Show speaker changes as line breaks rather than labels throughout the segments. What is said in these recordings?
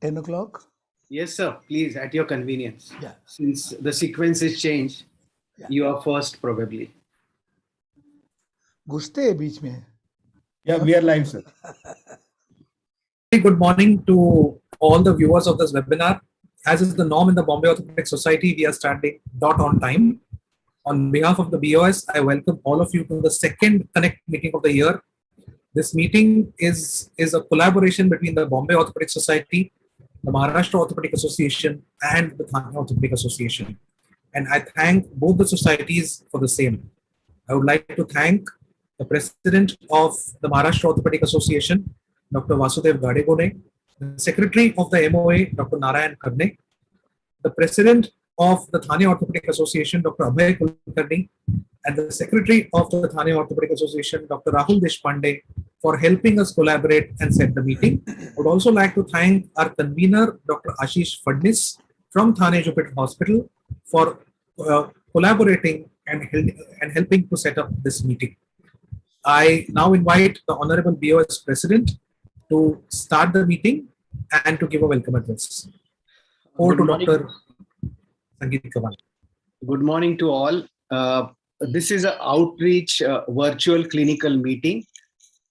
10 o'clock?
Yes, sir. Please, at your convenience.
Yeah.
Since the sequence is changed, you are first probably.
घुसते हैं बीच में.
Yeah, we are live, sir.
Very good morning to all the viewers of this webinar. As is the norm in the Bombay Orthopedic Society, we are starting dot on time. On behalf of the BOS, I welcome all of you to the second Connect meeting of the year. This meeting is a collaboration between the Bombay Orthopedic Society, the Maharashtra Orthopedic Association, and the Thane Orthopedic Association. And I thank both the societies for the same. I would like to thank the President of the Maharashtra Orthopedic Association, Dr. Vasudev Gadegone, the Secretary of the MOA, Dr. Narayan Karne, the President of the Thane Orthopedic Association, Dr. Abhay Kulkarni, and the Secretary of the Thane Orthopedic Association, Dr. Rahul Deshpande, for helping us collaborate and set the meeting. I would also like to thank our convener, Dr. Ashish Fadnis from Thane Jupiter Hospital, for collaborating and helping to set up this meeting. I now invite the Honorable BOS President to start the meeting and to give a welcome address. Over to Dr. Sangeet Kamal.
Good morning to all. This is an outreach virtual clinical meeting.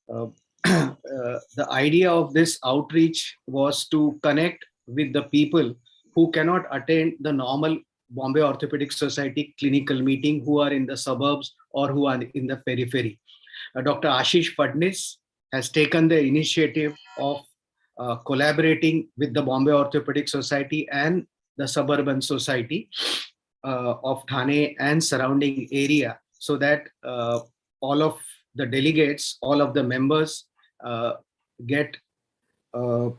The idea of this outreach was to connect with the people who cannot attend the normal Bombay Orthopedic Society clinical meeting, who are in the suburbs or who are in the periphery. Dr. Ashish Fadnis has taken the initiative of collaborating with the Bombay Orthopedic Society and the Suburban Society of Thane and surrounding area, so that all of the delegates, all of the members get a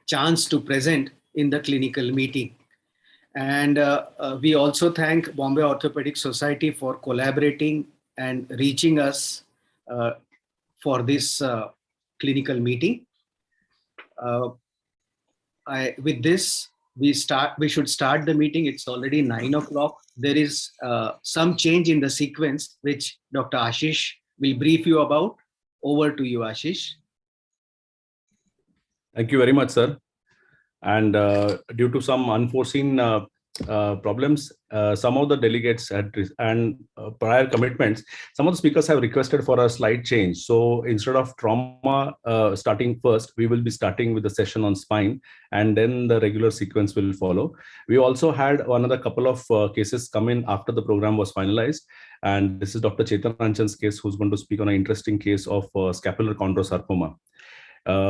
chance to present in the clinical meeting. And we also thank Bombay Orthopedic Society for collaborating and reaching us for this clinical meeting. With this, we should start the meeting. It's already 9 o'clock. There is some change in the sequence, which Dr. Ashish will brief you about. Over to you, Ashish.
Thank you very much, sir. And due to some unforeseen problems, some of the delegates and prior commitments, some of the speakers have requested for a slight change. So instead of trauma starting first, we will be starting with the session on spine, and then the regular sequence will follow. We also had another couple of cases come in after the program was finalized. And this is Dr. Chetan Ranchan's case, who's going to speak on an interesting case of scapular chondrosarcoma.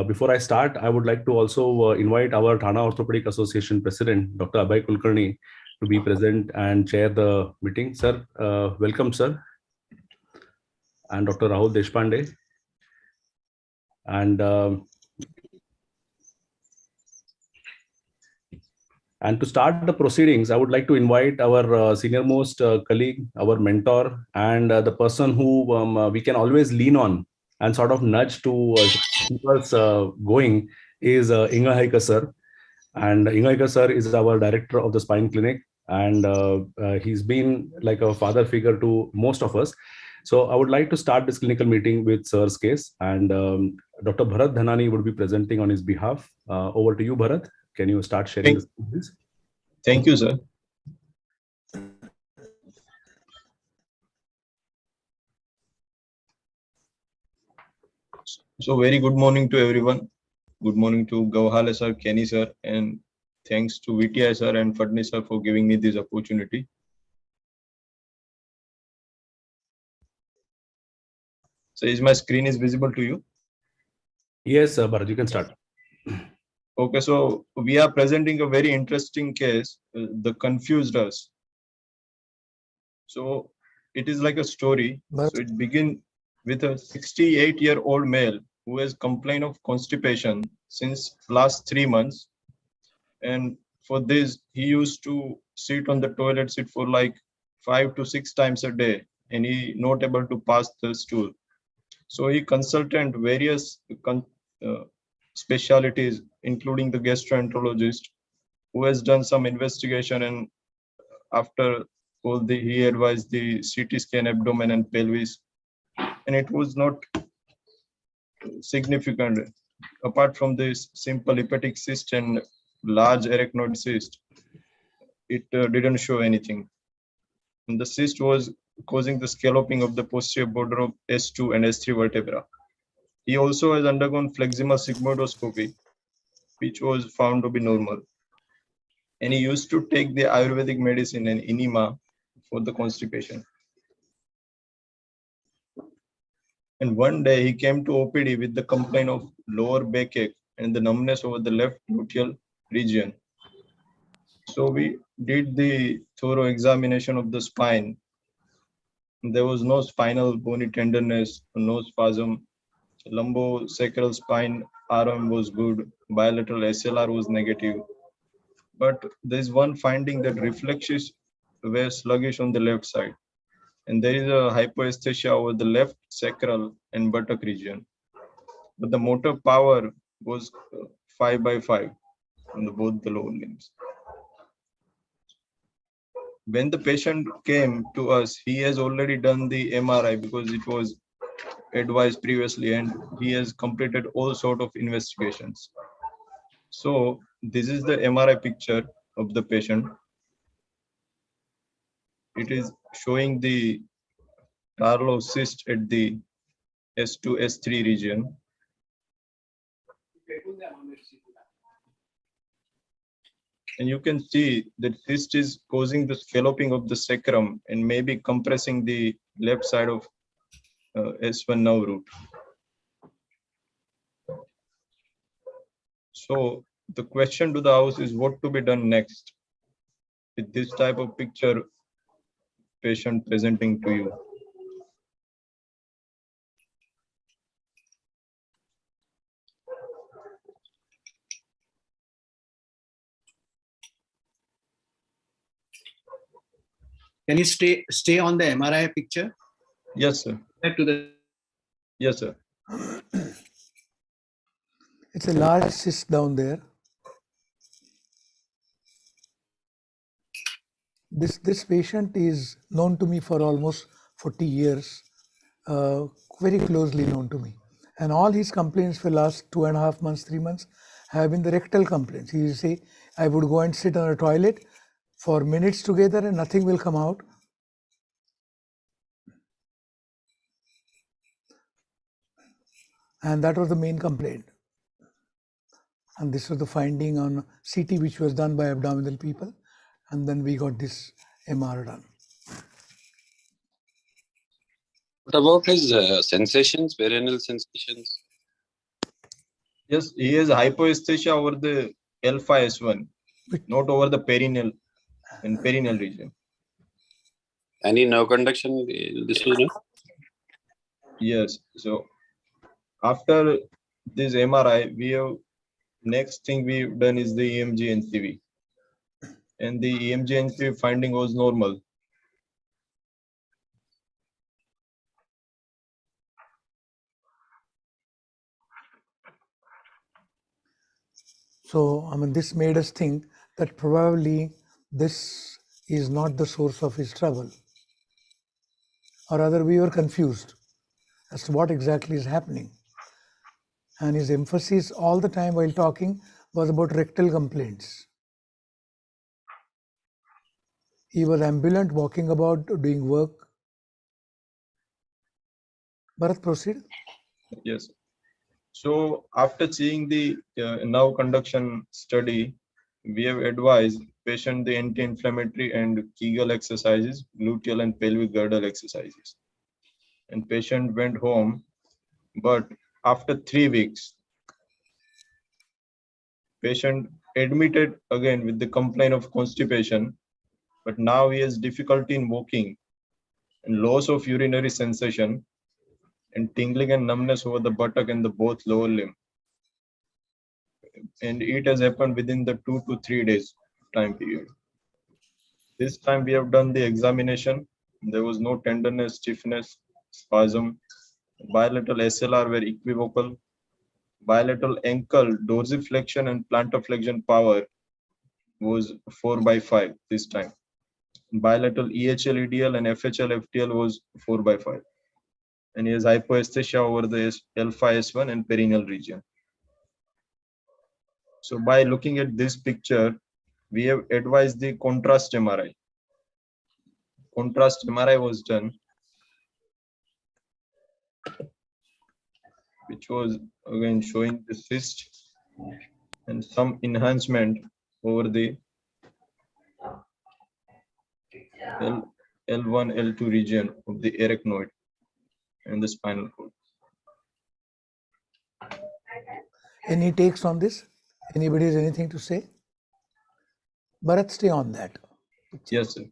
Before I start, I would like to also invite our Thane Orthopedic Association President, Dr. Abhay Kulkarni, to be present and chair the meeting. Sir, welcome, sir. And Dr. Rahul Deshpande. And to start the proceedings, I would like to invite our senior most colleague, our mentor, and the person who we can always lean on and sort of nudge to keep us going is Inga Haika sir. And Inga Haika sir is our director of the spine clinic, and he's been like a father figure to most of us. So I would like to start this clinical meeting with sir's case, and Dr. Bharat Dhanani would be presenting on his behalf. Over to you, Bharat. Can you start sharing this, please?
Thank you, sir. So very good morning to everyone. Good morning to Gauhale sir, Kenny sir, and thanks to VTI sir and Fadnis sir for giving me this opportunity. So is my screen is visible to you?
Yes, Bharat, you can start.
Okay, so we are presenting a very interesting case that confused us. So it is like a story. So it begins with a 68-year-old male who has complained of constipation since last 3 months. And for this, he used to sit on the toilet seat for like 5 to 6 times a day, and he not able to pass the stool. So he consulted various specialities, including the gastroenterologist, who has done some investigation, and after all, he advised the CT scan abdomen and pelvis, and it was not significant. apart from this simple hepatic cyst and large arachnoid cyst, it didn't show anything. And the cyst was causing the scalloping of the posterior border of S2 and S3 vertebra. He also has undergone flexima sigmoidoscopy, which was found to be normal. And he used to take the Ayurvedic medicine and enema for the constipation. And one day he came to OPD with the complaint of lower backache and the numbness over the left gluteal region. So we did the thorough examination of the spine. There was no spinal bony tenderness, no spasm. Lumbosacral spine RM was good. Bilateral SLR was negative. But there's one finding that reflexes were sluggish on the left side. And there is a hypoesthesia over the left sacral and buttock region. But the motor power was 5/5 on both the lower limbs. When the patient came to us, he has already done the MRI because it was advised previously, and he has completed all sort of investigations. So this is the MRI picture of the patient. It is showing the Tarlow cyst at the S2, S3 region. And you can see that cyst is causing the scalloping of the sacrum and maybe compressing the left side of S1 nerve root. So the question to the house is what to be done next with this type of picture patient presenting to you.
Can you stay on the MRI picture?
Yes, sir.
To the
Yes, sir.
It's a large cyst down there. This patient is known to me for almost 40 years, very closely known to me. And all his complaints for the last 2.5 months, 3 months have been the rectal complaints. He used to say, I would go and sit on a toilet for minutes together and nothing will come out. And that was the main complaint. And this was the finding on CT, which was done by abdominal people. And then we got this MR done.
What about his sensations, perineal sensations?
Yes, he has hypoesthesia over the L5S1, not over the perineal and perineal region.
Any nerve conduction? This was no?
Yes. So after this MRI, we have next thing we've done is the EMG NCV. And the EMG NCV finding was normal.
So, this made us think that probably this is not the source of his trouble. Or rather, we were confused as to what exactly is happening. And his emphasis all the time while talking was about rectal complaints. He was ambulant, walking about, doing work. Bharat, proceed.
Yes. So after seeing the nerve conduction study, we have advised patient the anti-inflammatory and Kegel exercises, gluteal and pelvic girdle exercises. And patient went home, but after 3 weeks, patient admitted again with the complaint of constipation, but now he has difficulty in walking and loss of urinary sensation and tingling and numbness over the buttock and the both lower limb. And it has happened within the 2 to 3 days time period. This time we have done the examination. There was no tenderness, stiffness, spasm. Bilateral SLR were equivocal. Bilateral ankle dorsiflexion and plantar flexion power was 4/5 this time. Bilateral EHL EDL and FHL FTL was 4/5. And he has hypoesthesia over the L5S1 and perineal region. So by looking at this picture, we have advised the contrast MRI. Contrast MRI was done, which was again showing the cyst and some enhancement over the L1, L2 region of the arachnoid and the spinal cord.
Any takes on this? Anybody has anything to say? Bharat, stay on that.
Yes, sir.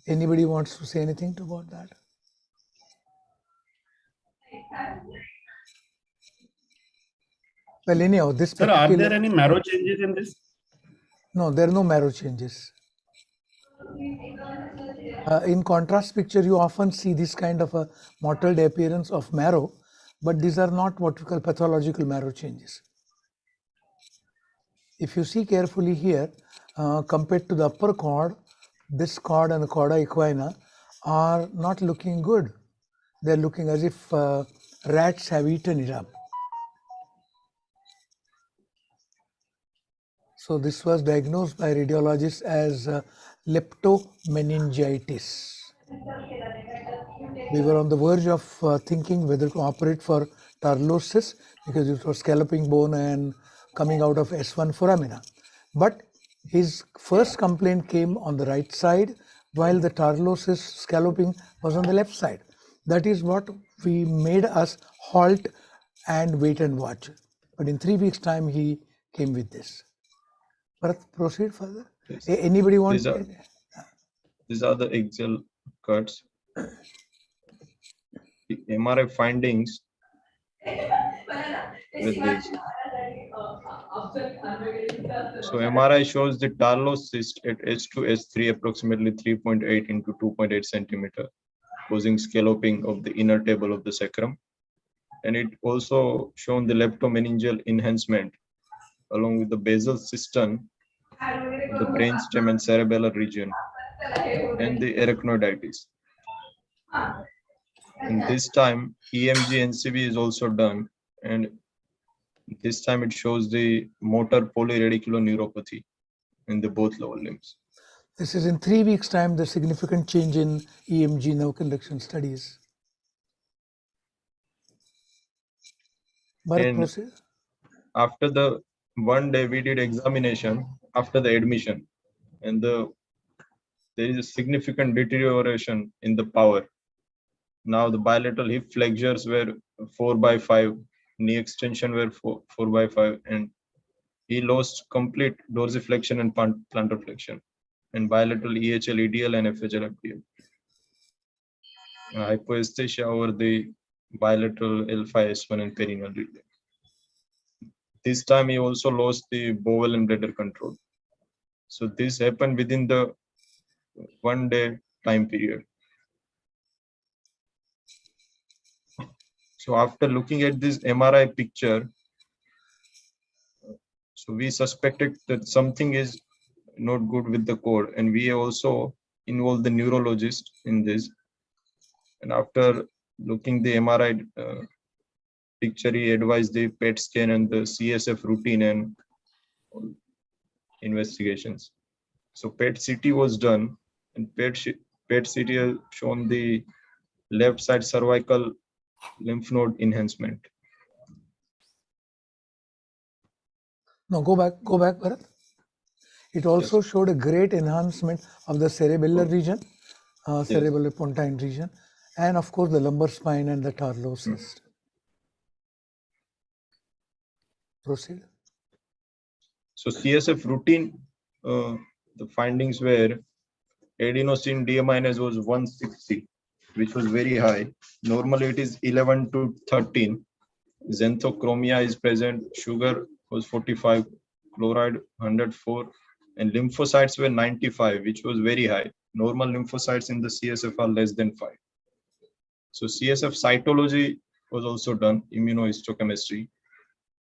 Anybody wants to say anything about that? Well, anyhow, this
Sir, are
particular...
there any marrow changes in this?
No, there are no marrow changes. In contrast picture, you often see this kind of a mottled appearance of marrow, but these are not what we call pathological marrow changes. If you see carefully here, compared to the upper cord, this cord and the chorda equina are not looking good. They're looking as if rats have eaten it up. So this was diagnosed by radiologists as leptomeningitis. We were on the verge of thinking whether to operate for tarlosis because it was scalloping bone and coming out of S1 foramina. But his first complaint came on the right side while the tarlosis scalloping was on the left side. That is what we made us halt and wait and watch. But in 3 weeks' time, he came with this. But proceed further.
Yes.
Anybody want?
These are the axial cuts. The MRI findings with this. So MRI shows the tarlos cyst at H2, S3 approximately 3.8 into 2.8 centimeter, causing scalloping of the inner table of the sacrum. And it also shown the leptomeningeal enhancement along with the basal cistern, the brainstem and cerebellar region, and the arachnoiditis. And this time EMG NCB is also done, and this time it shows the motor polyradiculoneuropathy in the both lower limbs.
This is in 3 weeks' time, the significant change in EMG nerve conduction studies. Bharat,
And
proceed.
after the 1 day we did examination after the admission, and there is a significant deterioration in the power. Now the bilateral hip flexures were 4/5, knee extension were 4/5, and he lost complete dorsiflexion and plantar flexion, and bilateral EHL, EDL, and FHL FDL. Hypoesthesia over the bilateral L5S1 and perineal region. This time he also lost the bowel and bladder control. So this happened within the 1 day time period. So after looking at this MRI picture, so we suspected that something is not good with the cord, and we also involved the neurologist in this. And after looking the MRI picture, he advised the PET scan and the CSF routine and investigations. So PET CT was done, and PET CT has shown the left side cervical lymph node enhancement.
No, go back, Bharat. It also showed a great enhancement of the cerebellar region, cerebellar pontine region, and of course the lumbar spine and the tarlosis. Proceed.
So CSF routine, the findings were adenosine D- was 160, which was very high. Normally it is 11 to 13. Xanthochromia is present. Sugar was 45, chloride 104, and lymphocytes were 95, which was very high. Normal lymphocytes in the CSF are less than 5. So CSF cytology was also done, immunohistochemistry.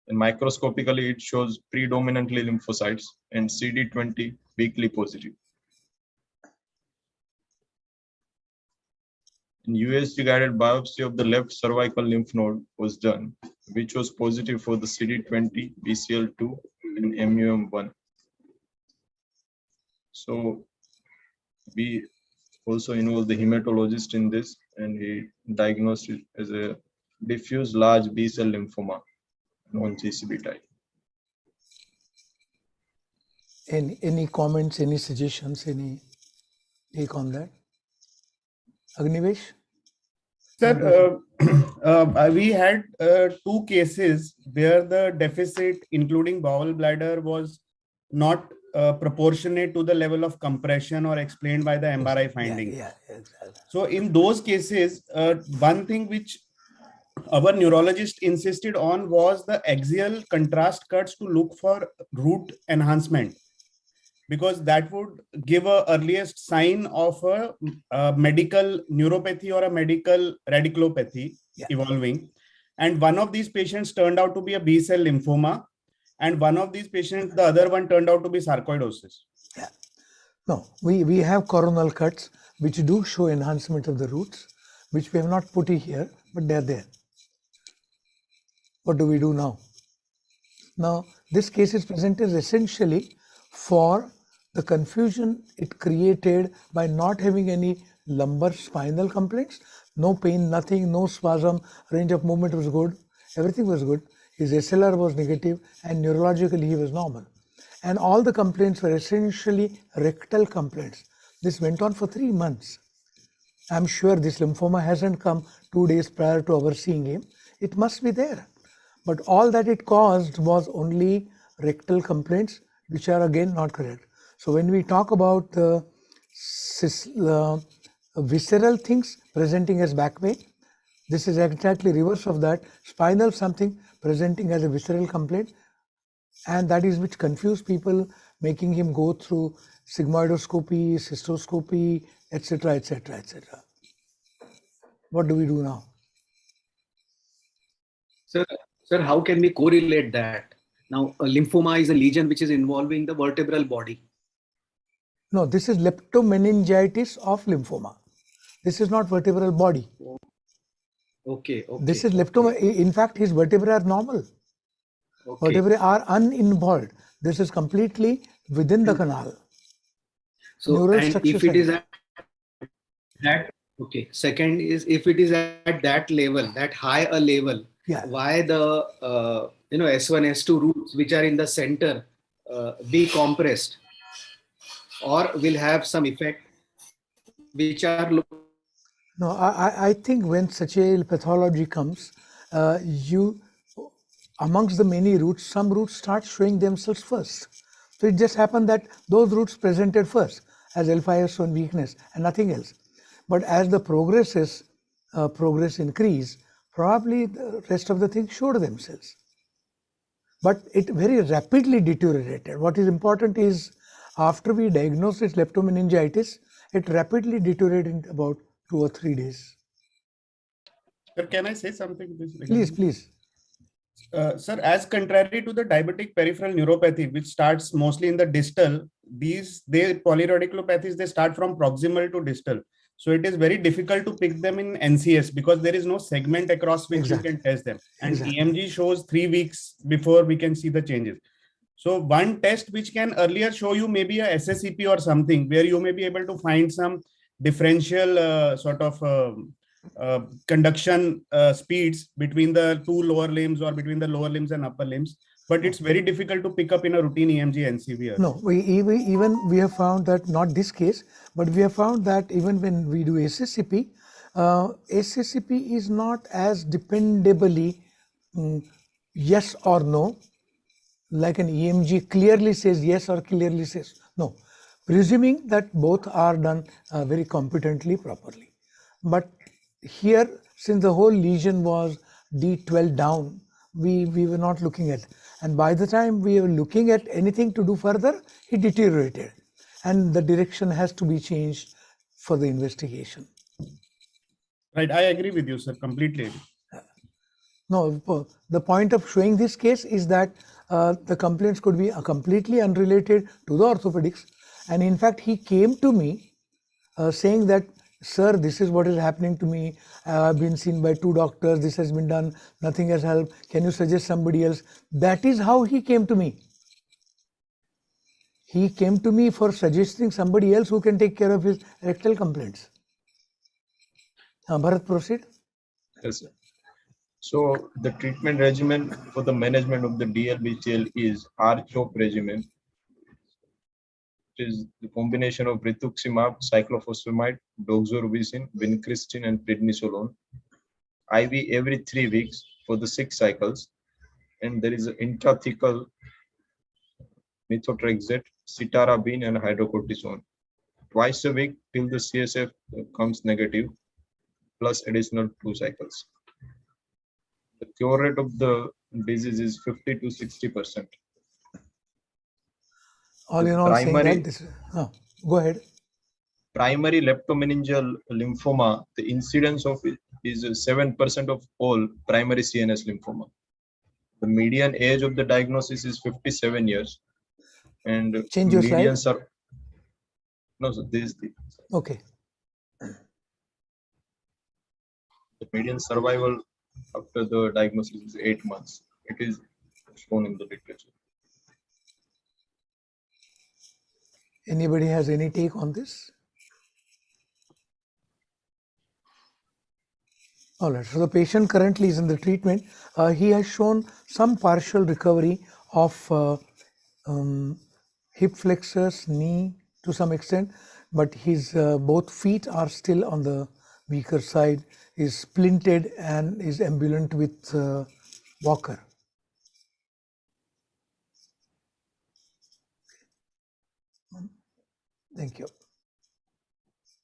And microscopically, it shows predominantly lymphocytes and CD20 weakly positive. An USG guided biopsy of the left cervical lymph node was done, which was positive for the CD20, BCL2, and MUM1. So we also involved the hematologist in this, and he diagnosed it as a diffuse large B-cell lymphoma, non-GCB type.
Any comments, any suggestions, any take on that? Agnivesh?
Sir, we had 2 cases where the deficit, including bowel bladder, was not proportionate to the level of compression or explained by the MRI finding.
Yeah, exactly.
So in those cases, one thing which our neurologist insisted on was the axial contrast cuts to look for root enhancement, because that would give a earliest sign of a medical neuropathy or a medical radiculopathy evolving. And one of these patients turned out to be a B-cell lymphoma, and one of these patients, the other one, turned out to be sarcoidosis.
Yeah. No, we have coronal cuts which do show enhancement of the roots, which we have not put here, but they're there. What do we do now? Now, this case is presented essentially for the confusion it created by not having any lumbar spinal complaints, no pain, nothing, no spasm, range of movement was good, everything was good. His SLR was negative and neurologically he was normal. And all the complaints were essentially rectal complaints. This went on for 3 months. I'm sure this lymphoma hasn't come 2 days prior to our seeing him. It must be there. But all that it caused was only rectal complaints, which are again not correct. So when we talk about the visceral things presenting as back pain, this is exactly reverse of that. Spinal something presenting as a visceral complaint, and that is which confuse people, making him go through sigmoidoscopy, cystoscopy, etc., etc., etc. What do we do now?
Sir, how can we correlate that? Now, a lymphoma is a lesion which is involving the vertebral body.
No, this is leptomeningitis of lymphoma. This is not vertebral body.
Okay.
This is in fact, his vertebrae are normal. Okay. Vertebrae are uninvolved. This is completely within the canal.
So,
neural
and if it is at that, second is, if it is at that level, that high a level, why the S1, S2 roots which are in the center be compressed, or will have some effect which are.
No, I think when such a pathology comes, amongst the many roots, some roots start showing themselves first. So it just happened that those roots presented first as L5S1 weakness and nothing else. But as the progress increase, probably the rest of the things showed themselves. But it very rapidly deteriorated. What is important is, after we diagnosed this leptomeningitis, it rapidly deteriorated in about 2 or 3 days.
Sir, can I say something?
Please.
Sir, as contrary to the diabetic peripheral neuropathy, which starts mostly in the distal, polyradiculopathies, they start from proximal to distal. So it is very difficult to pick them in NCS because there is no segment across which you can test them. And EMG shows 3 weeks before we can see the changes. So one test which can earlier show you maybe a SSEP or something, where you may be able to find some differential conduction speeds between the 2 lower limbs or between the lower limbs and upper limbs. But it's very difficult to pick up in a routine EMG NCV.
No, we have found that, not this case, but we have found that even when we do SSCP, SSCP is not as dependably yes or no, like an EMG clearly says yes or clearly says no, presuming that both are done very competently, properly. But here, since the whole lesion was D12 down, we were not looking at, and by the time we were looking at anything to do further, he deteriorated, and the direction has to be changed for the investigation.
Right, I agree with you, sir, completely.
No, the point of showing this case is that the complaints could be completely unrelated to the orthopedics, and in fact he came to me saying that sir, this is what is happening to me. I've been seen by 2 doctors. This has been done. Nothing has helped. Can you suggest somebody else? That is how he came to me. He came to me for suggesting somebody else who can take care of his rectal complaints. Bharat, proceed.
Yes, sir. So the treatment regimen for the management of the DLBCL is R-CHOP regimen. It is the combination of rituximab, cyclophosphamide, doxorubicin, vincristine, and prednisolone. IV every 3 weeks for the 6 cycles. And there is an intrathecal methotrexate, citarabine, and hydrocortisone. Twice a week till the CSF comes negative, plus additional 2 cycles. The cure rate of the disease is 50 to 60%.
All in all, saying that this, go ahead.
Primary leptomeningeal lymphoma, the incidence of it is 7% of all primary CNS lymphoma. The median age of the diagnosis is 57 years. And
change your
median
slide.
No, so this is the
okay.
The median survival after the diagnosis is 8 months. It is shown in the literature.
Anybody has any take on this? All right, so the patient currently is in the treatment. He has shown some partial recovery of hip flexors, knee to some extent, but his both feet are still on the weaker side, is splinted and is ambulant with walker. Thank you.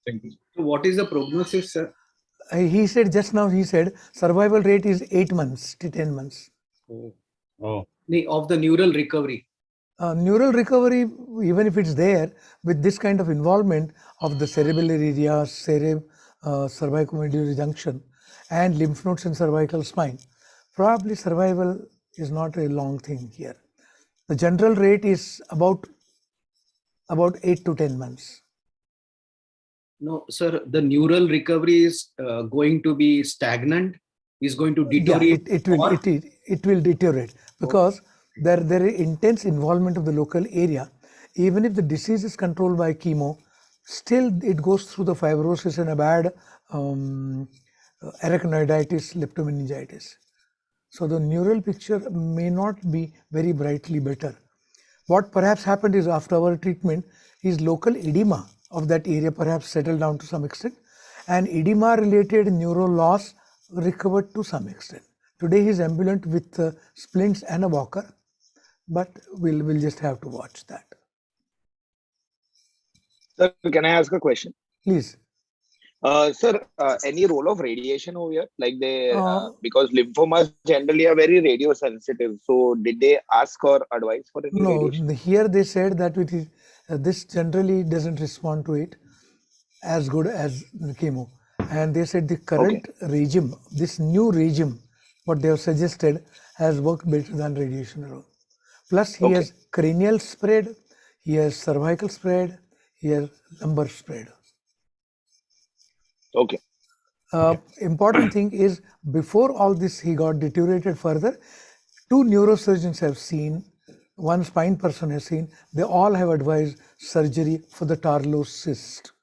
Thank you.
So what is the prognosis, sir?
He said just now, he said survival rate is 8 months to 10 months.
Oh.
Of the neural recovery.
Neural recovery, even if it's there, with this kind of involvement of the cerebellar area, cervicomedullary junction, and lymph nodes in cervical spine, probably survival is not a long thing here. The general rate is about 8 to 10 months.
No, sir, the neural recovery is going to be stagnant, is going to deteriorate.
Yeah, it will deteriorate because there is intense involvement of the local area. Even if the disease is controlled by chemo, still it goes through the fibrosis and a bad arachnoiditis, leptomeningitis. So the neural picture may not be very brightly better. What perhaps happened is after our treatment, his local edema of that area perhaps settled down to some extent, and edema related neural loss recovered to some extent. Today he is ambulant with splints and a walker, but we'll just have to watch that.
Sir, can I ask a question?
Please.
Sir, any role of radiation over here? Like because lymphomas generally are very radio sensitive. So did they ask or advise for any radiation?
No, here they said that this generally doesn't respond to it as good as the chemo. And they said the current regime, this new regime, what they have suggested, has worked better than radiation alone. Plus he has cranial spread, he has cervical spread, he has lumbar spread.
Okay.
Important thing is, before all this he got deteriorated further, 2 neurosurgeons have seen, 1 spine person has seen, they all have advised surgery for the Tarlos cyst.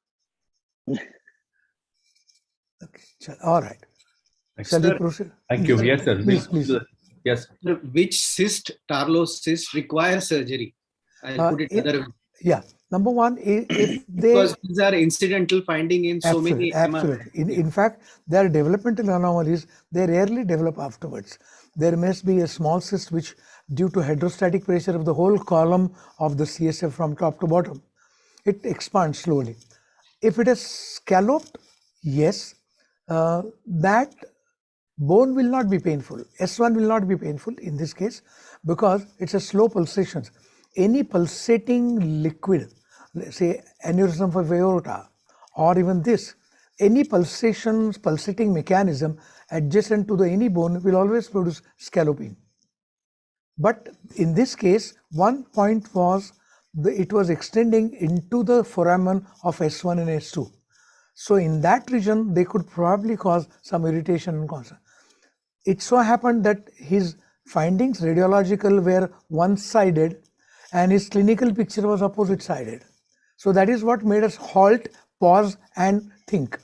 Okay, all right. Shall we proceed?
Thank you. Yes, sir.
Please.
Yes.
Which cyst, Tarlos cyst, requires surgery? I'll put it other way.
Yeah. Number one, if they...
Because these are incidental finding in so many...
Absolutely. In fact, their developmental anomalies, they rarely develop afterwards. There must be a small cyst which, due to hydrostatic pressure of the whole column of the CSF from top to bottom, it expands slowly. If it is scalloped, yes, that bone will not be painful. S1 will not be painful in this case because it's a slow pulsations. Any pulsating liquid, say aneurysm of aorta, or even this, any pulsating mechanism adjacent to the any bone will always produce scalloping. But in this case, one point was it was extending into the foramen of S1 and S2. So in that region, they could probably cause some irritation and cause. It so happened that his findings radiological were one-sided and his clinical picture was opposite-sided. So that is what made us halt, pause and think.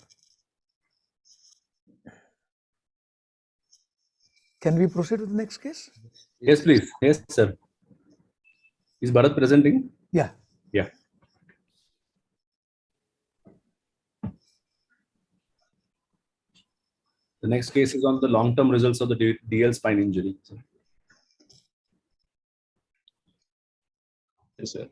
Can we proceed with the next case?
Yes, please. Yes, sir. Is Bharat presenting?
Yeah.
Yeah. The next case is on the long-term results of the DL spine injury.
Yes, sir.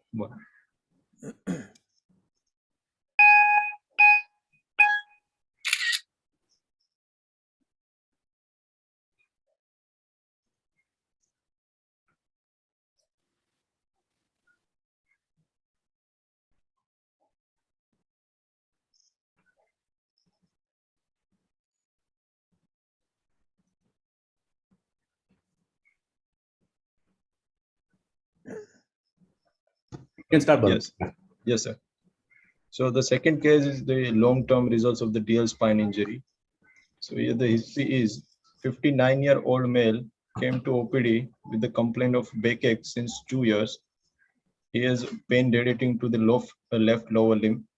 You can start, Bharat.
Yes. Yes, sir. So the second case is the long-term results of the DL spine injury. So here the history is 59-year-old male came to OPD with the complaint of backache since 2 years. He has pain radiating to the left lower limb.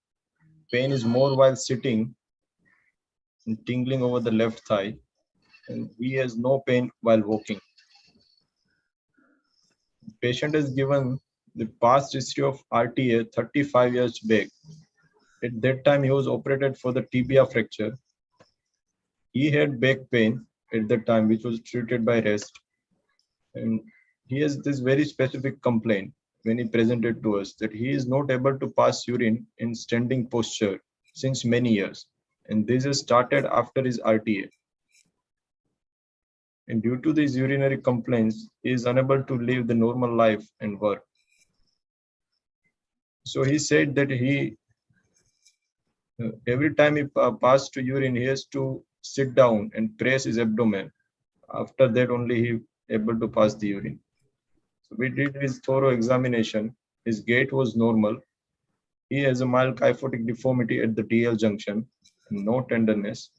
Pain is more while sitting and tingling over the left thigh. And he has no pain while walking. The patient is given the past history of RTA 35 years back. At that time, he was operated for the tibia fracture. He had back pain at that time, which was treated by rest. And he has this very specific complaint when he presented to us that he is not able to pass urine in standing posture since many years. And this has started after his RTA. And due to these urinary complaints, he is unable to live the normal life and work. So he said that every time he passes to urine, he has to sit down and press his abdomen. After that, only he able to pass the urine. So we did his thorough examination. His gait was normal. He has a mild kyphotic deformity at the DL junction, no tenderness.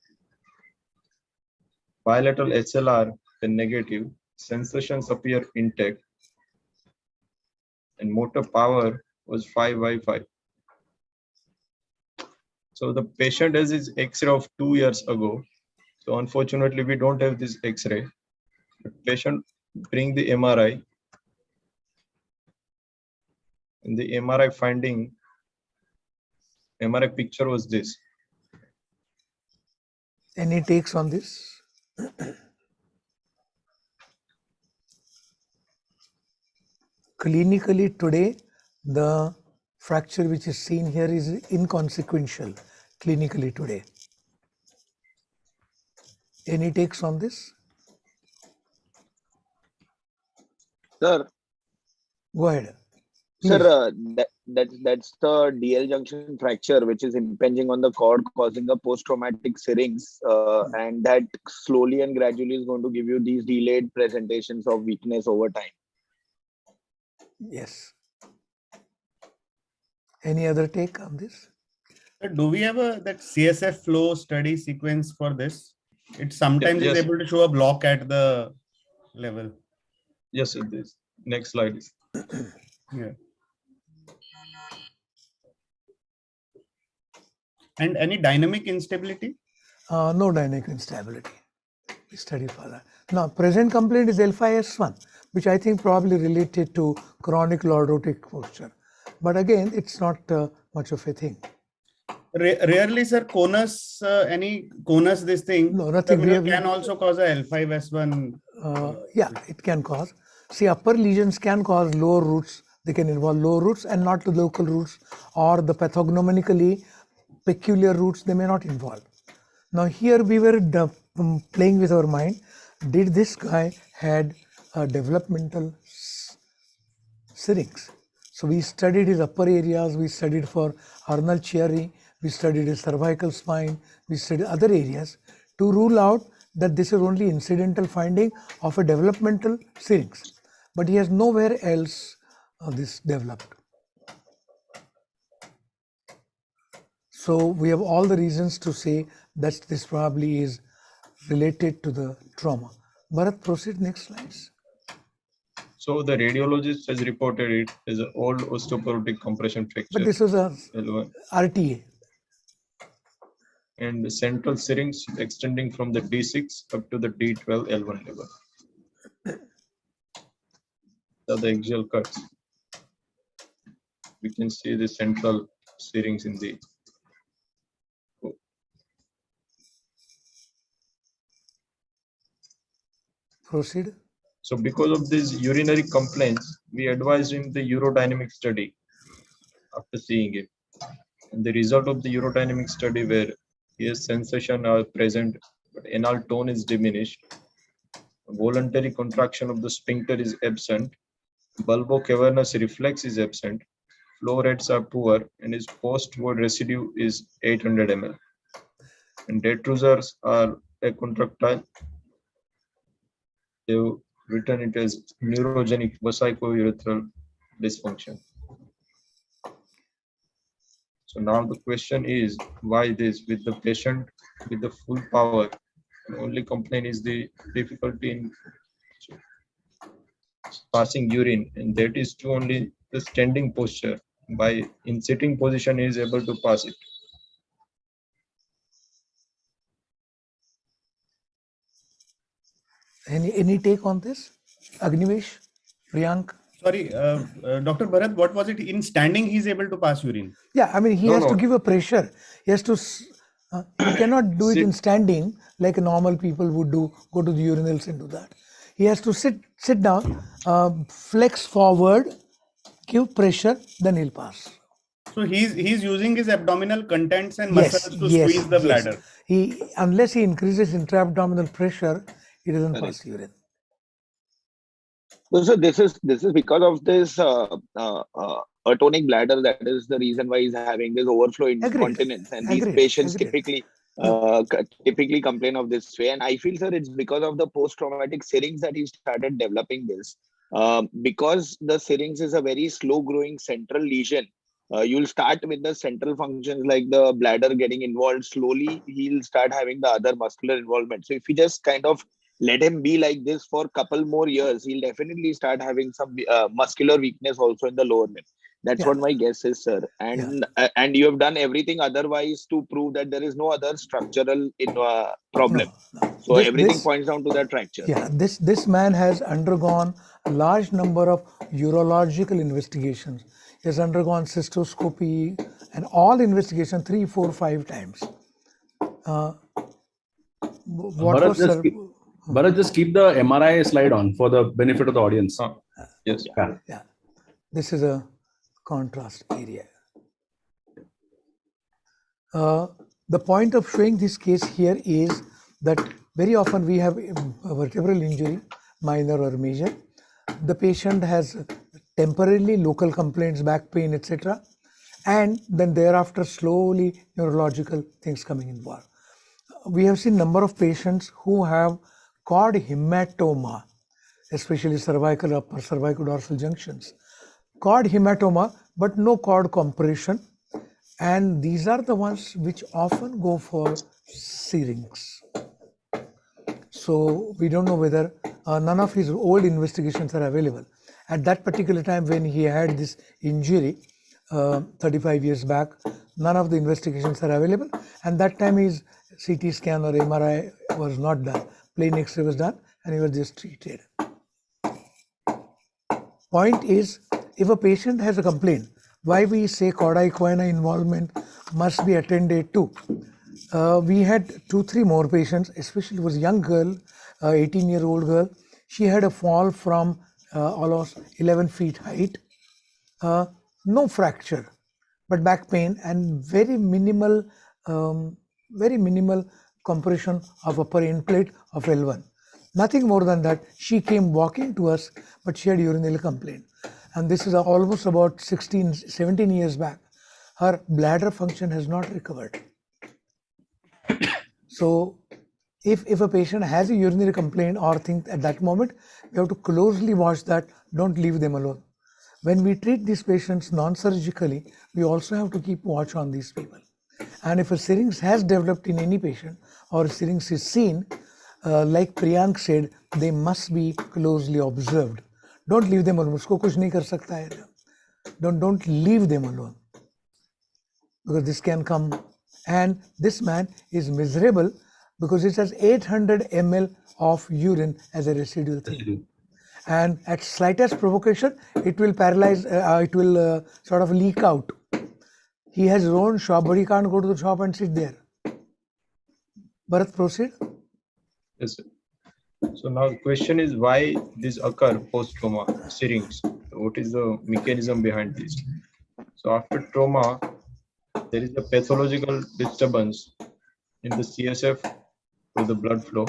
Bilateral HLR then negative. Sensations appear intact. And motor power was 5/5. So the patient has his X-ray of 2 years ago. So unfortunately, we don't have this X-ray. The patient bring the MRI. And the MRI finding, MRI picture was this.
Any takes on this? Clinically today, the fracture which is seen here is inconsequential clinically today. Any takes on this?
Sir,
Go ahead.
sir, that's the DL junction fracture, which is impinging on the cord, causing a post-traumatic syrinx, and that slowly and gradually is going to give you these delayed presentations of weakness over time.
Yes. Any other take on this?
Do we have that CSF flow study sequence for this? It sometimes
Yes.
is able to show a block at the level.
Yes, it is. Next slide is.
Yeah. And any dynamic instability?
No dynamic instability. We study for that. Now, present complaint is L5S1, which I think probably related to chronic lordotic posture. But again, it's not much of a thing.
Rarely, sir, conus, any conus, this thing.
No, nothing.
Can also cause a L5S1.
Yeah, it can cause. See, upper lesions can cause lower roots. They can involve lower roots and not the local roots, or the pathognomically peculiar roots they may not involve. Now here we were playing with our mind. Did this guy had a developmental syrinx? So we studied his upper areas, we studied for Arnold Chiari, we studied his cervical spine, we studied other areas to rule out that this is only incidental finding of a developmental syrinx. But he has nowhere else this developed. So we have all the reasons to say that this probably is related to the trauma. Bharat, proceed next slides.
So the radiologist has reported it as an old osteoporotic compression fracture.
But this was a
L1.
RTA.
And the central syringe extending from the D6 up to the D12 L1 level. So the axial cuts. We can see the central syringe in the.
Proceed.
So because of these urinary complaints, we advised him the urodynamic study after seeing it. And the result of the urodynamic study where his sensation are present, but anal tone is diminished. Voluntary contraction of the sphincter is absent. Bulbocavernous reflex is absent. Flow rates are poor, and his post-word residue is 800 ml. And detrusors are acontractile. They've written it as neurogenic vesicourethral dysfunction. So now the question is, why this with the patient with the full power? The only complaint is the difficulty in passing urine, and that is to only the standing posture. By in sitting position, he is able to pass it.
Any take on this? Agnivesh, Priyank?
Sorry, Dr. Bharat, what was it? In standing, he's able to pass urine.
Yeah, I mean, he has to give a pressure. He has to, he cannot do it in standing like normal people would do, go to the urinals and do that. He has to sit down, flex forward, give pressure, then he'll pass.
So he's using his abdominal contents and muscles to squeeze the bladder.
Unless he increases intra-abdominal pressure, he doesn't pass urine.
So this is because of this atonic bladder. That is the reason why he's having this overflow incontinence, and these patients typically complain of this way. And I feel, sir, it's because of the post-traumatic syrinx that he started developing this. Because the syrinx is a very slow-growing central lesion. You'll start with the central functions like the bladder getting involved. Slowly, he'll start having the other muscular involvement. So if you just kind of let him be like this for a couple more years, he'll definitely start having some muscular weakness also in the lower limb. That's what my guess is, sir. And and you have done everything otherwise to prove that there is no other structural problem. No. So everything points down to that fracture.
Yeah, this man has undergone a large number of urological investigations. He has undergone cystoscopy and all investigation 3, 4, 5 times.
Bharat, just keep the MRI slide on for the benefit of the audience.
Yes.
Yeah. This is a contrast area. The point of showing this case here is that very often we have a vertebral injury, minor or major. The patient has temporarily local complaints, back pain, etc. And then thereafter slowly neurological things coming involved. We have seen number of patients who have cord hematoma, especially cervical upper, cervical dorsal junctions. Cord hematoma, but no cord compression. And these are the ones which often go for syrinx. So we don't know whether none of his old investigations are available. At that particular time when he had this injury, 35 years back, none of the investigations are available. And that time his CT scan or MRI was not done. Plain X-ray was done and he was just treated. Point is, if a patient has a complaint, why we say cauda equina involvement must be attended to. We had 2-3 more patients, especially it was a young girl, 18-year-old girl. She had a fall from almost 11 feet height, no fracture, but back pain and very minimal compression of upper end plate of L1. Nothing more than that. She came walking to us, but she had urinary complaint. And this is almost about 17 years back. Her bladder function has not recovered. So if a patient has a urinary complaint or think at that moment, we have to closely watch that, don't leave them alone. When we treat these patients non-surgically, we also have to keep watch on these people. And if a syrinx has developed in any patient or a syrinx is seen, like Priyank said, they must be closely observed. Don't leave them alone. उसको कुछ नहीं कर सकता है. Don't leave them alone, because this can come. And this man is miserable because it has 800 ml of urine as a residual thing. And at slightest provocation, it will paralyze, it will sort of leak out. He has his own shop, but he can't go to the shop and sit there. Bharat, proceed.
Yes, sir. So now the question is why this occur post-trauma syrinx. What is the mechanism behind this? So after trauma, there is a pathological disturbance in the CSF to the blood flow.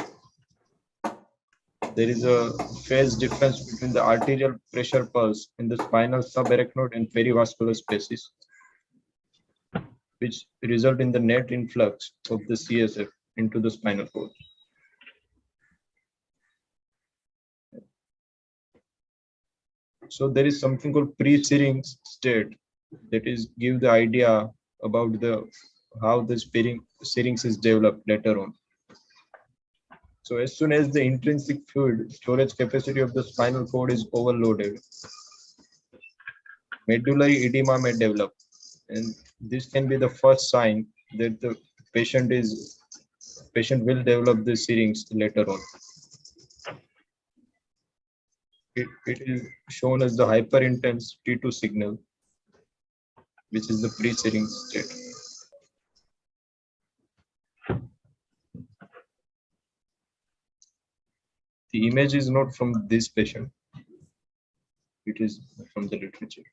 There is a phase difference between the arterial pressure pulse in the spinal subarachnoid and perivascular spaces, which result in the net influx of the CSF into the spinal cord. So there is something called pre-syrinx state that is give the idea about the how the syrinx is developed later on. So as soon as the intrinsic fluid storage capacity of the spinal cord is overloaded, medullary edema may develop, and this can be the first sign that the patient will develop the syrinx later on. It is shown as the hyperintense T2 signal, which is the pre-syrinx state. The image is not from this patient. It is from the literature.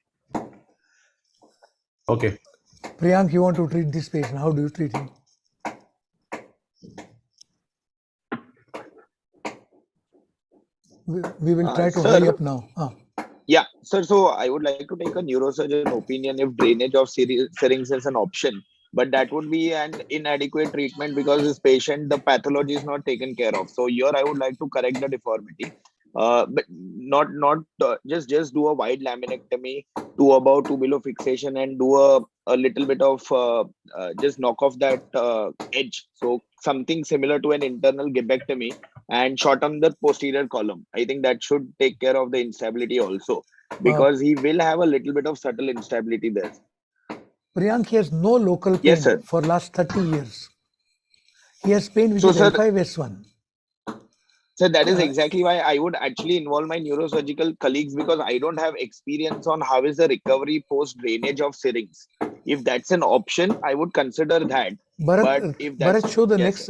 Okay.
Priyank, you want to treat this patient. How do you treat him? We will try to hurry up now.
Yeah, sir. So I would like to take a neurosurgeon opinion if drainage of syrinx is an option, but that would be an inadequate treatment because this patient, the pathology is not taken care of. So here I would like to correct the deformity, but not just do a wide laminectomy, do about 2 below fixation, and do a little bit of just knock off that edge. So something similar to an internal gibectomy and shorten the posterior column. I think that should take care of the instability also, because he will have a little bit of subtle instability there.
Priyank, he has no local pain for last 30 years. He has pain which is L5S1.
So that is exactly why I would actually involve my neurosurgical colleagues, because I don't have experience on how is the recovery post drainage of syrinx. If that's an option, I would consider that.
Bharat, if that's, Bharat, show the next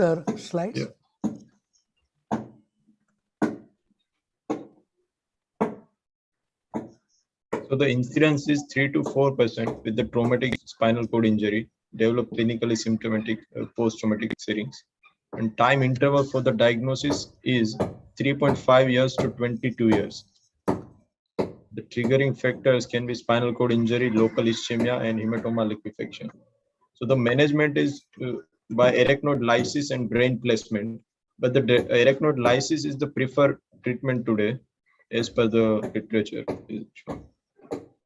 slide.
Yeah. So the incidence is 3 to 4% with the traumatic spinal cord injury, develop clinically symptomatic post-traumatic syrinx. And time interval for the diagnosis is 3.5 years to 22 years. The triggering factors can be spinal cord injury, local ischemia, and hematoma liquefaction. So the management is by arachnoid lysis and brain placement, but the arachnoid lysis is the preferred treatment today as per the literature.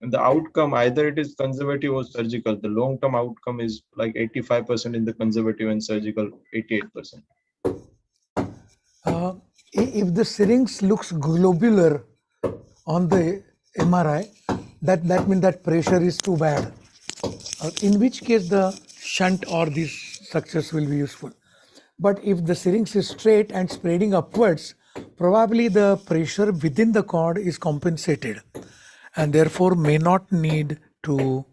And the outcome, either it is conservative or surgical. The long-term outcome is like 85% in the conservative and surgical 88%.
If the syrinx looks globular on the MRI, that means that pressure is too bad. In which case the shunt or these structures will be useful. But if the syrinx is straight and spreading upwards, probably the pressure within the cord is compensated, and therefore may not need to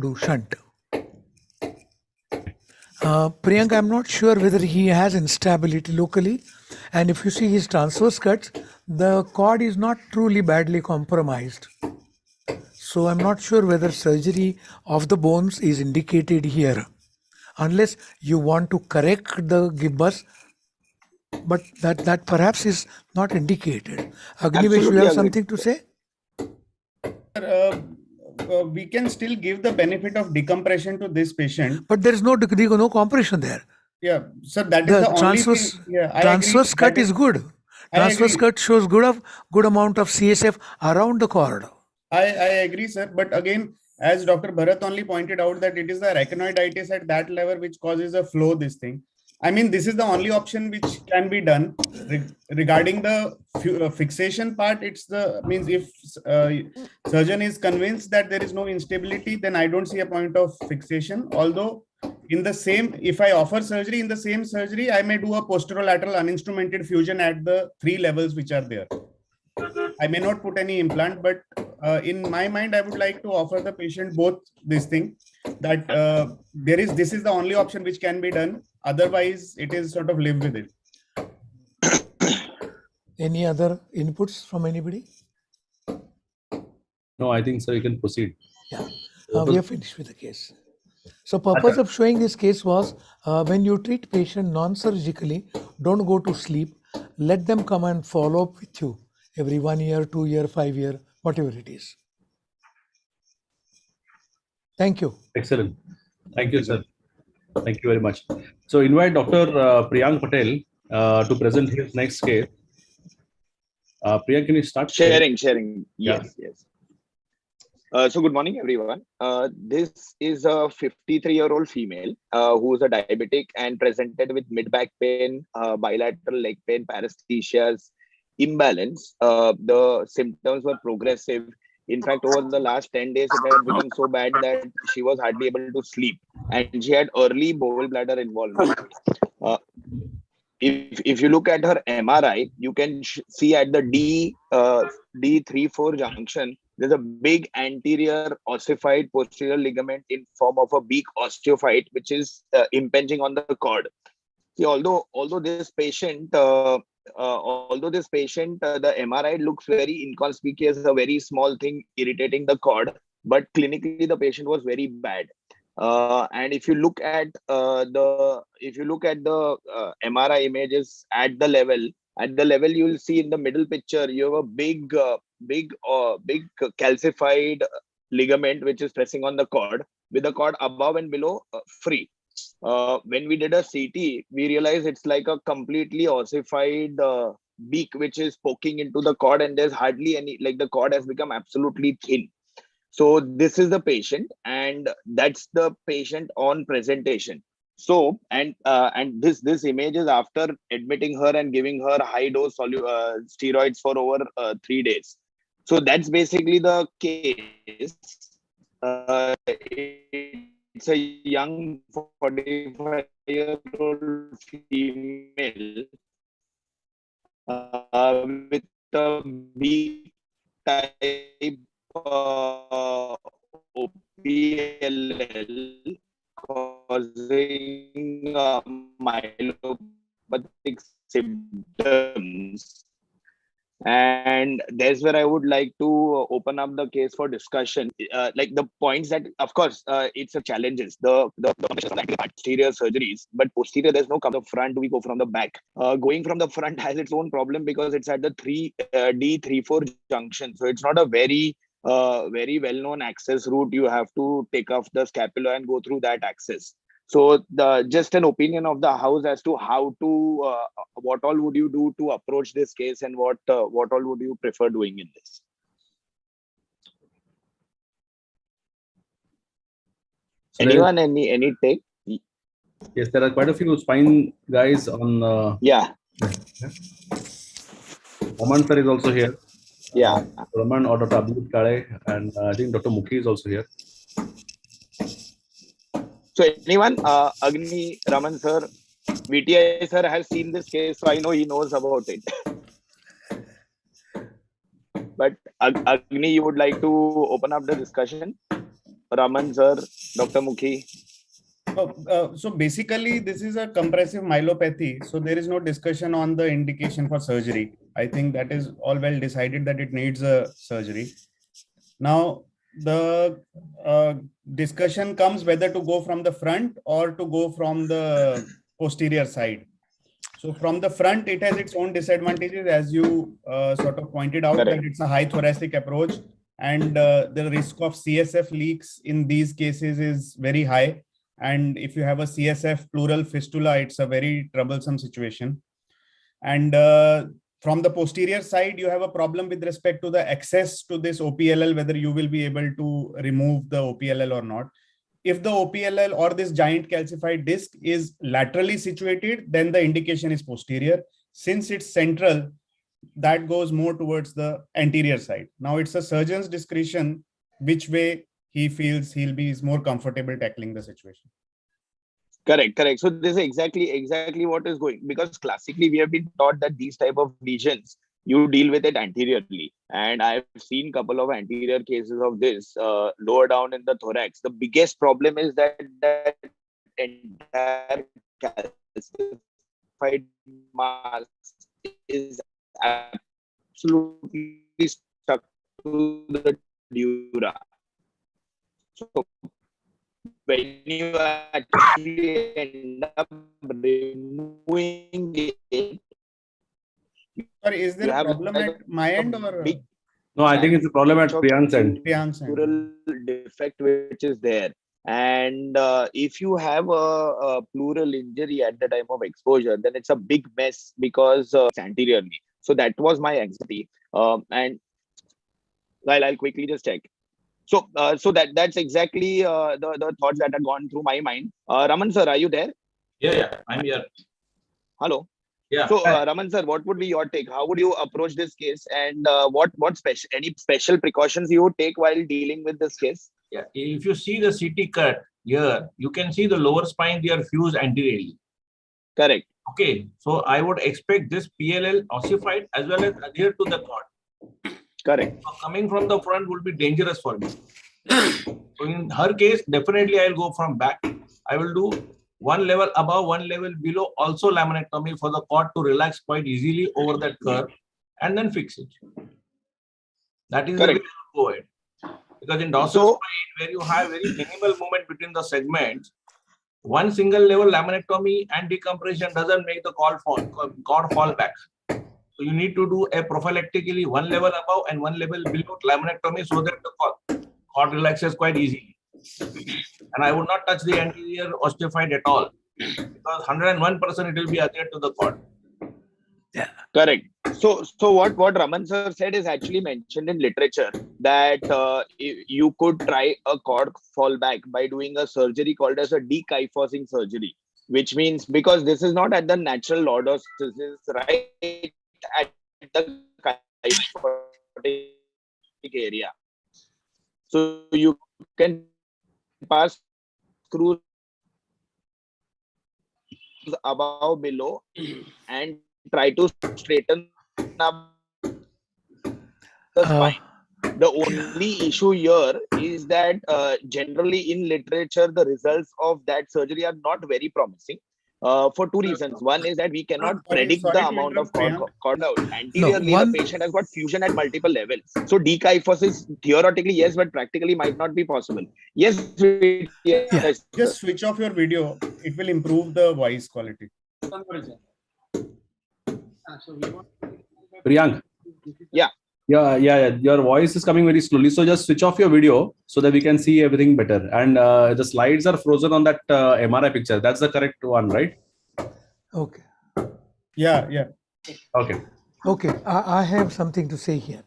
do shunt. Priyanka, I'm not sure whether he has instability locally, and if you see his transverse cuts, the cord is not truly badly compromised. So I'm not sure whether surgery of the bones is indicated here, unless you want to correct the gibbous, but that perhaps is not indicated. Agnivesh, you have something to say?
We can still give the benefit of decompression to this patient.
But there is no compression there.
Yeah, sir, that is the
transverse,
only thing. Yeah,
transverse cut is good. Transverse cut shows good amount of CSF around the cord.
I agree, sir. But again, as Dr. Bharat only pointed out, that it is the arachnoiditis at that level which causes a flow, this thing. I mean, this is the only option which can be done. Regarding the fixation part, it's the means if surgeon is convinced that there is no instability, then I don't see a point of fixation. Although in the same, if I offer surgery in the same surgery, I may do a posterolateral uninstrumented fusion at the 3 levels which are there. I may not put any implant, but in my mind, I would like to offer the patient both this thing, that this is the only option which can be done. Otherwise, it is sort of live with it.
Any other inputs from anybody?
No, I think so. You can proceed.
Yeah, we are finished with the case. So purpose of showing this case was when you treat patient non-surgically, don't go to sleep. Let them come and follow up with you every 1 year, 2 year, 5 year, whatever it is. Thank you.
Excellent. Thank you, sir. Thank you very much. So invite Dr. Priyank Patel to present his next case. Priyank, can you start?
Sharing.
Yeah.
Yes. So good morning, everyone. This is a 53-year-old female who is a diabetic and presented with mid-back pain, bilateral leg pain, paresthesias, imbalance. The symptoms were progressive. In fact, over the last 10 days, it had become so bad that she was hardly able to sleep, and she had early bowel bladder involvement. If you look at her MRI, you can see at the D3-4 junction, there's a big anterior ossified posterior ligament in form of a big osteophyte, which is impinging on the cord. See, although this patient, the MRI looks very inconspicuous, a very small thing irritating the cord, but clinically the patient was very bad. And if you look at the MRI images at the level, you will see in the middle picture you have a big calcified ligament which is pressing on the cord, with the cord above and below free. When we did a CT, we realized it's like a completely ossified beak which is poking into the cord, and there's hardly any, like the cord has become absolutely thin. So this is the patient, and that's the patient on presentation. So and this image is after admitting her and giving her high dose steroids for over 3 days. So that's basically the case. It's a young 45-year-old female with a B type OPLL causing myelopathic symptoms. And that's where I would like to open up the case for discussion. Like the points that, of course, it's a challenges. The posterior surgeries, but posterior there's no come from the front. We go from the back. Going from the front has its own problem because it's at the D3-4 junction. So it's not a very well-known access route. You have to take off the scapula and go through that access. So just an opinion of the house as to how to, what all would you do to approach this case, and what all would you prefer doing in this?
So
anyone, any take?
Yes, there are quite a few spine guys on.
Yeah.
Raman sir is also here.
Yeah.
Raman or Dr. Abdul Kale, and I think Dr. Mukhi is also here.
So anyone, Agni, Raman sir, VTI sir has seen this case, so I know he knows about it. But Agni, you would like to open up the discussion? Raman sir, Dr. Mukhi.
So basically, this is a compressive myelopathy. So there is no discussion on the indication for surgery. I think that is all well decided that it needs a surgery. Now, the discussion comes whether to go from the front or to go from the posterior side. So from the front, it has its own disadvantages, as you sort of pointed out. Correct. That it's a high thoracic approach, and the risk of CSF leaks in these cases is very high. And if you have a CSF pleural fistula, it's a very troublesome situation. And from the posterior side, you have a problem with respect to the access to this OPLL, whether you will be able to remove the OPLL or not. If the OPLL or this giant calcified disc is laterally situated, then the indication is posterior. Since it's central, that goes more towards the anterior side. Now it's a surgeon's discretion which way he feels is more comfortable tackling the situation.
Correct. So this is exactly what is going, because classically we have been taught that these type of lesions, you deal with it anteriorly. And I've seen a couple of anterior cases of this lower down in the thorax. The biggest problem is that entire calcified mass is absolutely stuck to the dura. So when you actually end up removing it,
Sorry, is there a problem at my end or?
No, I think it's a problem at Priyank's end.
Neural defect which is there. And if you have a pleural injury at the time of exposure, then it's a big mess because it's anteriorly. So that was my anxiety. And I'll quickly just check. So that's exactly the thoughts that had gone through my mind. Raman sir, are you there?
Yeah, I'm here.
Hello.
Yeah.
So Raman sir, what would be your take? How would you approach this case, and any special precautions you would take while dealing with this case?
Yeah, if you see the CT cut here, you can see the lower spine, they are fused anteriorly.
Correct.
Okay, so I would expect this PLL ossified as well as adhere to the cord.
Correct.
So coming from the front would be dangerous for me. So in her case, definitely I'll go from back. I will do one level above, one level below, also laminectomy for the cord to relax quite easily over that curve and then fix it. That is
correct.
The way to go ahead. Because in dorsal spine, where you have very minimal movement between the segments, one single level laminectomy and decompression doesn't make the cord fall back. So you need to do a prophylactically one level above and one level below laminectomy so that the cord relaxes quite easily. And I would not touch the anterior osteophyte at all, because 101% it will be adhered to the cord.
Yeah. Correct. So what Raman sir said is actually mentioned in literature, that you could try a cord fallback by doing a surgery called as a dekyphosing surgery, which means, because this is not at the natural lordosis, this is right at the kyphotic area. So you can pass screws above, below, and try to straighten up the spine. The only issue here is that generally in literature, the results of that surgery are not very promising for two reasons. One is that we cannot predict the amount of cord out. Anteriorly, the patient has got fusion at multiple levels. So dekyphosis, theoretically, yes, but practically might not be possible. Yes.
Just switch off your video. It will improve the voice quality.
Priyank.
Yeah.
Your voice is coming very slowly. So just switch off your video so that we can see everything better. And the slides are frozen on that MRI picture. That's the correct one, right?
Okay.
Yeah.
Okay.
I have something to say here.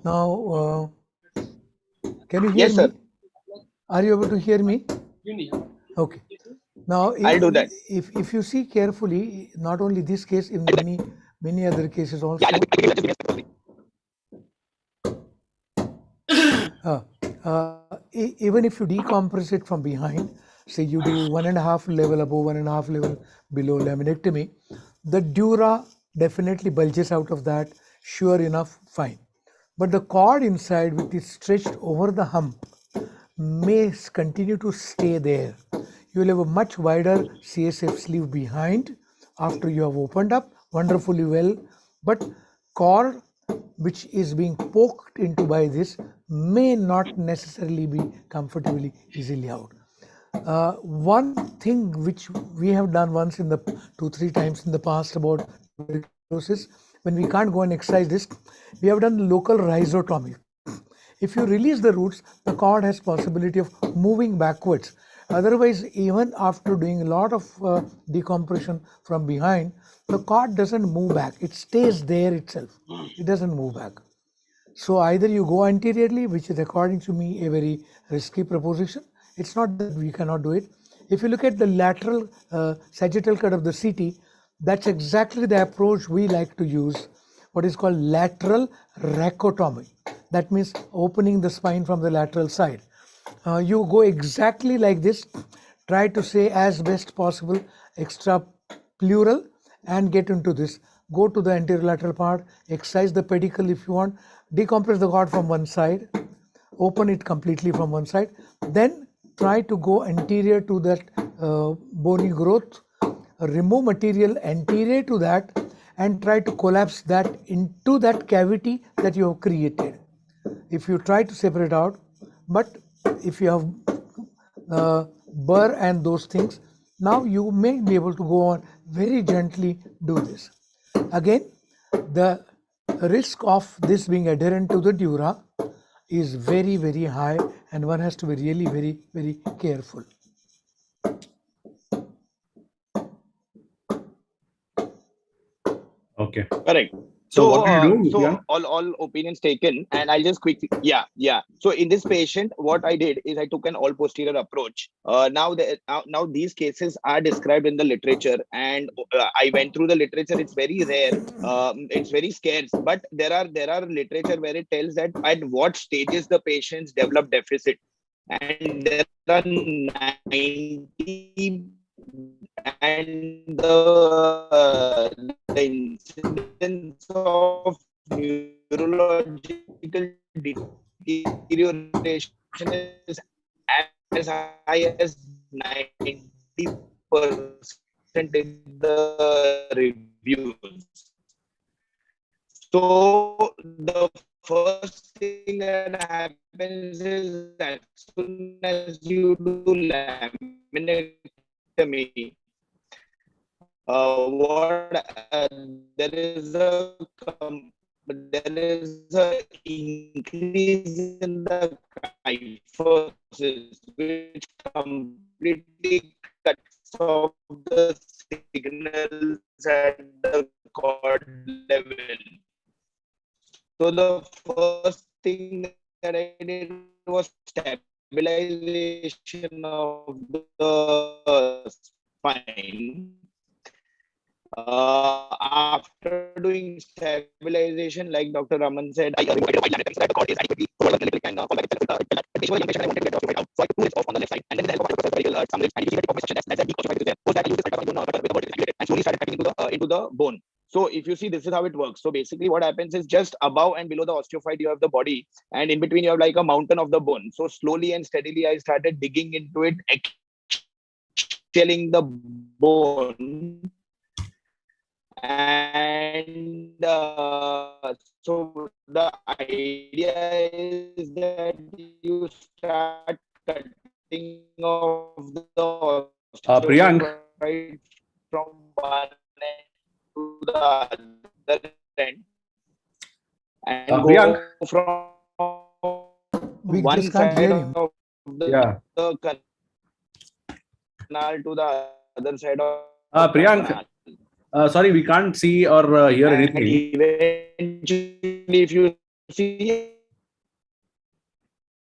Now, can you hear me?
Yes, sir.
Are you able to hear me? Okay. Now,
I'll do that.
If you see carefully, not only this case, in many other cases also. Even if you decompress it from behind, say you do 1.5 level above, 1.5 level below laminectomy, the dura definitely bulges out of that, sure enough, fine. But the cord inside, which is stretched over the hump, may continue to stay there. You will have a much wider CSF sleeve behind after you have opened up wonderfully well, but cord which is being poked into by this may not necessarily be comfortably easily out. One thing which we have done once in the 2-3 times in the past about tuberculosis, when we can't go and exercise this, we have done local rhizotomy. If you release the roots, the cord has possibility of moving backwards, Otherwise, even after doing a lot of decompression from behind, the cord doesn't move back. It stays there itself. It doesn't move back. So either you go anteriorly, which is according to me a very risky proposition. It's not that we cannot do it. If you look at the lateral sagittal cut of the CT, that's exactly the approach we like to use, what is called lateral rachotomy. That means opening the spine from the lateral side. You go exactly like this, try to say as best possible extra pleural and get into this. Go to the anterolateral part, excise the pedicle if you want, decompress the cord from one side, open it completely from one side, then try to go anterior to that bony growth, remove material anterior to that and try to collapse that into that cavity that you have created. If you try to separate out, but if you have burr and those things, now you may be able to go on very gently do this. Again, the risk of this being adherent to the dura is very, very high, and one has to be really very, very careful.
Okay.
Correct.
So what do you do?
So all opinions taken, and I'll just quickly, yeah. So in this patient, what I did is I took an all posterior approach. Now these cases are described in the literature, and I went through the literature. It's very rare. It's very scarce, but there are literature where it tells that at what stages the patients develop deficit, and there are 90. And the incidence of neurological deterioration is as high as 90% in the reviews. So the first thing that happens is as soon as you do laminectomy, there is a increase in the kyphosis, which completely cuts off the signals at the cord level. So the first thing that I did was stabilization of the spine. After doing stabilization, like Dr. Raman said, I removed the cord is adequately over the clinic and fall back itself. So I wanted to get the out. So I put it off on the left side, and then there's a some ribs, and you see the deformation that's that decompensation there. Post that I use this with the body activated and slowly started cutting into the bone. So if you see, this is how it works. So basically what happens is just above and below the osteophyte, you have the body, and in between you have like a mountain of the bone. So slowly and steadily, I started digging into it, exhaling the bone. And so the idea is that you start cutting off the
Priyank.
osteophyte from one end to the other end, and
Priyank.
go from
We
one
just can't
side
hear him.
of the canal to the other side of
Priyank.
canal.
Sorry, we can't see or hear
And
anything.
eventually, if you see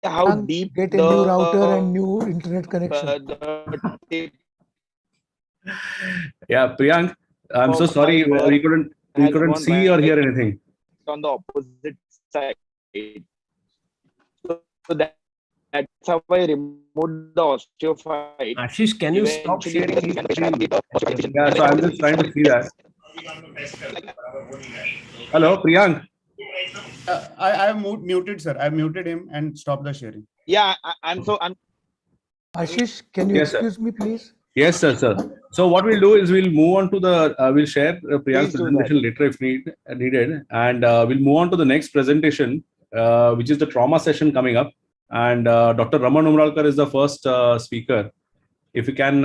how
And
deep
get a new router and new internet connection.
Yeah, Priyank, I'm so sorry, we couldn't see or hear anything.
On the opposite side. So that's how I removed the osteophyte.
Ashish, can you stop sharing?
Yeah, so I'm just trying to see that. Hello, Priyank.
I have muted, sir. I muted him and stopped the sharing.
Yeah, I'm.
Ashish, can you
Yes,
excuse me, please?
Yes, sir. So what we'll do is we'll move on to the, we'll share Priyank's presentation later if needed, and we'll move on to the next presentation, which is the trauma session coming up. And Dr. Raman Umralkar is the first speaker. If you can,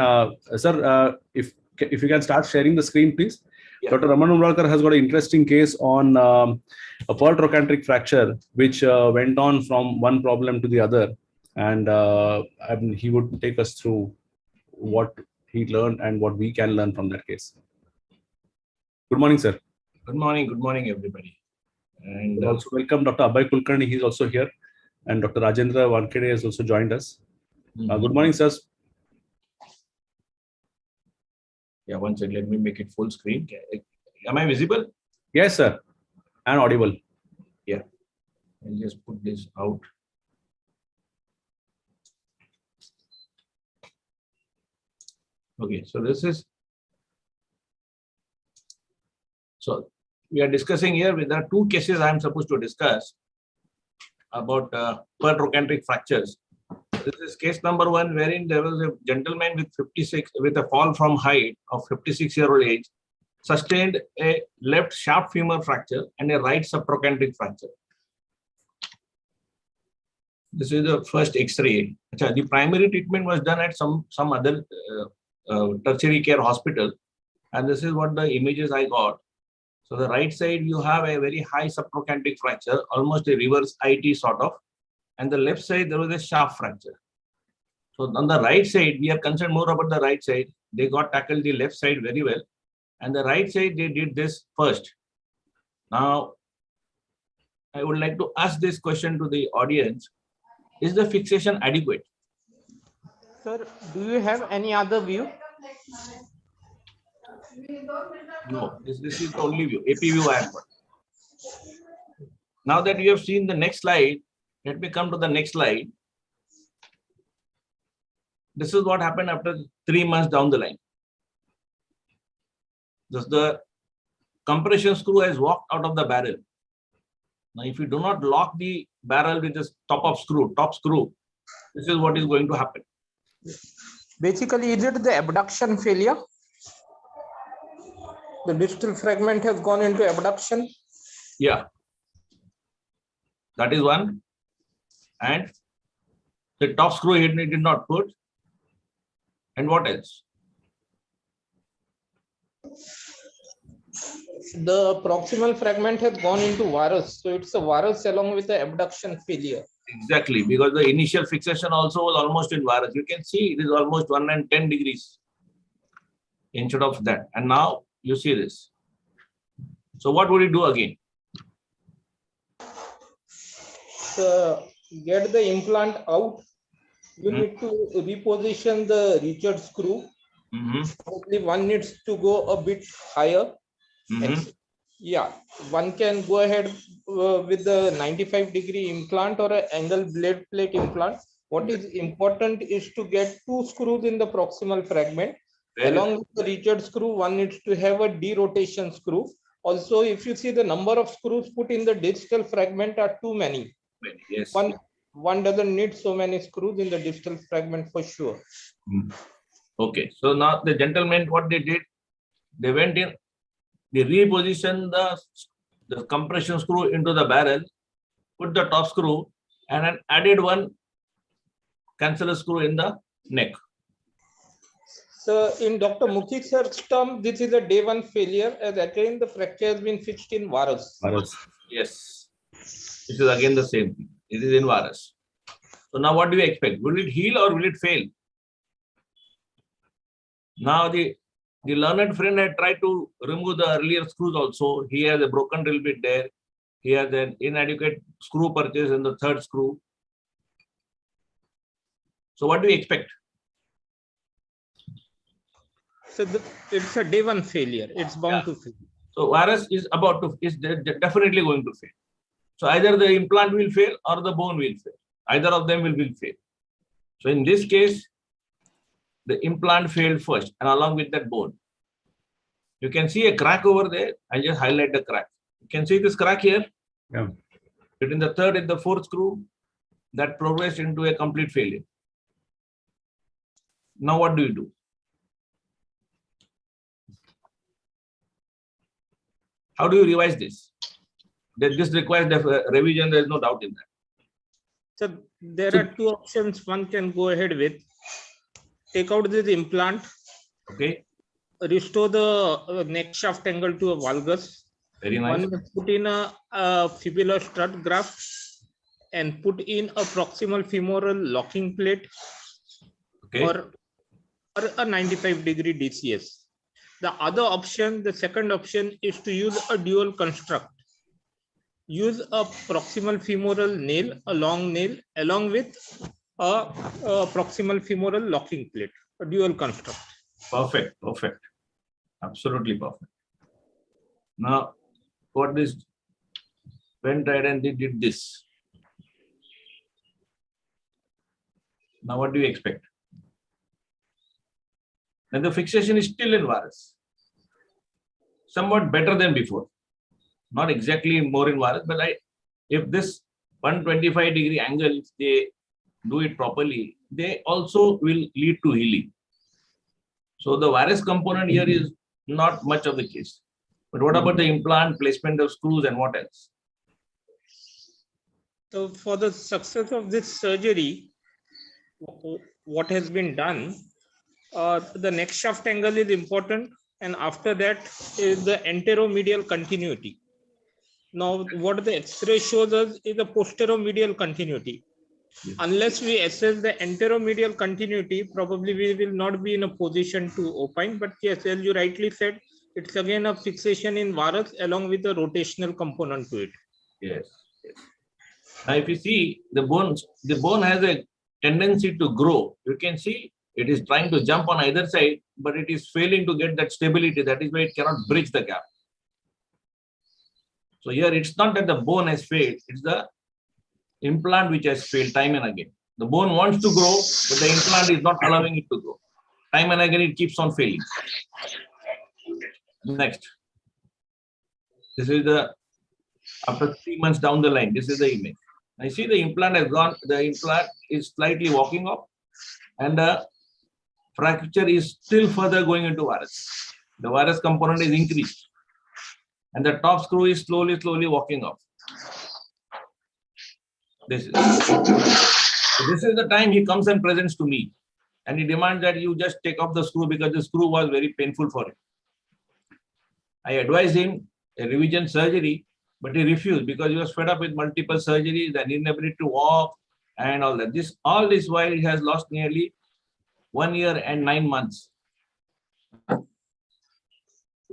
sir, if you can start sharing the screen, please. Yeah. Dr. Raman Umralkar has got an interesting case on a pearl trochanteric fracture, which went on from one problem to the other. and he would take us through what he learned and what we can learn from that case. Good morning, sir.
Good morning, everybody. And
also welcome Dr. Abhay Kulkarni. He's also here, and Dr. Rajendra Wankede has also joined us. Good morning, sirs.
Yeah, one second. Let me make it full screen. Am I visible?
Yes, sir, and audible.
Yeah. I'll just put this out. Okay, so this is. So we are discussing here. There are two cases I am supposed to discuss about per-trochanteric fractures. This is case number 1, wherein there was a gentleman with a fall from height of 56-year-old age, sustained a left shaft femur fracture and a right subtrochanteric fracture. This is the first X-ray. The primary treatment was done at some other tertiary care hospital, and this is what the images I got. So the right side, you have a very high subtrochanteric fracture, almost a reverse IT sort of. And the left side, there was a shaft fracture. So on the right side, we are concerned more about the right side. They got tackled the left side very well. And the right side, they did this first. Now, I would like to ask this question to the audience. Is the fixation adequate?
Sir, do you have any other view?
No, this is the only view, AP view I have got. Now that you have seen the next slide, let me come to the next slide. This is what happened after 3 months down the line. Just the compression screw has walked out of the barrel. Now, if you do not lock the barrel with this top screw, this is what is going to happen.
Basically, is it the abduction failure? The distal fragment has gone into abduction?
Yeah. That is one. And the top screw he did not put. And what else?
The proximal fragment has gone into varus. So it's a varus along with the abduction failure.
Exactly, because the initial fixation also was almost in varus. You can see it is almost 110 degrees instead of that. And now you see this. So what would you do again?
Get the implant out. You need to reposition the Richard screw. Probably one needs to go a bit higher. Yeah, one can go ahead with the 95-degree implant or an angle blade plate implant. What is important is to get 2 screws in the proximal fragment. Along with the Richard screw, one needs to have a derotation screw. Also, if you see the number of screws put in the distal fragment are too many.
Yes.
One doesn't need so many screws in the distal fragment for sure.
Okay, so now the gentlemen, what they did, they went in, they repositioned the compression screw into the barrel, put the top screw, and then added one canceller screw in the neck.
So in Dr. Mukhi sir's term, this is a day 1 failure, as again the fracture has been fixed in varus.
Yes. This is again the same thing. It is in varus. So now what do you expect? Will it heal or will it fail? Now the learned friend had tried to remove the earlier screws also. He has a broken drill bit there. He has an inadequate screw purchase in the 3rd screw. So what do you expect?
So it's a day 1 failure. It's bound to fail.
So varus is definitely going to fail. So either the implant will fail or the bone will fail. Either of them will fail. So in this case, the implant failed first and along with that bone. You can see a crack over there. I just highlight the crack. You can see this crack here.
Yeah.
Between the 3rd and the 4th screw, that progressed into a complete failure. Now what do you do? How do you revise this? This requires revision. There is no doubt in that.
So there are 2 options one can go ahead with. Take out this implant.
Okay.
Restore the neck shaft angle to a valgus.
Very nice.
One is put in a fibular strut graft and put in a proximal femoral locking plate or a 95-degree DCS. The other option, the second option, is to use a dual construct. Use a proximal femoral nail, a long nail, along with a proximal femoral locking plate, a dual construct.
Perfect, perfect. Absolutely perfect. Now, what this went ahead and they did this. Now, what do you expect? And the fixation is still in varus. Somewhat better than before. Not exactly more in varus, but if this 125-degree angle, if they do it properly, they also will lead to healing. So the varus component here is not much of the case. But what about the implant, placement of screws, and what else?
So for the success of this surgery, what has been done, the neck shaft angle is important, and after that is the anteromedial continuity. Now, what the X-ray shows us is a posteromedial continuity. Yes. Unless we assess the anteromedial continuity, probably we will not be in a position to opine. But yes, as you rightly said, it's again a fixation in varus along with a rotational component to it.
Yes. Yes. Now, if you see the bone has a tendency to grow. You can see it is trying to jump on either side, but it is failing to get that stability. That is why it cannot bridge the gap. So here it's not that the bone has failed, it's the implant which has failed time and again. The bone wants to grow, but the implant is not allowing it to grow. Time and again it keeps on failing. Next. This is the, after 3 months down the line, this is the image. I see the implant has gone, the implant is slightly walking off, and the fracture is still further going into varus. The varus component is increased. And the top screw is slowly walking off. This is the time he comes and presents to me. And he demands that you just take off the screw because the screw was very painful for him. I advised him a revision surgery, but he refused because he was fed up with multiple surgeries and inability to walk and all that. All this while he has lost nearly 1 year and 9 months.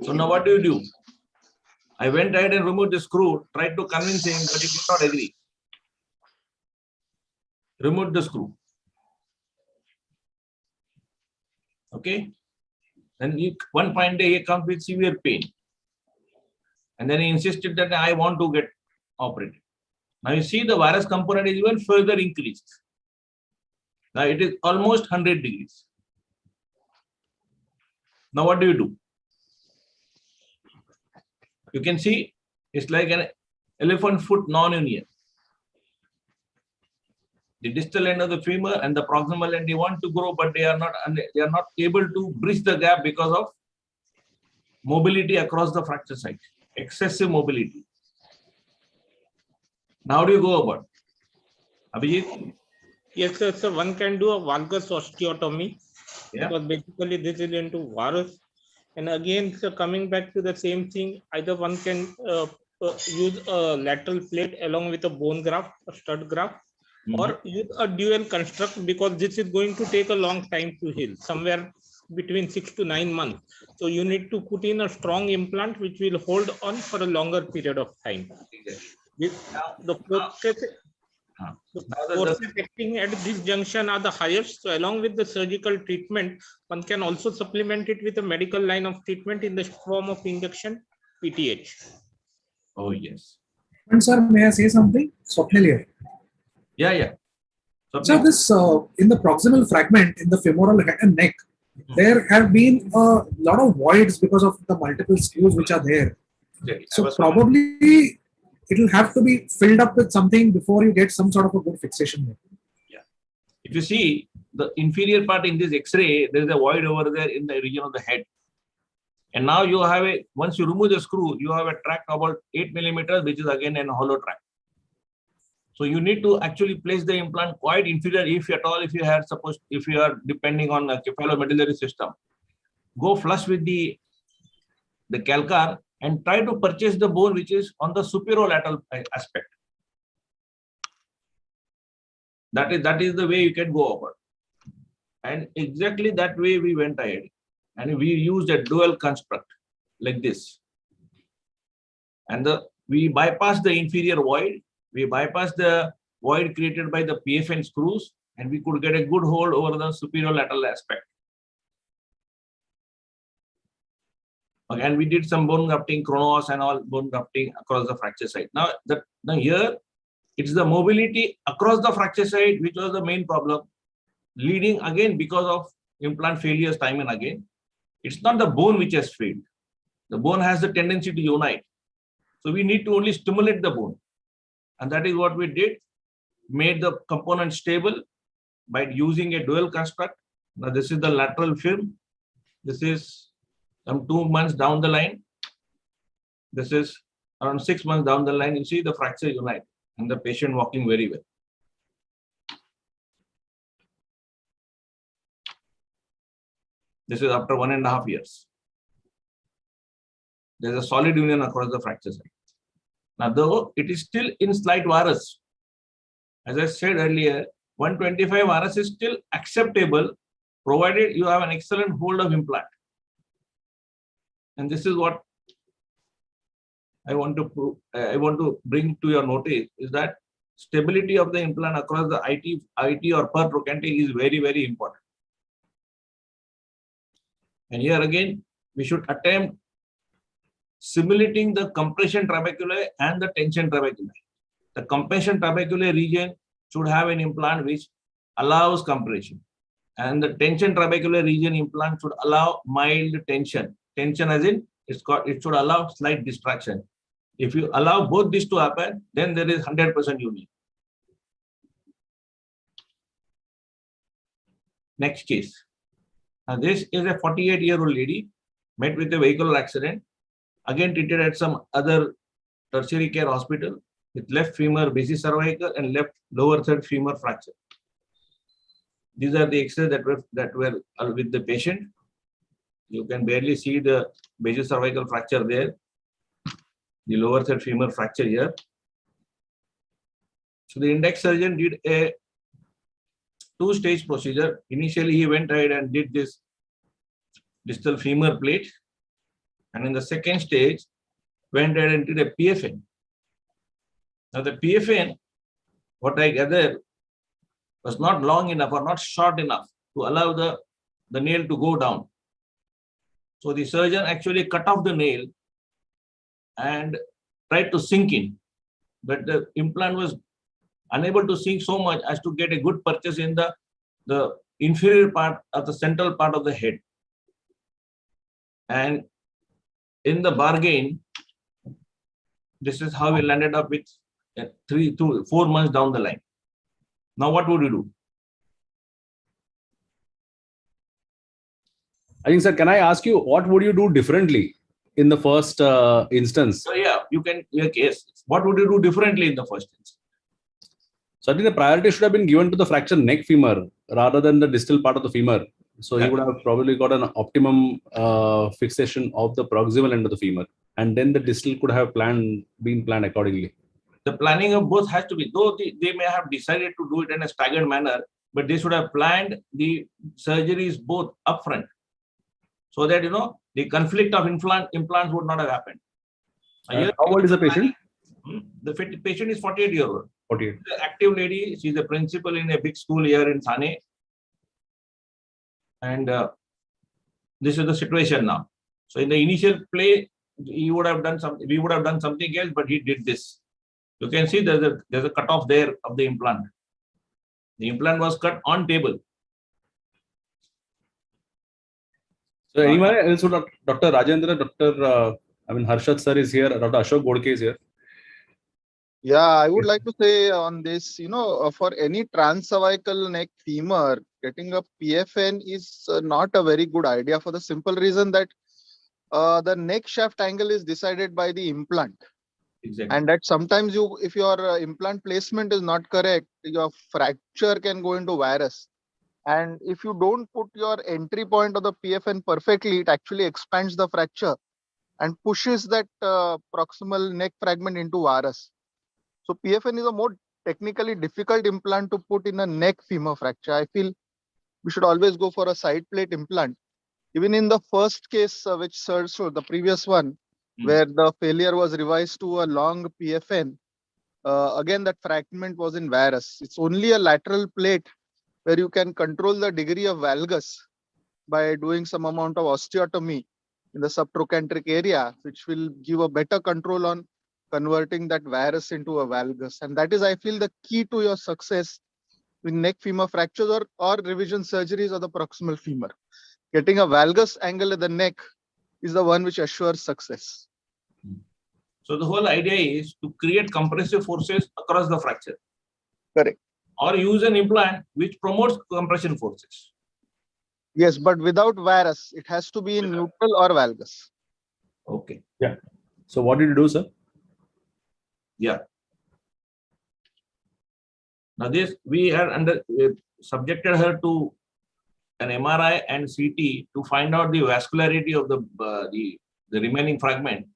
So now what do? I went ahead and removed the screw, tried to convince him, but he did not agree. Removed the screw. Okay. And one fine day he comes with severe pain. And then he insisted that I want to get operated. Now you see the varus component is even further increased. Now it is almost 100 degrees. Now what do? You can see it's like an elephant foot non-union. The distal end of the femur and the proximal end, they want to grow, but they are not able to bridge the gap because of mobility across the fracture site, excessive mobility. Now how do you go about? Abhijit?
Yes, sir. So one can do a valgus osteotomy, because basically this is into varus. And again, so coming back to the same thing, either one can use a lateral plate along with a bone graft, a stud graft, or use a dual construct, because this is going to take a long time to heal, somewhere between 6 to 9 months. So you need to put in a strong implant which will hold on for a longer period of time. The forces acting at this junction are the highest. So along with the surgical treatment, one can also supplement it with a medical line of treatment in the form of injection, PTH.
Oh, yes.
And sir, may I say something? Swapnil here.
Yeah.
So this, in the proximal fragment, in the femoral head and neck, there have been a lot of voids because of the multiple screws which are there.
Exactly.
So probably it will have to be filled up with something before you get some sort of a good fixation there.
Yeah. If you see the inferior part in this X-ray, there is a void over there in the region of the head. And now you have once you remove the screw, you have a tract about 8 millimeters, which is again a hollow tract. So you need to actually place the implant quite inferior, if at all, if you are depending on a cephalomedullary system. Go flush with the calcar and try to purchase the bone which is on the superolateral aspect. That is the way you can go about. And exactly that way we went ahead. And we used a dual construct like this. And we bypassed the inferior void. We bypassed the void created by the PFN screws, and we could get a good hold over the superior lateral aspect. And we did some bone grafting, chronos and all bone grafting across the fracture site. Now here, it's the mobility across the fracture site, which was the main problem, leading again because of implant failures time and again. It's not the bone which has failed. The bone has the tendency to unite. So we need to only stimulate the bone. And that is what we did, made the component stable by using a dual construct. Now this is the lateral film. This is some 2 months down the line. This is around 6 months down the line. You see the fracture unite and the patient walking very well. This is after 1.5 years. There's a solid union across the fracture site. Now, though it is still in slight varus, as I said earlier, 125 varus is still acceptable, provided you have an excellent hold of implant. And this is what I want to bring to your notice, is that stability of the implant across the IT or per trochanter is very, very important. And here again, we should attempt simulating the compression trabeculae and the tension trabeculae. The compression trabeculae region should have an implant which allows compression, and the tension trabeculae region implant should allow mild tension. Tension as in it should allow slight distraction. If you allow both these to happen, then there is 100% union. Next case. Now this is a 48-year-old lady met with a vehicular accident, again treated at some other tertiary care hospital with left femur basic cervical and left lower third femur fracture. These are the X-rays that were with the patient. You can barely see the basic cervical fracture there, the lower third femur fracture here. So the index surgeon did a two-stage procedure. Initially, he went ahead and did this distal femur plate, and in the second stage, went ahead and did a PFN. Now the PFN, what I gather, was not long enough or not short enough to allow the nail to go down. So the surgeon actually cut off the nail and tried to sink in, but the implant was unable to sink so much as to get a good purchase in the inferior part of the central part of the head. And in the bargain, this is how we landed up with 3 to 4 months down the line. Now, what would you do?
I think, sir, can I ask you, what would you do differently in the first instance?
So, yeah, you can, yes. What would you do differently in the first instance?
So, I think the priority should have been given to the fractured neck femur rather than the distal part of the femur. So, he would have probably got an optimum fixation of the proximal end of the femur. And then the distal could have been planned accordingly.
The planning of both has to be, though they may have decided to do it in a staggered manner, but they should have planned the surgeries both upfront, so that, the conflict of implants would not have happened.
How old is the patient?
The patient is 48-year-old.
48.
The active lady, she's a principal in a big school here in Thane. And this is the situation now. So in the initial play, we would have done something else, but he did this. You can see there's a cutoff there of the implant. The implant was cut on table.
So anyone else, Dr. Rajendra, Harshad sir is here, Dr. Ashok Godke is here.
Yeah, I would like to say on this, for any transcervical neck femur, getting a PFN is not a very good idea for the simple reason that the neck shaft angle is decided by the implant.
Exactly.
And that sometimes if your implant placement is not correct, your fracture can go into varus. And if you don't put your entry point of the PFN perfectly, it actually expands the fracture and pushes that proximal neck fragment into varus. So PFN is a more
technically difficult implant to put in a neck femur fracture. I feel we should always go for a side plate implant. Even in the first case, which Sir showed, the previous one, where the failure was revised to a long PFN, again, that fragment was in varus. It's only a lateral plate where you can control the degree of valgus by doing some amount of osteotomy in the subtrochanteric area, which will give a better control on converting that varus into a valgus. And that is, I feel, the key to your success in neck femur fractures or revision surgeries of the proximal femur. Getting a valgus angle at the neck is the one which assures success.
So the whole idea is to create compressive forces across the fracture.
Correct.
Or use an implant which promotes compression forces.
Yes, but without varus, it has to be in neutral or valgus.
Okay.
Yeah. So what did you do, sir?
Yeah. Now this, we had subjected her to an MRI and CT to find out the vascularity of the remaining fragment,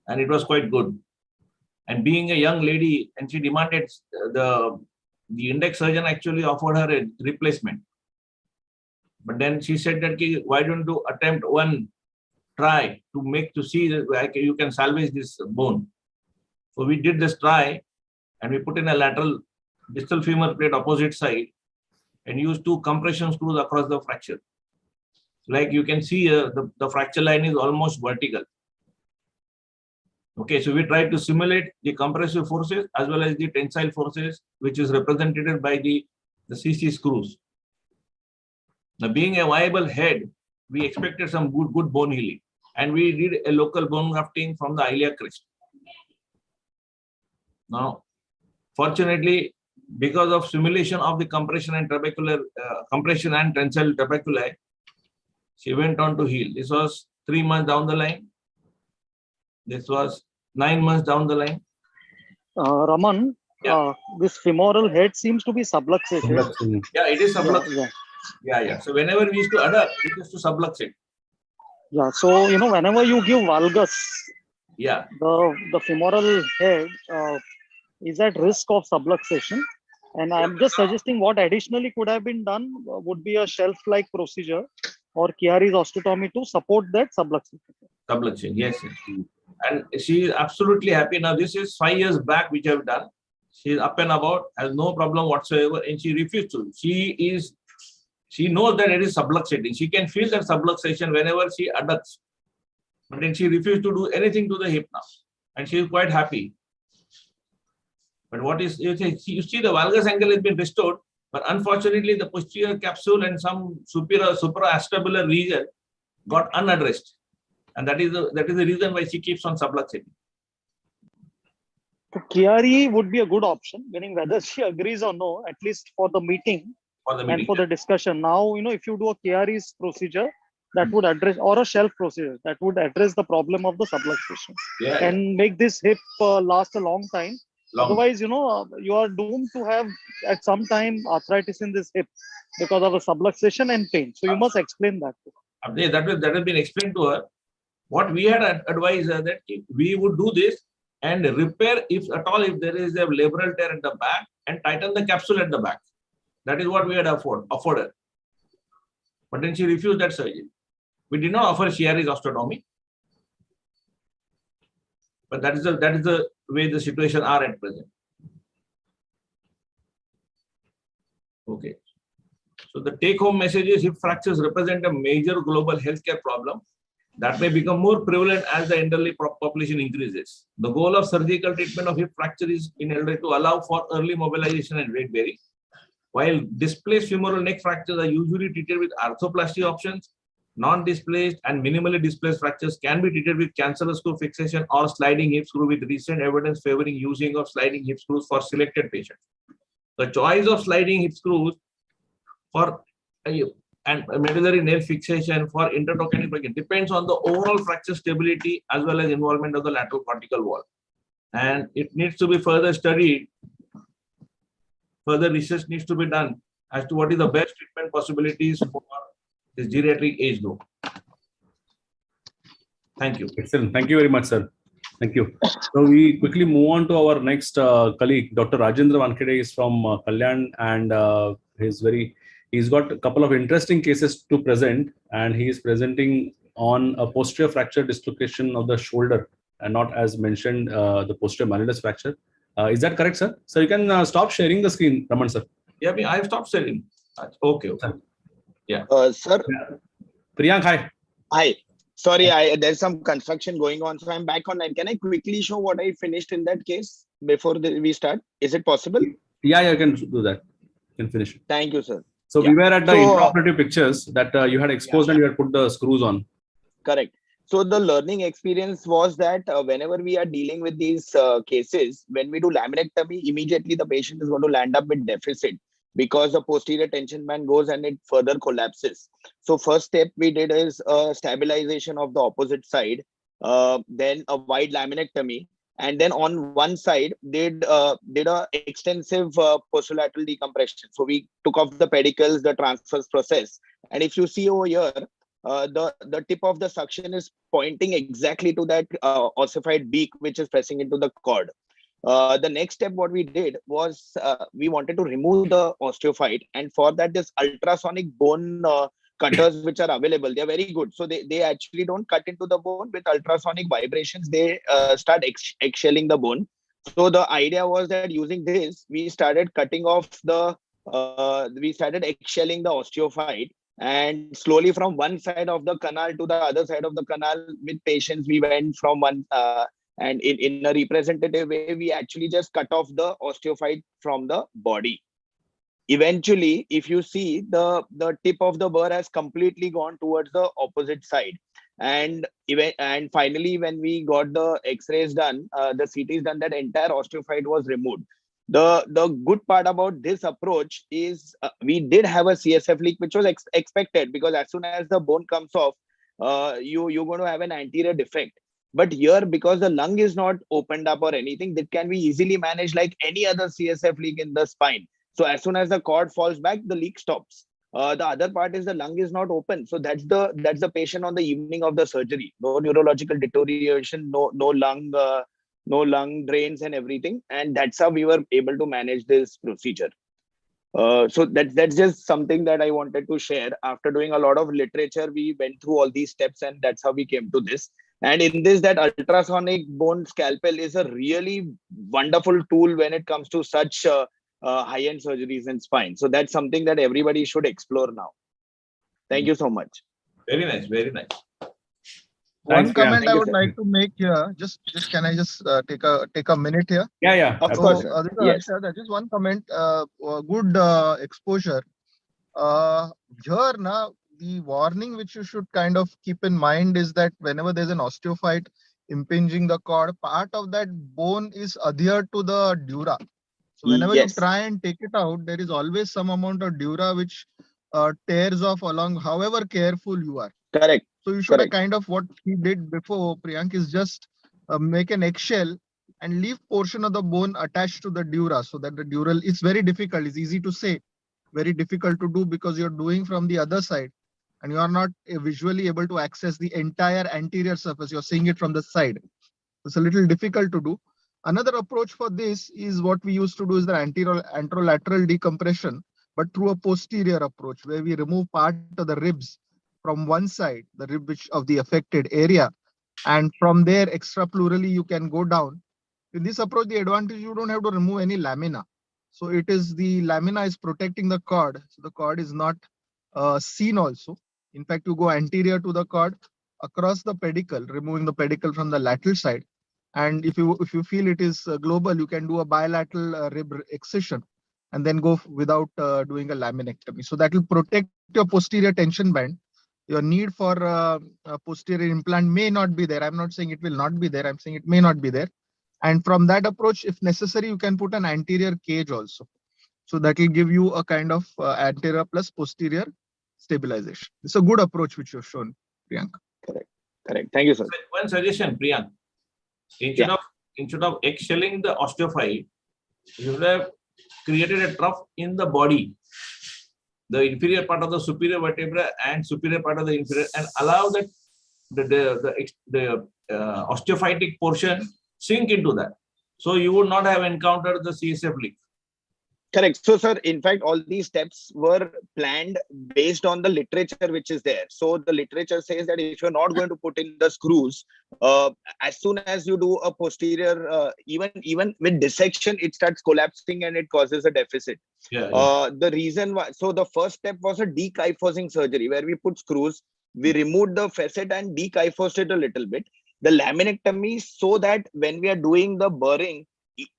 and it was quite good. And being a young lady, and she demanded the index surgeon actually offered her a replacement. But then she said that, why don't you attempt one try to see that you can salvage this bone. So we did this try, and we put in a lateral distal femur plate opposite side and used 2 compression screws across the fracture. Like you can see, the fracture line is almost vertical. Okay, so we tried to simulate the compressive forces as well as the tensile forces, which is represented by the CC screws. Now, being a viable head, we expected some good bone healing, and we did a local bone grafting from the iliac crest. Now, fortunately, because of simulation of the compression and trabecular compression and tensile trabeculi, she went on to heal. This was 3 months down the line. This was 9 months down the line.
Raman,
Yeah.
this femoral head seems to be subluxated.
Yeah, it is subluxated.
Yeah.
Yeah. So whenever we used to adapt, it is to subluxate.
Yeah. So, whenever you give valgus,
Yeah.
the femoral head is at risk of subluxation. And I'm just suggesting what additionally could have been done would be a shelf-like procedure or Chiari's osteotomy to support that subluxation.
Subluxation, yes. And she is absolutely happy. Now, this is 5 years back, which I've done. She is up and about, has no problem whatsoever, and she refused to. She knows that it is subluxating. She can feel that subluxation whenever she adducts. But then she refused to do anything to the hip now. And she is quite happy. But what is, you see the valgus angle has been restored, but unfortunately the posterior capsule and some supraacetabular region got unaddressed. And that is the reason why she keeps on subluxating.
So Chiari would be a good option, meaning whether she agrees or no, at least for the meeting, and for the discussion. Now, if you do a Chiari's procedure, that would address, or a shelf procedure, that would address the problem of the subluxation and make this hip last a long time. Otherwise, you are doomed to have at some time arthritis in this hip because of a subluxation and pain. So you must explain that.
That has been explained to her. What we had advised her that we would do this and repair, if at all, if there is a labral tear at the back, and tighten the capsule at the back. That is what we had offered her. But then she refused that surgery. We did not offer Chiari's osteotomy. But that is the way the situation are at present. Okay. So the take-home message is hip fractures represent a major global healthcare problem that may become more prevalent as the elderly population increases. The goal of surgical treatment of hip fracture is in elderly to allow for early mobilization and weight bearing. While displaced femoral neck fractures are usually treated with arthroplasty options, non-displaced and minimally displaced fractures can be treated with canceller screw fixation or sliding hip screw, with recent evidence favoring using of sliding hip screws for selected patients. The choice of sliding hip screws for and medullary nail fixation for intertrochanteric fracture depends on the overall fracture stability as well as involvement of the lateral cortical wall. And it needs to be further studied. Further research needs to be done as to what is the best treatment possibilities for this geriatric age group. Thank you.
Excellent. Thank you very much, sir. Thank you. So we quickly move on to our next colleague, Dr. Rajendra Wankhede is from Kalyan, and he's got a couple of interesting cases to present, and he is presenting on a posterior fracture dislocation of the shoulder, and not as mentioned the posterior malleolus fracture. Is that correct, sir? So you can stop sharing the screen, Raman sir.
Yeah, I've stopped sharing. Okay. Yeah.
Sir.
Priyank, hi.
Hi. Sorry, there's some construction going on, so I'm back online. Can I quickly show what I finished in that case before we start? Is it possible?
Yeah, you can do that. You can finish it.
Thank you, sir.
So we were at the intraoperative pictures that you had exposed and you had put the screws on.
Correct. So the learning experience was that whenever we are dealing with these cases, when we do laminectomy, immediately the patient is going to land up with deficit because the posterior tension band goes and it further collapses. So first step we did is stabilization of the opposite side, then a wide laminectomy, and then on one side did a extensive posterolateral decompression. So we took off the pedicles, the transverse process, and if you see over here, the tip of the suction is pointing exactly to that ossified beak which is pressing into the cord. The next step what we did was we wanted to remove the osteophyte, and for that this ultrasonic bone cutters which are available, they are very good. So they actually don't cut into the bone. With ultrasonic vibrations they start eggshelling the bone. So the idea was that using this we started cutting off the we started eggshelling the osteophyte, and slowly from one side of the canal to the other side of the canal with patients we went from one and in a representative way we actually just cut off the osteophyte from the body. Eventually, if you see, the tip of the burr has completely gone towards the opposite side, and finally when we got the x-rays done, the CTs done, that entire osteophyte was removed. The good part about this approach is we did have a CSF leak, which was expected, because as soon as the bone comes off, you're going to have an anterior defect. But here, because the lung is not opened up or anything, that can be easily managed like any other CSF leak in the spine. So as soon as the cord falls back, the leak stops. The other part is the lung is not open. So that's the patient on the evening of the surgery. No neurological deterioration, no lung drains and everything. And that's how we were able to manage this procedure. So that's just something that I wanted to share. After doing a lot of literature, we went through all these steps, and that's how we came to this. And in this, that ultrasonic bone scalpel is a really wonderful tool when it comes to such high-end surgeries in spine. So that's something that everybody should explore now. Thank you so much.
Very nice, very nice.
One comment I would like to make here. Just can I just take a minute here?
Yeah.
Of course.
Yes. Just one comment. Good exposure. Here now, the warning which you should kind of keep in mind is that whenever there's an osteophyte impinging the cord, part of that bone is adhered to the dura. So whenever you try and take it out, there is always some amount of dura which tears off along, however careful you are.
Correct.
So you should have kind of what he did before, Priyank, is just make an eggshell and leave portion of the bone attached to the dura, so that the dural, it's very difficult. It's easy to say, very difficult to do, because you're doing from the other side and you are not visually able to access the entire anterior surface. You're seeing it from the side. It's a little difficult to do. Another approach for this is what we used to do is the anterolateral decompression, but through a posterior approach, where we remove part of the ribs from one side, the rib which of the affected area, and from there extrapleurally you can go down. In this approach, the advantage, you don't have to remove any lamina. So it is the lamina is protecting the cord, so the cord is not seen also. In fact, you go anterior to the cord across the pedicle, removing the pedicle from the lateral side. And if you feel it is global, you can do a bilateral rib excision and then go without doing a laminectomy. So that will protect your posterior tension band. Your need for a posterior implant may not be there. I'm not saying it will not be there. I'm saying it may not be there. And from that approach, if necessary, you can put an anterior cage also. So that will give you a kind of anterior plus posterior stabilization. It's a good approach which you've shown, Priyank.
Correct. Thank you, sir.
One suggestion, Priyank. Instead of eggshelling the osteophyte, you should have created a trough in the body, the inferior part of the superior vertebra and superior part of the inferior, and allow that the osteophytic portion sink into that. So you would not have encountered the CSF leak.
Correct. So, sir, in fact, all these steps were planned based on the literature which is there. So the literature says that if you're not going to put in the screws, as soon as you do a posterior, even with dissection, it starts collapsing and it causes a deficit. The reason why, so the first step was a dekyphosing surgery where we put screws, we removed the facet and dekyphosed it a little bit. The laminectomy, so that when we are doing the burring,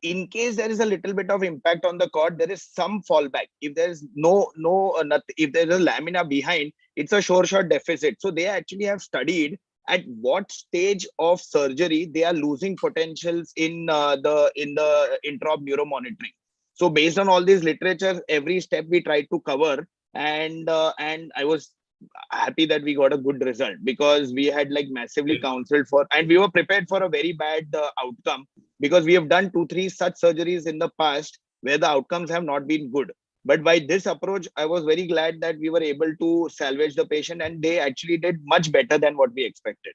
in case there is a little bit of impact on the cord, there is some fallback. If there is if there is a lamina behind, it's a sure shot deficit. So they actually have studied at what stage of surgery they are losing potentials in the intraop neuromonitoring. So based on all these literature, every step we tried to cover, and I was happy that we got a good result, because we had like massively counseled for, and we were prepared for a very bad outcome, because we have done 2-3 such surgeries in the past where the outcomes have not been good. But by this approach, I was very glad that we were able to salvage the patient, and they actually did much better than what we expected.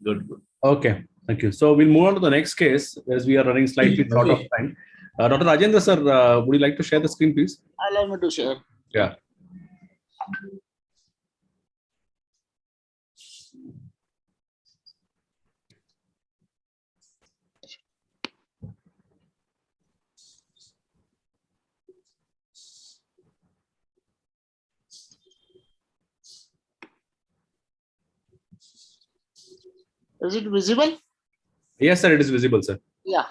Good. Okay. Thank you. So we'll move on to the next case, as we are running slightly short of time. Dr. Rajendra sir, would you like to share the screen, please?
Allow me to share.
Yeah.
Is it visible?
Yes, sir, it is visible, sir.
Yeah.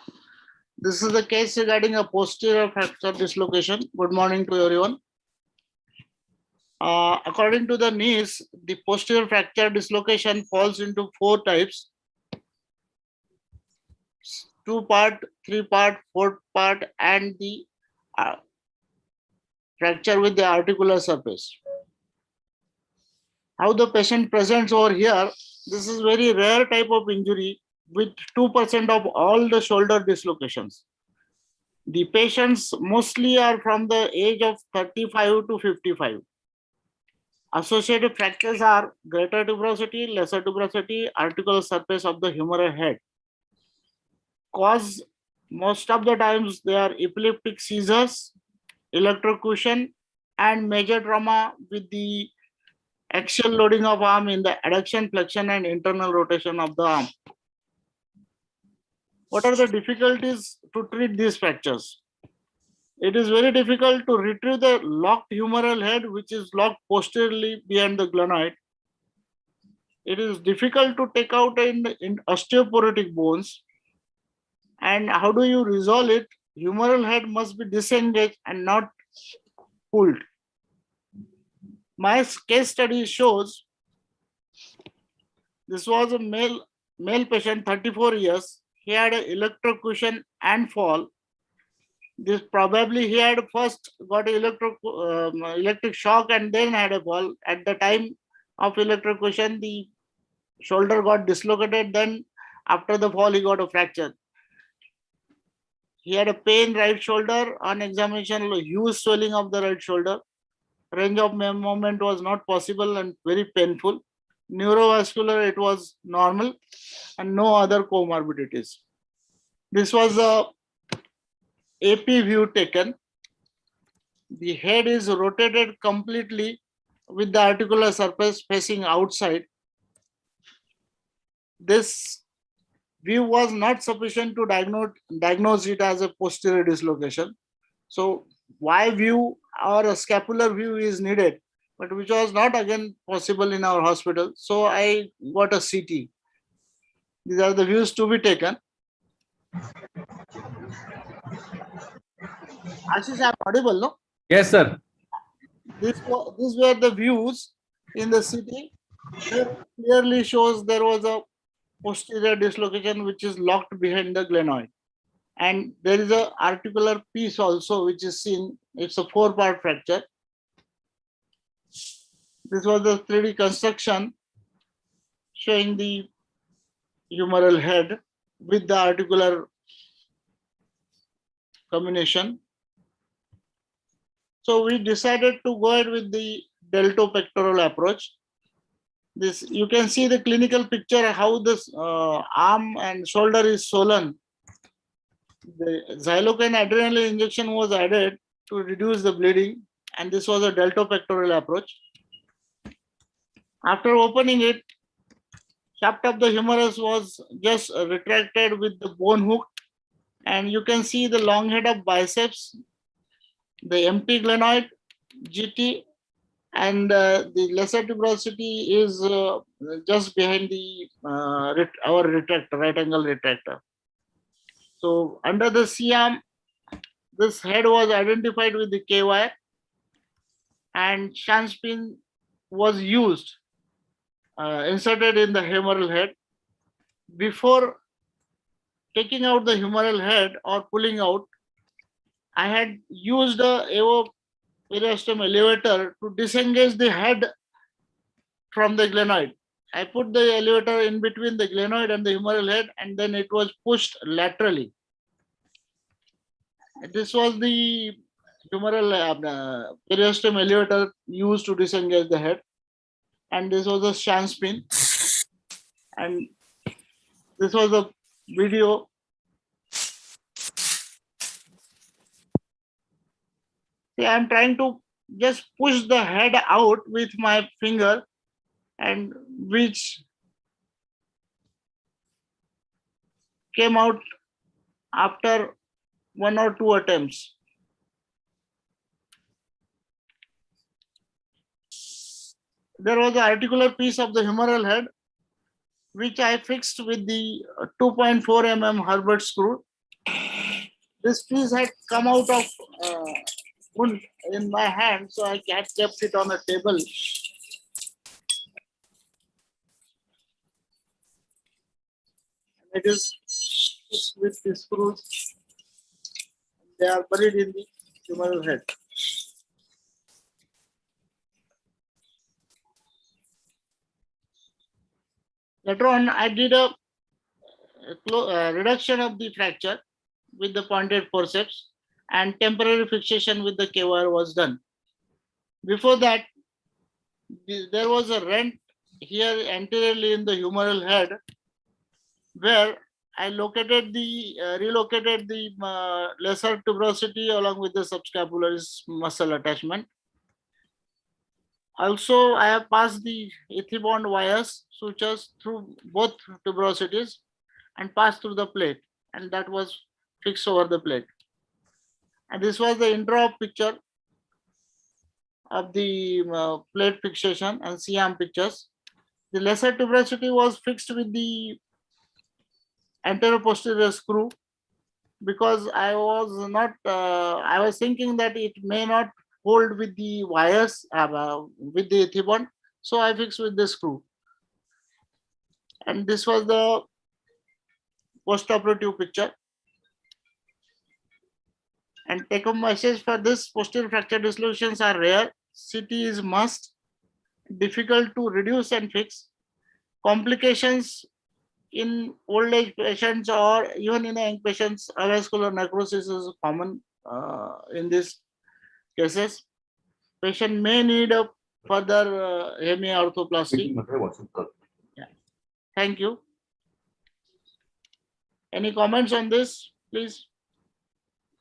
This is the case regarding a posterior fracture dislocation. Good morning to everyone. According to the knees, the posterior fracture dislocation falls into 4 types: 2-part, 3-part, 4-part, and the fracture with the articular surface. How the patient presents over here, this is very rare type of injury with 2% of all the shoulder dislocations. The patients mostly are from the age of 35 to 55. Associated fractures are greater tuberosity, lesser tuberosity, articular surface of the humeral head. Cause, most of the times they are epileptic seizures, electrocution, and major trauma with the axial loading of arm in the adduction, flexion, and internal rotation of the arm. What are the difficulties to treat these fractures? It is very difficult to retrieve the locked humeral head, which is locked posteriorly behind the glenoid. It is difficult to take out in osteoporotic bones. And how do you resolve it? Humeral head must be disengaged and not pulled. My case study shows this was a male patient, 34 years. He had an electrocution and fall. This probably he had first got electric shock and then had a fall. At the time of electrocution, the shoulder got dislocated. Then after the fall, he got a fracture. He had a pain right shoulder. On examination, huge swelling of the right shoulder. Range of movement was not possible and very painful. Neurovascular, it was normal, and no other comorbidities. This was a AP view taken. The head is rotated completely with the articular surface facing outside. This view was not sufficient to diagnose it as a posterior dislocation. So Y view or a scapular view is needed, but which was not again possible in our hospital. So I got a CT. These are the views to be taken. Ashish, I am audible, no?
Yes, sir.
These were the views in the CT. It clearly shows there was a posterior dislocation which is locked behind the glenoid. And there is an articular piece also which is seen. It's a 4-part fracture. This was the 3D construction showing the humeral head with the articular combination. So we decided to go ahead with the deltopectoral approach. This you can see the clinical picture how this arm and shoulder is swollen. The xylocaine adrenaline injection was added to reduce the bleeding, and this was a deltopectoral approach. After opening it, shaft of the humerus was just retracted with the bone hook, and you can see the long head of biceps, the empty glenoid, GT, and the lesser tuberosity is just behind the our retractor, right angle retractor. So under the C-arm, this head was identified with the K-wire, and shunt pin was used, inserted in the humeral head. Before taking out the humeral head or pulling out, I had used a AO periosteum elevator to disengage the head from the glenoid. I put the elevator in between the glenoid and the humeral head, and then it was pushed laterally. This was the humeral periosteum elevator used to disengage the head, and this was a shunt pin, and this was a video. See, I'm trying to just push the head out with my finger, and which came out after 1 or 2 attempts. There was an articular piece of the humeral head, which I fixed with the 2.4 mm Herbert screw. This piece had come out of wound in my hand, so I had kept it on a table. It is fixed with the screws. They are buried in the humeral head. Later on, I did a reduction of the fracture with the pointed forceps, and temporary fixation with the K-wire was done. Before that, there was a rent here anteriorly in the humeral head, where I relocated the lesser tuberosity along with the subscapular muscle attachment. Also, I have passed the ethibond wires sutures through both tuberosities and passed through the plate, and that was fixed over the plate. And this was the intra-op picture of the plate fixation and C-arm pictures. The lesser tuberosity was fixed with the anteroposterior screw, because I was not, I was thinking that it may not hold with the wires, with the ethibond, so I fixed with the screw. And this was the post-operative picture. And take-home message for this: posterior fracture dislocations are rare, CT is must, difficult to reduce and fix. Complications in old age patients or even in young patients, avascular necrosis is common in these cases. Patient may need a further hemi-arthroplasty. Yeah. Thank you. Any comments on this, please?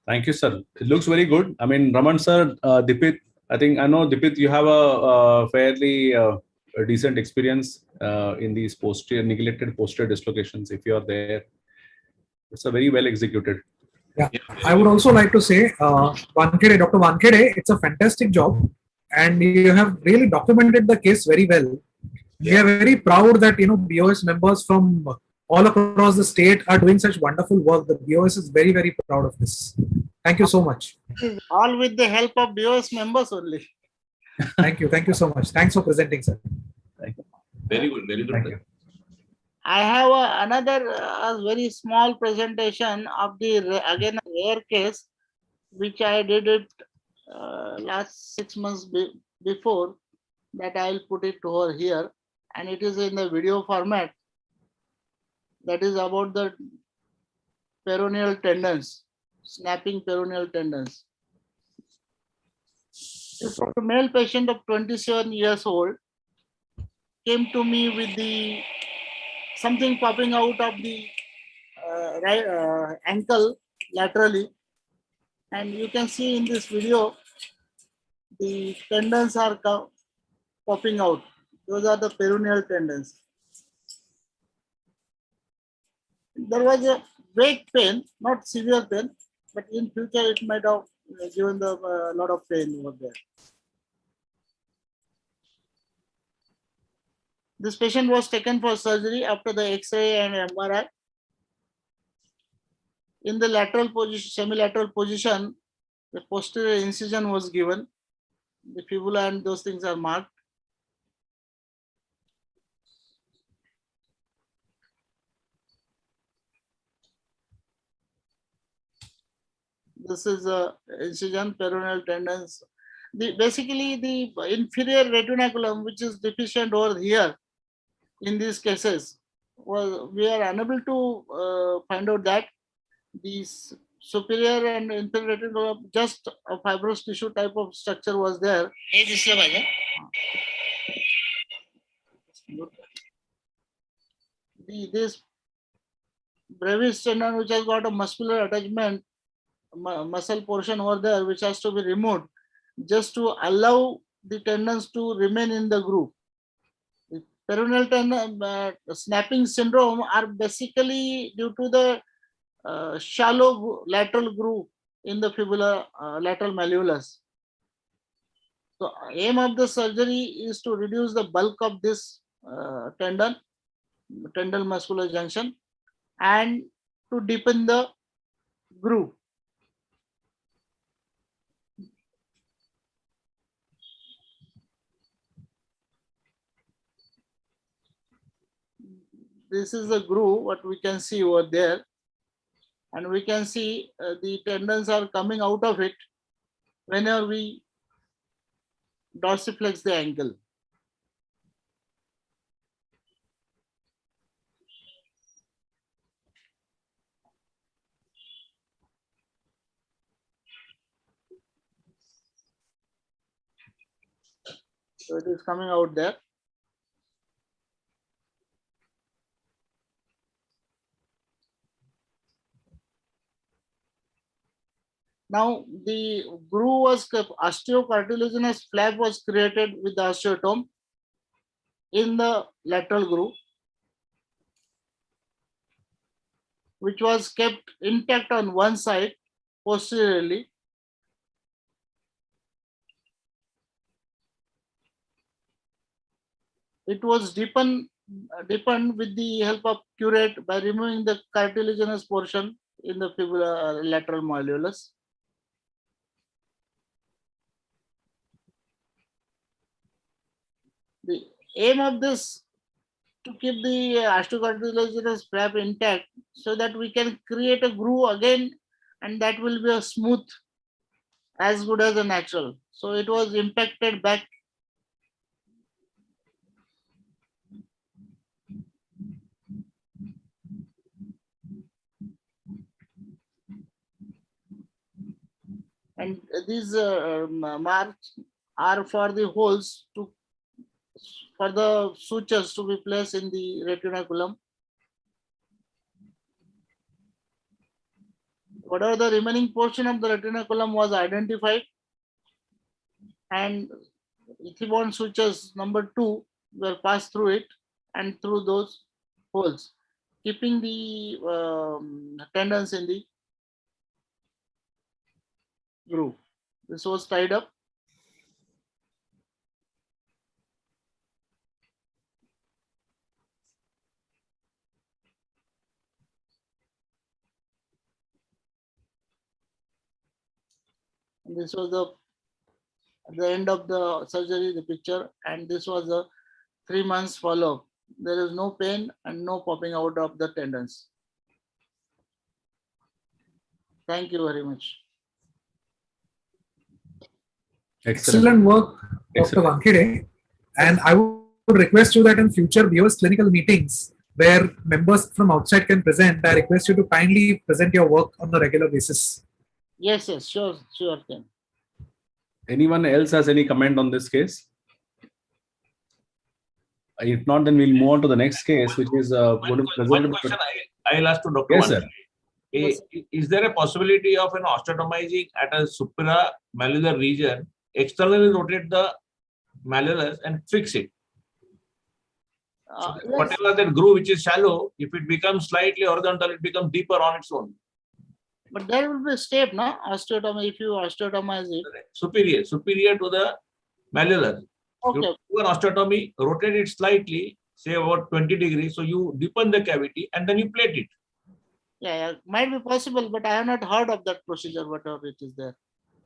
Thank you, sir. It looks very good. I mean, Raman sir, Dipit, I know Dipit, you have a fairly decent experience in these neglected posterior dislocations. If you are there, it's a very well executed.
Yeah, I would also like to say, Dr. Wankede, it's a fantastic job, and you have really documented the case very well. We are very proud that BOS members from all across the state are doing such wonderful work. The BOS is very, very proud of this. Thank you so much.
All with the help of BOS members only.
Thank you so much. Thanks for presenting, sir.
Thank you.
Very good, very good.
Thank you.
I have another very small presentation of the again a rare case, which I did it last 6 months before. That I'll put it over here, and it is in the video format. That is about the peroneal tendons, snapping peroneal tendons. This was a male patient of 27 years old. came to me with the something popping out of the right ankle laterally, and you can see in this video the tendons are popping out. Those are the peroneal tendons. There was a vague pain, not severe pain, but in future it might have given the lot of pain over there. This patient was taken for surgery after the X-ray and MRI. In the lateral position, semilateral position, the posterior incision was given. The fibula and those things are marked. This is a incision, peroneal tendons. Basically, the inferior retinaculum, which is deficient over here, in these cases, we are unable to find out that these superior and inferior retinaculum, just a fibrous tissue type of structure was there. This brevis tendon, which has got a muscular attachment, muscle portion over there, which has to be removed just to allow the tendons to remain in the groove. The peroneal tendon snapping syndrome are basically due to the shallow lateral groove in the fibula lateral malleolus. So aim of the surgery is to reduce the bulk of this tendon, tendon muscular junction, and to deepen the groove. This is the groove, what we can see over there. And we can see the tendons are coming out of it whenever we dorsiflex the ankle. So it is coming out there. Now the groove was osteocartilaginous flap was created with the osteotome in the lateral groove, which was kept intact on one side posteriorly. It was deepened with the help of curate by removing the cartilaginous portion in the fibula lateral malleolus. The aim of this to keep the osteocartilaginous flap intact so that we can create a groove again, and that will be a smooth, as good as a natural. So it was impacted back. And these marks are for the holes for the sutures to be placed in the retinaculum. Whatever the remaining portion of the retinaculum was identified, and Ethibond sutures number 2 were passed through it and through those holes, keeping the tendons in the groove. This was tied up. And this was at the end of the surgery, the picture, and this was a 3 months follow-up. There is no pain and no popping out of the tendons. Thank you very much.
Excellent work, Dr. Vankide. And I would request you that in future BOS clinical meetings where members from outside can present, I request you to kindly present your work on a regular basis.
Yes, sure, Ken.
Anyone else has any comment on this case? If not, then we'll move on to the next case, which is going to be
One
presented.
question I'll ask to Dr.
Yes,
One.
sir.
Is there a possibility of an osteotomizing at a supramalleolar region, externally rotate the malleolus and fix it? So
Yes.
whatever that groove which is shallow, if it becomes slightly horizontal, it becomes deeper on its own.
But there will be a step, no? Osteotomy, if you osteotomize it.
Superior to the malleolus.
Okay.
You do an osteotomy, rotate it slightly, say about 20 degrees. So you deepen the cavity and then you plate it.
Yeah, might be possible, but I have not heard of that procedure, whatever it is there.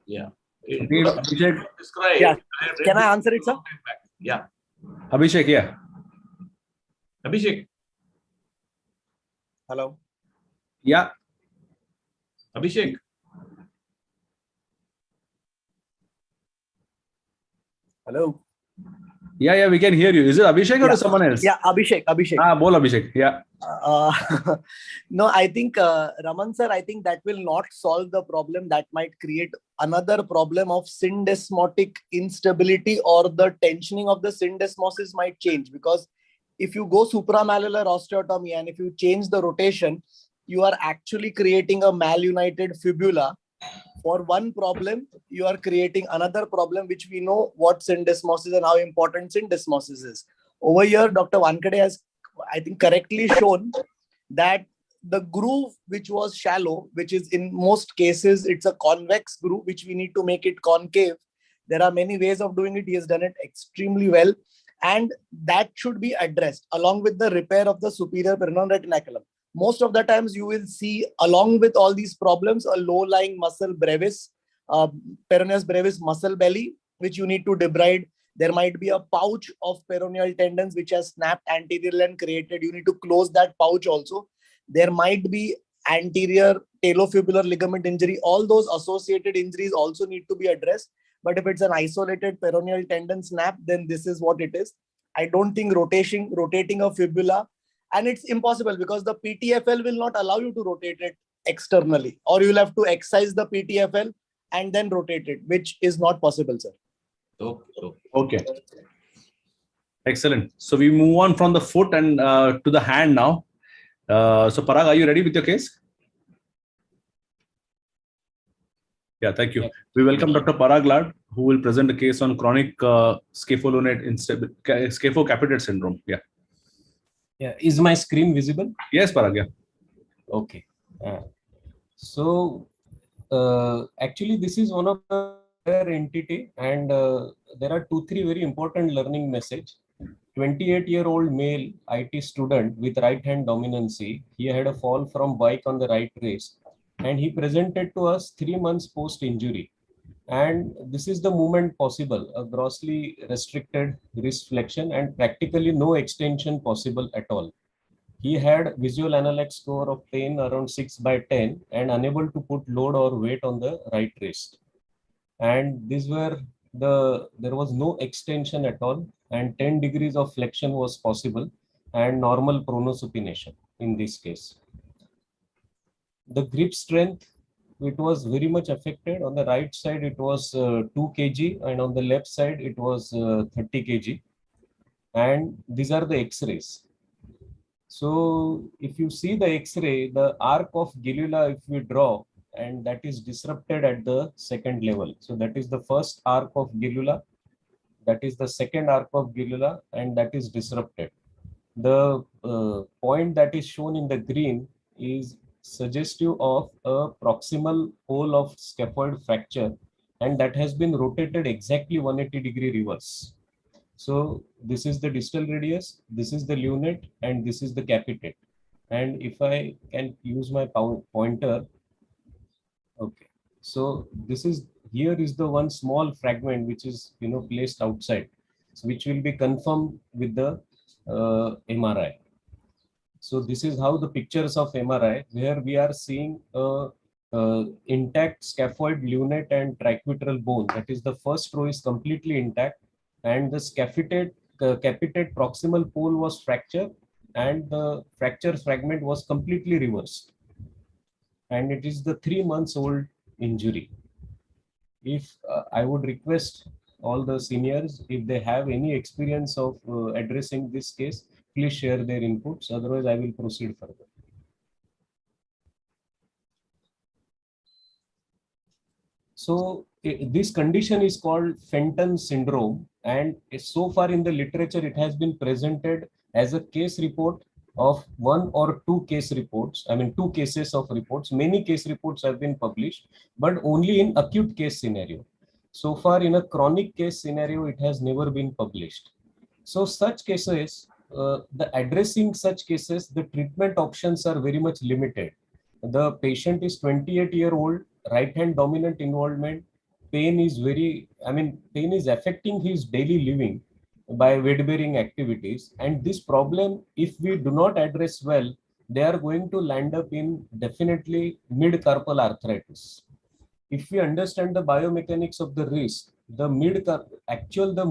Yeah.
Abhishek, yeah. Can I answer it, sir?
Yeah.
Abhishek, yeah.
Abhishek.
Hello.
Yeah.
Abhishek.
Hello.
Yeah, we can hear you. Is it Abhishek or someone else?
Yeah, Abhishek.
Bol Abhishek. Yeah.
No, I think Raman sir, I think that will not solve the problem. That might create another problem of syndesmotic instability, or the tensioning of the syndesmosis might change, because if you go supramalleolar osteotomy and if you change the rotation, you are actually creating a malunited fibula. For one problem, you are creating another problem, which we know what syndesmosis and how important syndesmosis is. Over here, Dr. Wankhede has, I think, correctly shown that the groove which was shallow, which is in most cases, it's a convex groove, which we need to make it concave. There are many ways of doing it. He has done it extremely well. And that should be addressed along with the repair of the superior peroneal retinaculum. Most of the times you will see, along with all these problems, a low-lying muscle brevis, peroneus brevis muscle belly, which you need to debride. There might be a pouch of peroneal tendons which has snapped anteriorly and created. You need to close that pouch also. There might be anterior talofibular ligament injury. All those associated injuries also need to be addressed. But if it's an isolated peroneal tendon snap, then this is what it is. I don't think rotating a fibula, and it's impossible because the PTFL will not allow you to rotate it externally, or you'll have to excise the PTFL and then rotate it, which is not possible, sir.
Okay. Excellent. So we move on from the foot and to the hand now. So Parag, are you ready with your case? Yeah, thank you. We welcome Dr. Parag Lad, who will present a case on chronic scaphocapitate syndrome. Yeah.
Yeah. Is my screen visible?
Yes, Parag. Yeah.
Okay. So actually, this is one of the rare entity, and there are 2-3 very important learning message. 28-year-old male IT student with right hand dominancy. He had a fall from bike on the right wrist, and he presented to us 3 months post injury. And this is the movement possible, a grossly restricted wrist flexion and practically no extension possible at all. He had visual analog score of Thane around 6/10 and unable to put load or weight on the right wrist. And there was no extension at all, and 10 degrees of flexion was possible and normal pronosupination in this case. The grip strength, it was very much affected. On the right side, it was 2 kg, and on the left side, it was 30 kg. And these are the X-rays. So if you see the X-ray, the arc of gilula, if we draw, and that is disrupted at the second level. So that is the first arc of gilula, that is the second arc of gilula, and that is disrupted. The point that is shown in the green is suggestive of a proximal pole of scaphoid fracture, and that has been rotated exactly 180-degree reverse. So this is the distal radius, this is the lunate, and this is the capitate. And if I can use my pointer, okay. So here is the one small fragment which is placed outside, so which will be confirmed with the MRI. So this is how the pictures of MRI, where we are seeing intact scaphoid, lunate, and triquetral bone. That is, the first row is completely intact, and the capitate proximal pole was fractured, and the fracture fragment was completely reversed. And it is the 3 months old injury. If I would request all the seniors, if they have any experience of addressing this case, please share their inputs. Otherwise, I will proceed further. So this condition is called Fenton syndrome, and so far in the literature, it has been presented as a case report of 1 or 2 case reports. I mean, 2 cases of reports. Many case reports have been published, but only in acute case scenario. So far in a chronic case scenario, it has never been published. So such cases, the addressing such cases, the treatment options are very much limited. The patient is 28-year-old, right hand dominant involvement, pain is pain is affecting his daily living by weight bearing activities. And this problem, if we do not address well, they are going to land up in definitely mid-carpal arthritis. If we understand the biomechanics of the wrist, the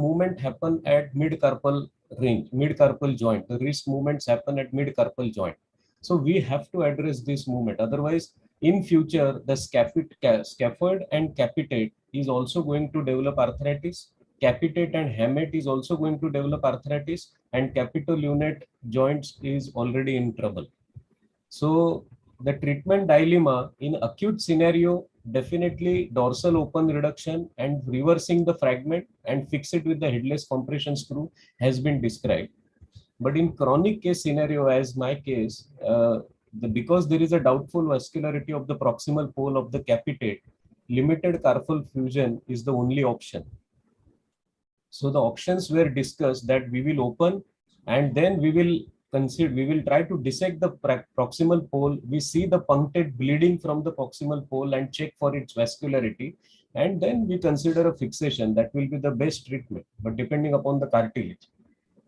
movement happen at mid-carpal range, mid-carpal joint. The wrist movements happen at mid-carpal joint. So we have to address this movement. Otherwise, in future, the scaphoid and capitate is also going to develop arthritis. Capitate and hamate is also going to develop arthritis, and capitolunate joints is already in trouble. So the treatment dilemma in acute scenario, definitely dorsal open reduction and reversing the fragment and fix it with the headless compression screw has been described. But in chronic case scenario, as my case, because there is a doubtful vascularity of the proximal pole of the capitate, limited carpal fusion is the only option. So the options were discussed that we will open and then we will try to dissect the proximal pole. We see the punctate bleeding from the proximal pole and check for its vascularity. And then we consider a fixation. That will be the best treatment, but depending upon the cartilage.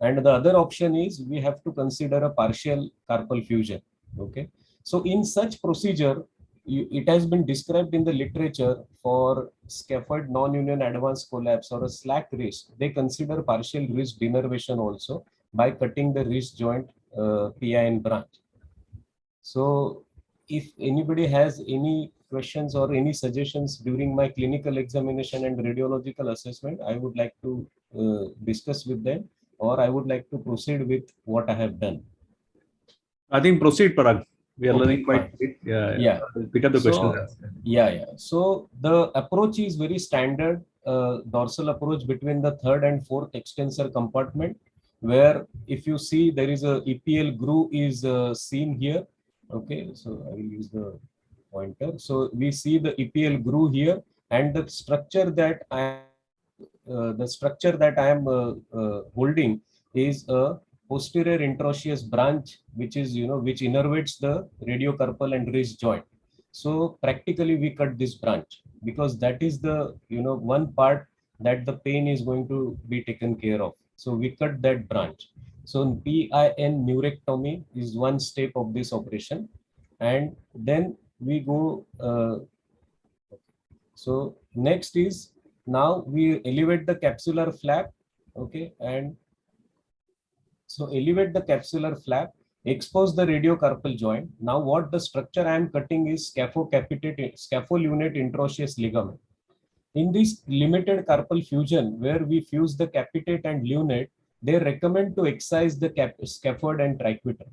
And the other option is we have to consider a partial carpal fusion. Okay. So in such procedure, it has been described in the literature for scaphoid non-union advanced collapse or a slack wrist. They consider partial wrist denervation also by cutting the wrist joint PIN branch. So if anybody has any questions or any suggestions during my clinical examination and radiological assessment, I would like to discuss with them, or I would like to proceed with what I have done.
I think proceed, Parag. We are learning quite.
Yeah.
Pick up the question.
So the approach is very standard dorsal approach between the third and fourth extensor compartment, where if you see there is a EPL groove is seen here. Okay, so I will use the pointer. So we see the EPL groove here, and the structure that I am holding is a posterior interosseous branch, which is which innervates the radiocarpal and wrist joint. So practically we cut this branch because that is the one part that the pain is going to be taken care of. So we cut that branch. So PIN neurectomy is one step of this operation, and then we go. So next is now we elevate the capsular flap. Okay, and so elevate the capsular flap, expose the radiocarpal joint. Now what the structure I am cutting is scapholunate interosseous ligament. In this limited carpal fusion, where we fuse the capitate and lunate, they recommend to excise the scaphoid and triquetrum.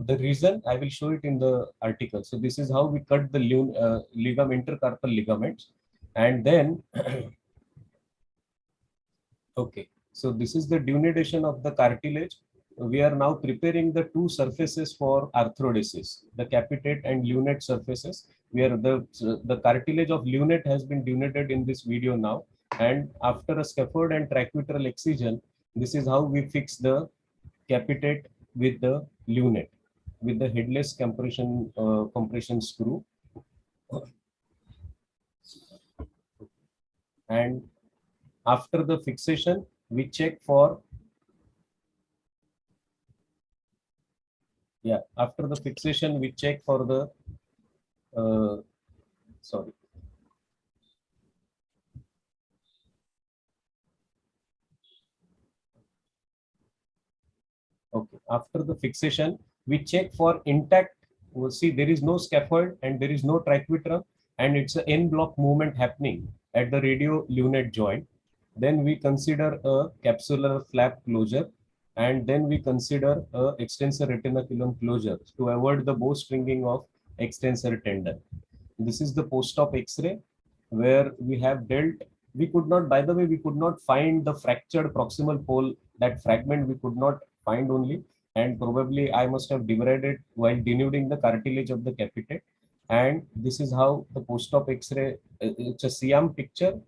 The reason I will show it in the article. So this is how we cut the intercarpal ligaments, and then okay. So this is the denudation of the cartilage. We are now preparing the two surfaces for arthrodesis, the capitate and lunate surfaces, where the cartilage of lunate has been denuded in this video now. And after a scaphoid and triquetral excision, this is how we fix the capitate with the lunate, with the headless compression screw. And after the fixation, we check for after the fixation we check for the after the fixation we check for intact. We'll see there is no scaphoid and there is no triquetrum, and it's an en bloc movement happening at the radiolunate joint. then we consider a capsular flap closure, and then we consider a extensor retinaculum closure to avoid the bowstringing of extensor tendon. This is the post-op X-ray where we have dealt. We could not, by the way, we could not find the fractured proximal pole. That fragment we could not find only, and probably I must have debrided while denuding the cartilage of the capitate. And this is how the post-op X-ray, it's a Siam picture,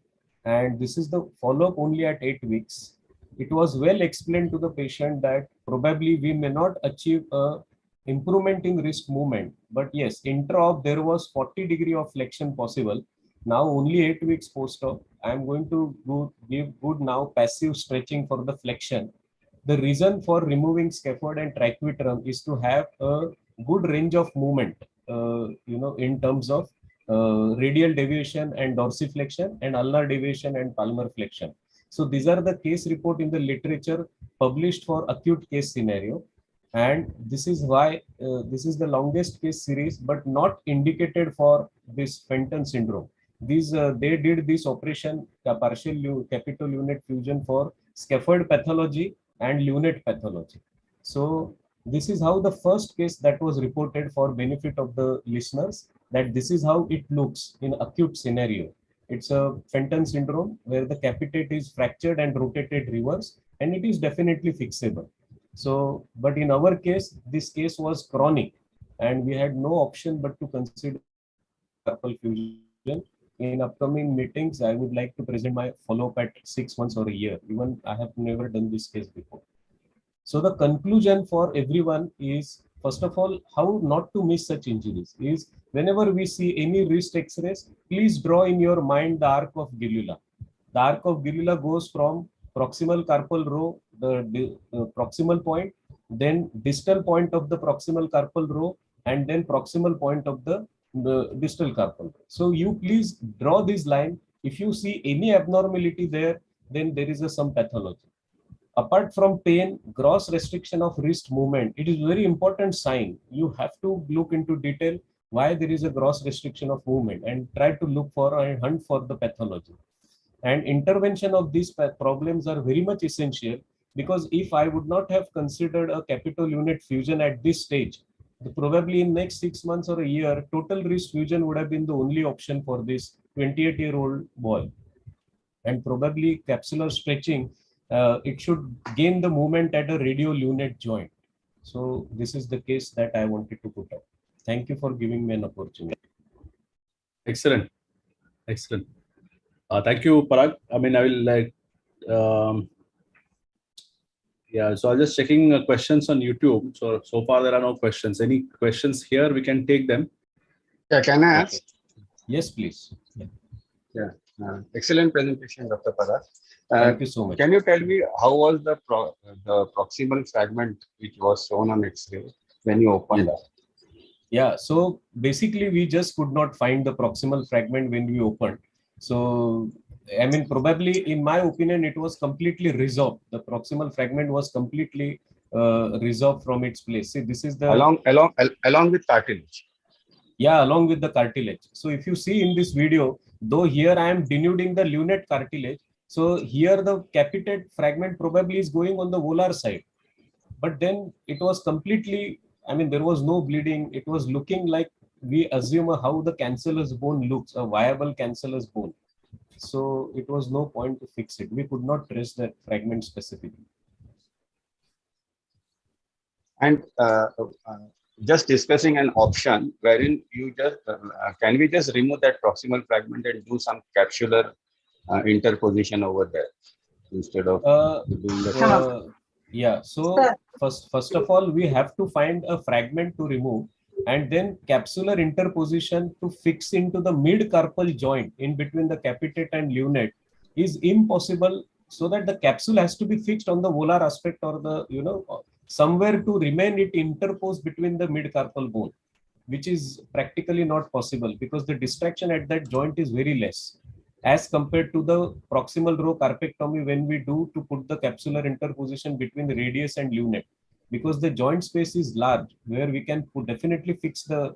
and this is the follow-up only at 8 weeks. It was well explained to the patient that probably we may not achieve a improvement in wrist movement, but yes, intra-op there was 40 degree of flexion possible. Now only 8 weeks post-op, I am going to give good now passive stretching for the flexion. The reason for removing scaphoid and triquetrum is to have a good range of movement, in terms of radial deviation and dorsiflexion and ulnar deviation and palmar flexion. So these are the case report in the literature published for acute case scenario. And this is why this is the longest case series, but not indicated for this Fenton syndrome. These they did this operation, partial capital lunate fusion for scaphoid pathology and lunate pathology. So this is how the first case that was reported for benefit of the listeners, that this is how it looks in acute scenario. It's a Fenton syndrome where the capitate is fractured and rotated reverse, and it is definitely fixable. So, but in our case, this case was chronic, and we had no option but to consider carpal fusion. In upcoming meetings, I would like to present my follow-up at 6 months or a year. Even I have never done this case before. So the conclusion for everyone is, first of all, how not to miss such injuries is, whenever we see any wrist X-rays, please draw in your mind the arc of Gilula. The arc of Gilula goes from proximal carpal row, the proximal point, then distal point of the proximal carpal row, and then proximal point of the distal carpal row. So you please draw this line. If you see any abnormality there, then there is some pathology. Apart from pain, gross restriction of wrist movement, it is very important sign. You have to look into detail why there is a gross restriction of movement and try to look for and hunt for the pathology. And intervention of these problems are very much essential, because if I would not have considered a capital unit fusion at this stage, probably in next 6 months or a year, total wrist fusion would have been the only option for this 28-year-old boy. And probably capsular stretching, it should gain the movement at a radiolunate joint. So this is the case that I wanted to put up. Thank you for giving me an opportunity.
Excellent. Excellent. Thank you, Parag. I mean, I will like, yeah, so I'm just checking questions on YouTube. So far there are no questions. Any questions here? We can take them.
Yeah, can I ask?
Yes, please.
Yeah. Excellent presentation, Dr. Parag.
Thank you so much.
Can you tell me how was the proximal fragment which was shown on X-ray when you opened up?
Yeah, so basically we just could not find the proximal fragment when we opened. So, I mean, probably in my opinion, it was completely resolved. The proximal fragment was completely resolved from its place. See, this is the
along with cartilage.
Yeah, along with the cartilage. So if you see in this video, though here I am denuding the lunate cartilage, so here the capitate fragment probably is going on the volar side, but then it was completely, I mean, there was no bleeding. It was looking like we assume how the cancellous bone looks, a viable cancellous bone. So it was no point to fix it. We could not trace that fragment specifically.
And just discussing an option wherein you just, can we just remove that proximal fragment and do some capsular interposition over there instead of doing the...
Yeah, so first of all, we have to find a fragment to remove, and then capsular interposition to fix into the mid-carpal joint in between the capitate and lunate is impossible, so that the capsule has to be fixed on the volar aspect or the, you know, somewhere to remain it interposed between the mid-carpal bone, which is practically not possible because the distraction at that joint is very less as compared to the proximal row carpectomy when we do to put the capsular interposition between the radius and lunate, because the joint space is large where we can definitely fix the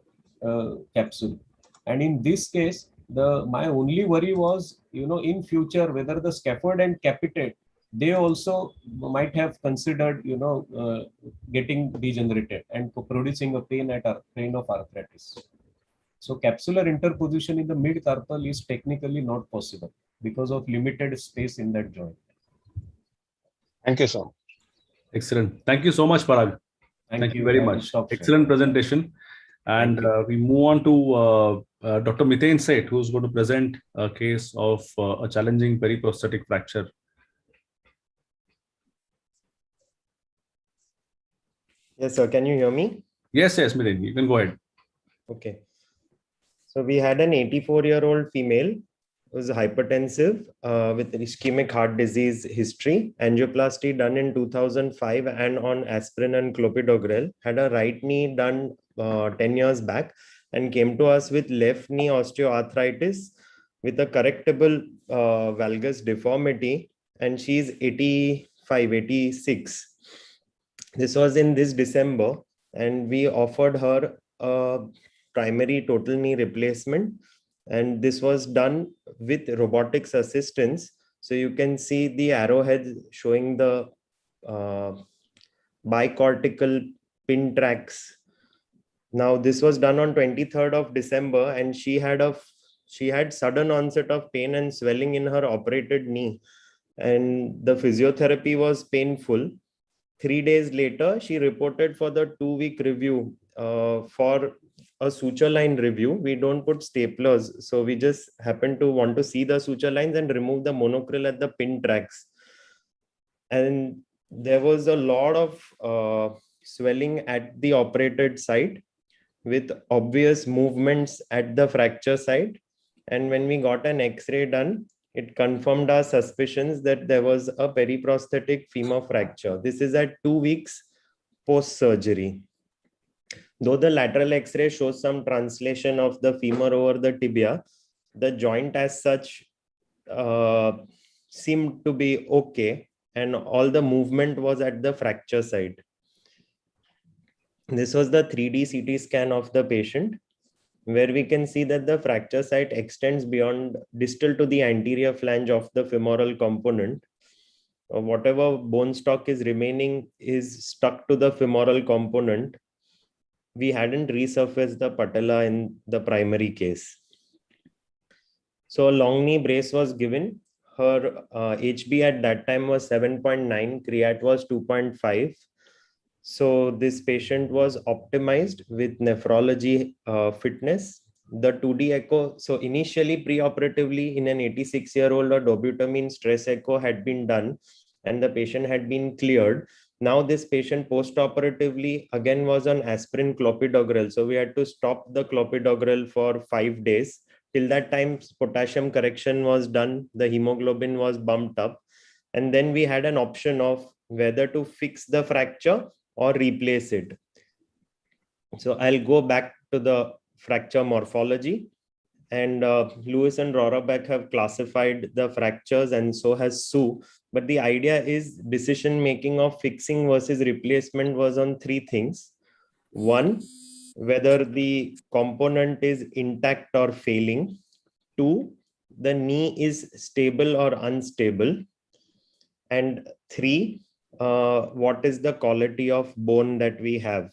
capsule. And in this case, My only worry was, in future, whether the scaphoid and capitate, they also might have considered, getting degenerated and producing a pain of arthritis. So capsular interposition in the mid carpal is technically not possible because of limited space in that joint.
Thank you so much.
Excellent. Thank you so much, Parag. Thank you very much. Excellent presentation. And we move on to Dr. Mithane Seth, who's going to present a case of a challenging peri-prosthetic fracture.
Yes, sir. Can you hear me?
Yes, Mithane, you can go ahead.
Okay. So we had an 84-year-old female who was hypertensive with ischemic heart disease history, angioplasty done in 2005 and on aspirin and clopidogrel, had a right knee done 10 years back and came to us with left knee osteoarthritis with a correctable valgus deformity, and she's 85, 86. This was in this December, and we offered her a primary total knee replacement, and this was done with robotics assistance. So you can see the arrowhead showing the bicortical pin tracks. Now this was done on 23rd of December, and she had sudden onset of pain and swelling in her operated knee, and the physiotherapy was painful. 3 days later, she reported for the 2-week review for a suture line review. We don't put staplers, so we just happen to want to see the suture lines and remove the monocryl at the pin tracks. And there was a lot of swelling at the operated site with obvious movements at the fracture site. And when we got an X-ray done, it confirmed our suspicions that there was a peri-prosthetic femur fracture. This is at 2 weeks post-surgery. Though the lateral X-ray shows some translation of the femur over the tibia, the joint as such seemed to be okay, and all the movement was at the fracture site. This was the 3D CT scan of the patient, where we can see that the fracture site extends beyond distal to the anterior flange of the femoral component. Whatever bone stock is remaining is stuck to the femoral component. We hadn't resurfaced the patella in the primary case. So a long knee brace was given. Her HB at that time was 7.9, creat was 2.5. So this patient was optimized with nephrology fitness. The 2D echo, so initially preoperatively in an 86-year-old, a dobutamine stress echo had been done and the patient had been cleared. Now this patient post-operatively again was on aspirin clopidogrel. So we had to stop the clopidogrel for 5 days. Till that time, potassium correction was done. The hemoglobin was bumped up. And then we had an option of whether to fix the fracture or replace it. So I'll go back to the fracture morphology, and Lewis and Rohraback have classified the fractures, and so has Sue. But the idea is decision making of fixing versus replacement was on 3 things. 1, whether the component is intact or failing. 2, the knee is stable or unstable. And 3, what is the quality of bone that we have.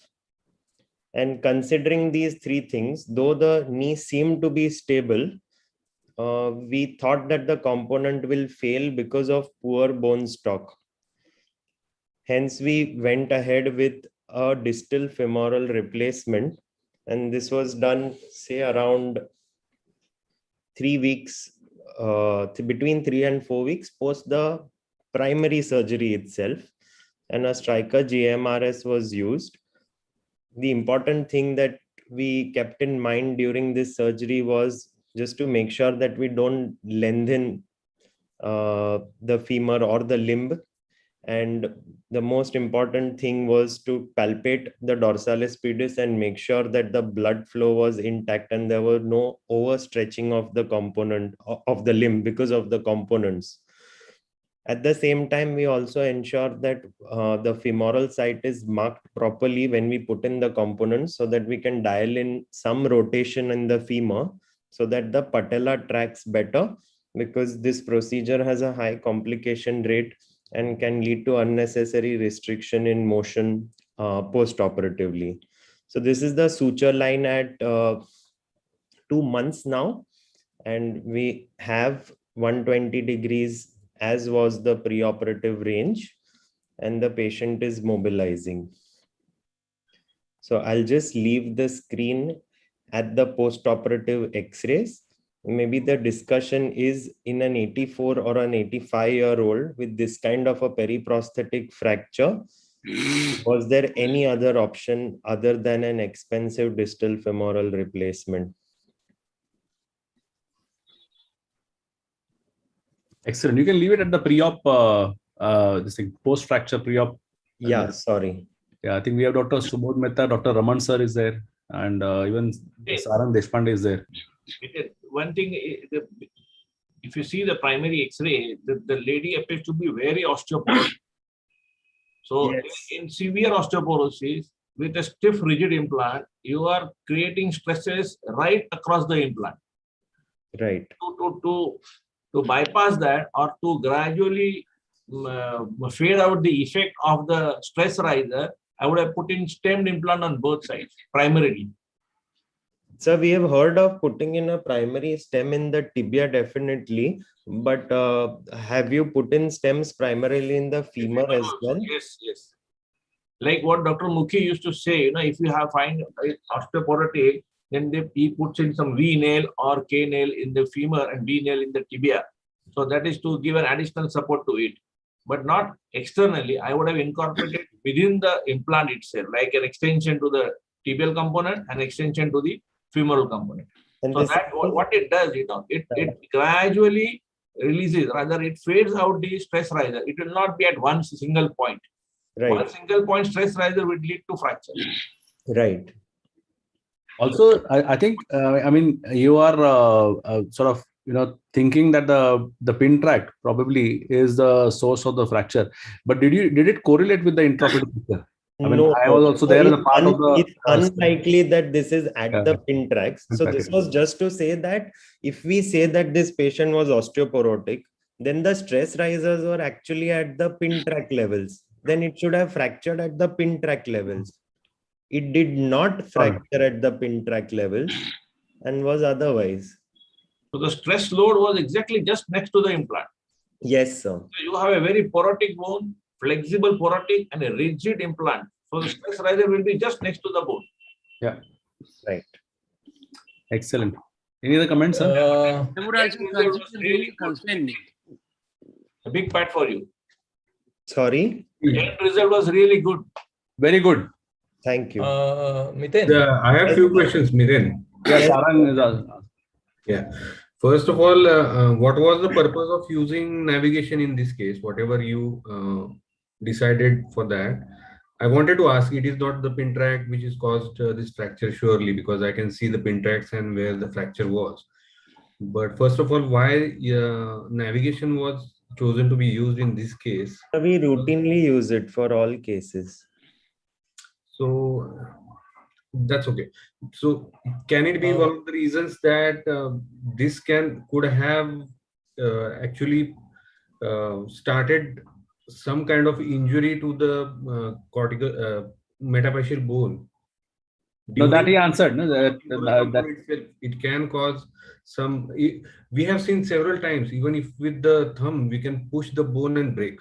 And considering these 3 things, though the knee seemed to be stable, we thought that the component will fail because of poor bone stock. Hence, we went ahead with a distal femoral replacement, and this was done, say, around 3 weeks, between 3 and 4 weeks post the primary surgery itself, and a Stryker GMRS was used. The important thing that we kept in mind during this surgery was just to make sure that we don't lengthen the femur or the limb. And the most important thing was to palpate the dorsalis pedis and make sure that the blood flow was intact and there were no overstretching of the component of the limb because of the components. At the same time, we also ensure that the femoral site is marked properly when we put in the components so that we can dial in some rotation in the femur so that the patella tracks better, because this procedure has a high complication rate and can lead to unnecessary restriction in motion post-operatively. So this is the suture line at 2 months now, and we have 120 degrees as was the preoperative range, and the patient is mobilizing. So I'll just leave the screen at the post-operative x-rays. Maybe the discussion is in an 84 or an 85-year-old with this kind of a peri-prosthetic fracture. Was there any other option other than an expensive distal femoral replacement?
Excellent. You can leave it at the pre-op, this thing, post-fracture pre-op.
Yeah, sorry.
Yeah, I think we have Dr. Subodh Mehta, Dr. Raman sir is there, and even Sarang Deshpande is there.
One thing, if you see the primary X-ray, the lady appears to be very osteoporotic. So
yes,
in severe osteoporosis, with a stiff rigid implant, you are creating stresses right across the implant.
Right.
To bypass that, or to gradually fade out the effect of the stress riser, I would have put in stemmed implant on both sides, primarily.
So we have heard of putting in a primary stem in the tibia, definitely, but have you put in stems primarily in the femur as well?
Yes, yes. Like what Dr. Mukhi used to say, if you have find osteoporotic, then he puts in some V nail or K nail in the femur and V nail in the tibia. So that is to give an additional support to it, but not externally. I would have incorporated within the implant itself, like an extension to the tibial component and extension to the femoral component. And so that what it does, it gradually releases, rather it fades out the stress riser. It will not be at one single point.
Right.
One single point stress riser will lead to fracture.
Right.
Also, I think, I mean, you are sort of, thinking that the pin tract probably is the source of the fracture. But did it correlate with the intraoperative picture? I mean,
no,
I was also there as a part of the.
It's unlikely that this is at the pin tracks. So this was just to say that if we say that this patient was osteoporotic, then the stress risers were actually at the pin tract levels. Then it should have fractured at the pin tract levels. It did not fracture at the pin tract levels and was otherwise.
So the stress load was exactly just next to the implant.
Yes, sir.
So you have a very porotic bone, flexible porotic, and a rigid implant. So the stress riser will be just next to the bone.
Yeah.
Right.
Excellent. Any other comments, sir?
I would also really concerning. A big pat for you.
Sorry?
End result was really good.
Very good.
Thank you.
Miten, I have few questions, Miten.
Yeah, Sarang is
yeah. First of all, what was the purpose of using navigation in this case? Whatever you decided for that, I wanted to ask. It is not the pin tract which has caused this fracture, surely, because I can see the pin tracts and where the fracture was. But first of all, why navigation was chosen to be used in this case?
We routinely use it for all cases.
So that's okay. So can it be one of the reasons that this could have actually started some kind of injury to the cortical metaphyseal bone?
No, that he answered. No,
it can cause some. We have seen several times, even if with the thumb we can push the bone and break.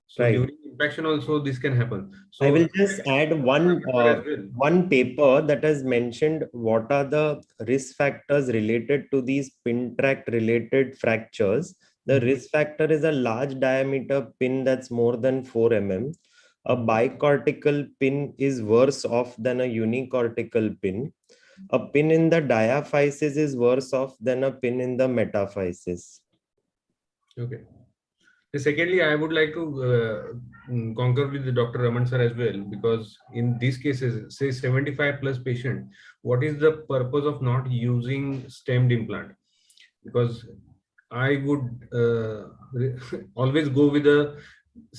So
right.
During impaction also this can happen. So
I will just add one paper that has mentioned what are the risk factors related to these pin tract related fractures. The risk factor is a large diameter pin that's more than 4 mm. A bicortical pin is worse off than a unicortical pin. A pin in the diaphysis is worse off than a pin in the metaphysis.
Okay. Secondly, I would like to concur with the Dr. Raman sir as well, because in these cases, say 75 plus patient, what is the purpose of not using stemmed implant? Because I would always go with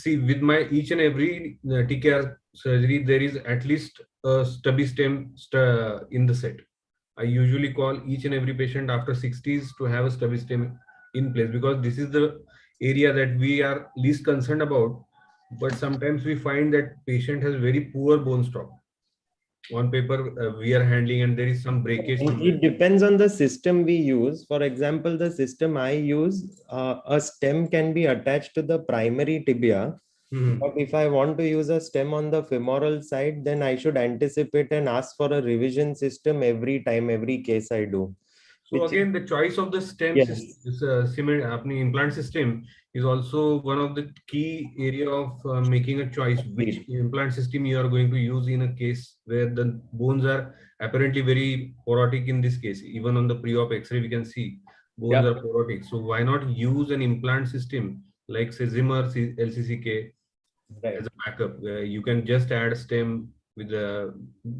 with my each and every TKR surgery, there is at least a stubby stem in the set. I usually call each and every patient after 60s to have a stubby stem in place, because this is the area that we are least concerned about. But sometimes we find that patient has very poor bone stock. On paper, we are handling and there is some breakage.
It depends on the system we use. For example, the system I use, a stem can be attached to the primary tibia. But if I want to use a stem on the femoral side, then I should anticipate and ask for a revision system every time, every case I do.
So again, the choice of the stem implant system is also one of the key area of making a choice which implant system you are going to use in a case where the bones are apparently very porotic. In this case, even on the pre-op X-ray, we can see bones are porotic. So why not use an implant system like say Zimmer LCCK as a backup, where you can just add a stem with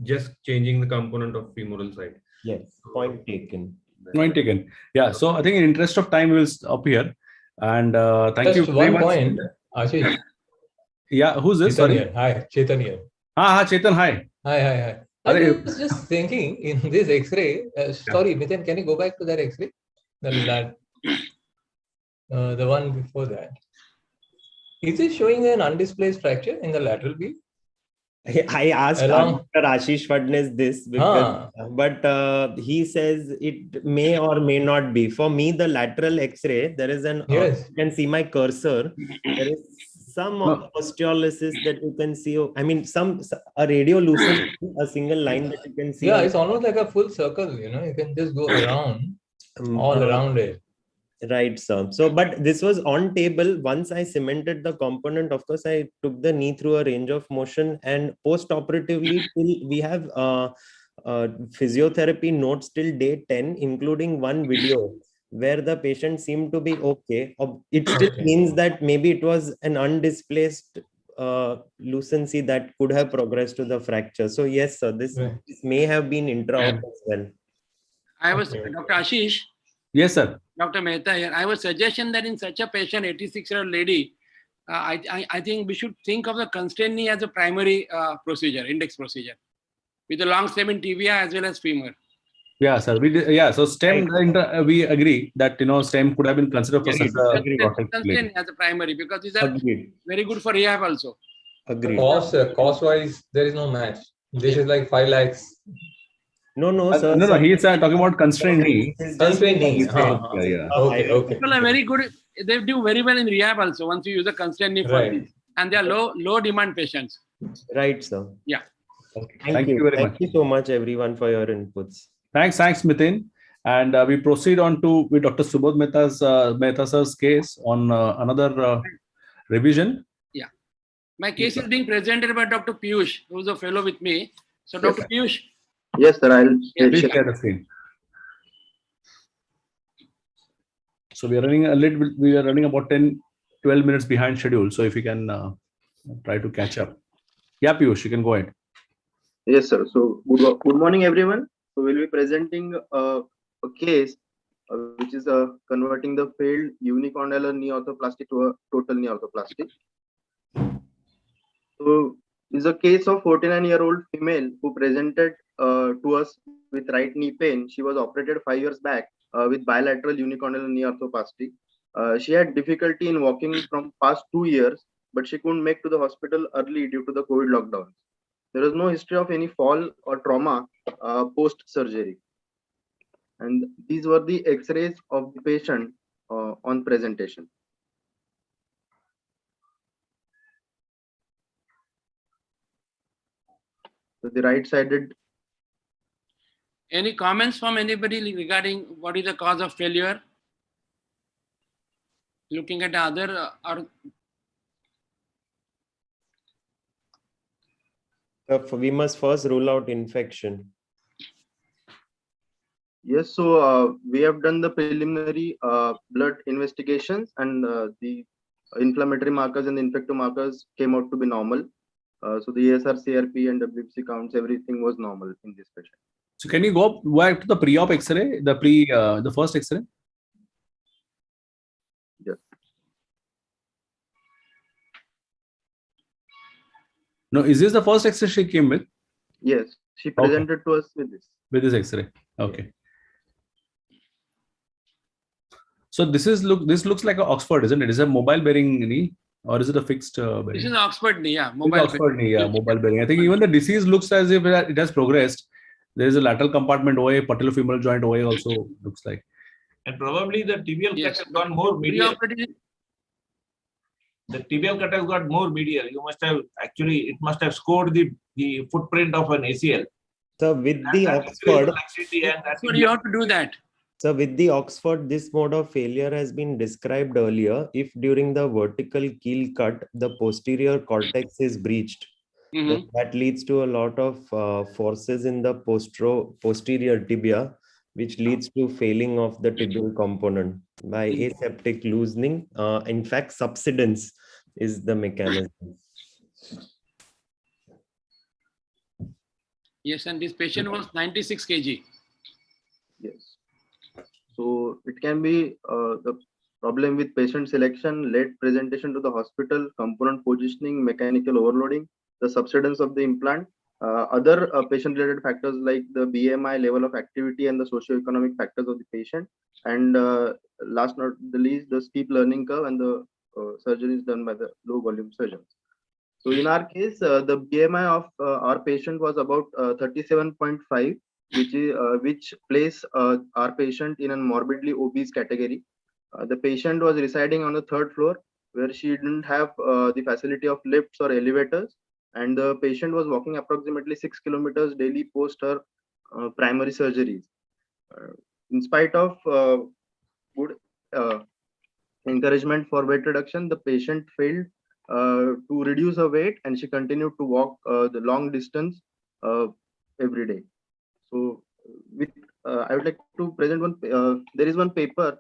just changing the component of femoral side.
Yes, point taken.
Point taken. Yeah. So I think in interest of time, we will stop here. And thank you very much.
Point, Ashish.
Yeah. Who's this?
Chetan
Sorry.
here. Hi, Chetan here.
Chetan. Hi.
Hi. I was just thinking in this X-ray. Sorry, Miten, can you go back to that X-ray? The one before that. Is it showing an undisplaced fracture in the lateral view?
I asked Dr. Ashish Fadnes this, because, but he says it may or may not be. For me, the lateral X-ray, there is an, you can see my cursor. There is some osteolysis that you can see. I mean, a radiolucent, a single line that you can see.
Yeah, it's almost like a full circle, you can just go around, all around it.
Right, sir. So, but this was on table. Once I cemented the component, of course, I took the knee through a range of motion, and post-operatively, we have physiotherapy notes till day 10, including one video where the patient seemed to be okay. It still means that maybe it was an undisplaced lucency that could have progressed to the fracture. So yes, sir, this may have been intraop as well.
I was, Dr. Ashish.
Yes, sir.
Dr. Mehta here. I was suggestion that in such a patient, 86-year-old lady, I think we should think of the constraint knee as a primary procedure, index procedure, with a long stem in tibia as well as femur.
Yeah, sir. So stem, we agree that stem could have been considered for such a
constraint as a primary, because these are very good for rehab also.
Agreed. Cost-wise, there is no match. This is like 5 lakhs.
No, sir.
No, he's talking about constrained knee.
Constrained knee.
Yeah.
Okay.
People are very good. They do very well in rehab also once you use a constrained knee for this. And they are low demand patients.
Right, sir.
Yeah.
Okay. Thank you very much. Thank you so much, everyone, for your inputs.
Thanks, Mithun. And we proceed on with Dr. Subodh Mehta sir's case on another revision.
Yeah. My case is being presented by Dr. Piyush, who is a fellow with me. So, Dr. Piyush.
Yes, sir.
Please share the screen. So we are running about 10-12 minutes behind schedule. So if you can try to catch up. Yeah, Piyush, you can go ahead.
Yes, sir. So good morning, everyone. So we'll be presenting a case which is converting the failed unicondylar knee arthroplasty to a total knee arthroplasty. So it's a case of 49-year-old female who presented to us with right knee pain. She was operated 5 years back with bilateral unicondylar knee arthroplasty. She had difficulty in walking from past 2 years, but she couldn't make to the hospital early due to the COVID lockdowns. There was no history of any fall or trauma post-surgery. And these were the X-rays of the patient on presentation. So the right-sided.
Any comments from anybody regarding what is the cause of failure? Looking at other
we must first rule out infection.
Yes, so we have done the preliminary blood investigations, and the inflammatory markers and the infective markers came out to be normal. So the ESR, CRP, and WBC counts, everything was normal in this patient.
So can you go back to the pre-op X-ray, the first X-ray?
Yes.
No, is this the first X-ray she came with?
Yes, she presented to us with this.
With this X-ray. Okay. So this looks like an Oxford, isn't it? Is it a mobile bearing knee or is it a fixed bearing?
This is Oxford knee, yeah.
Oxford knee, yeah, mobile bearing. I think even the disease looks as if it has progressed. There is a lateral compartment OA, patellofemoral joint OA also looks like.
And probably the tibial cut has gone more medial. The tibial cut has got more medial. You must have actually, it must have scored the footprint of an ACL.
So with the Oxford,
so you have to do that.
So with the Oxford, this mode of failure has been described earlier. If during the vertical keel cut, the posterior cortex is breached, then that leads to a lot of forces in the posterior tibia, which leads to failing of the tibial component by aseptic loosening. In fact, subsidence is the mechanism.
Yes, and this patient was 96 kg.
Yes. So it can be the problem with patient selection, late presentation to the hospital, component positioning, mechanical overloading, the subsidence of the implant, other patient-related factors like the BMI, level of activity, and the socioeconomic factors of the patient. And last not the least, the steep learning curve and the surgery is done by the low-volume surgeons. So in our case, the BMI of our patient was about 37.5. which place our patient in a morbidly obese category. The patient was residing on the 3rd floor where she didn't have the facility of lifts or elevators, and the patient was walking approximately 6 kilometers daily post her primary surgeries. In spite of good encouragement for weight reduction, the patient failed to reduce her weight, and she continued to walk the long distance every day. So, with I would like to present one. There is one paper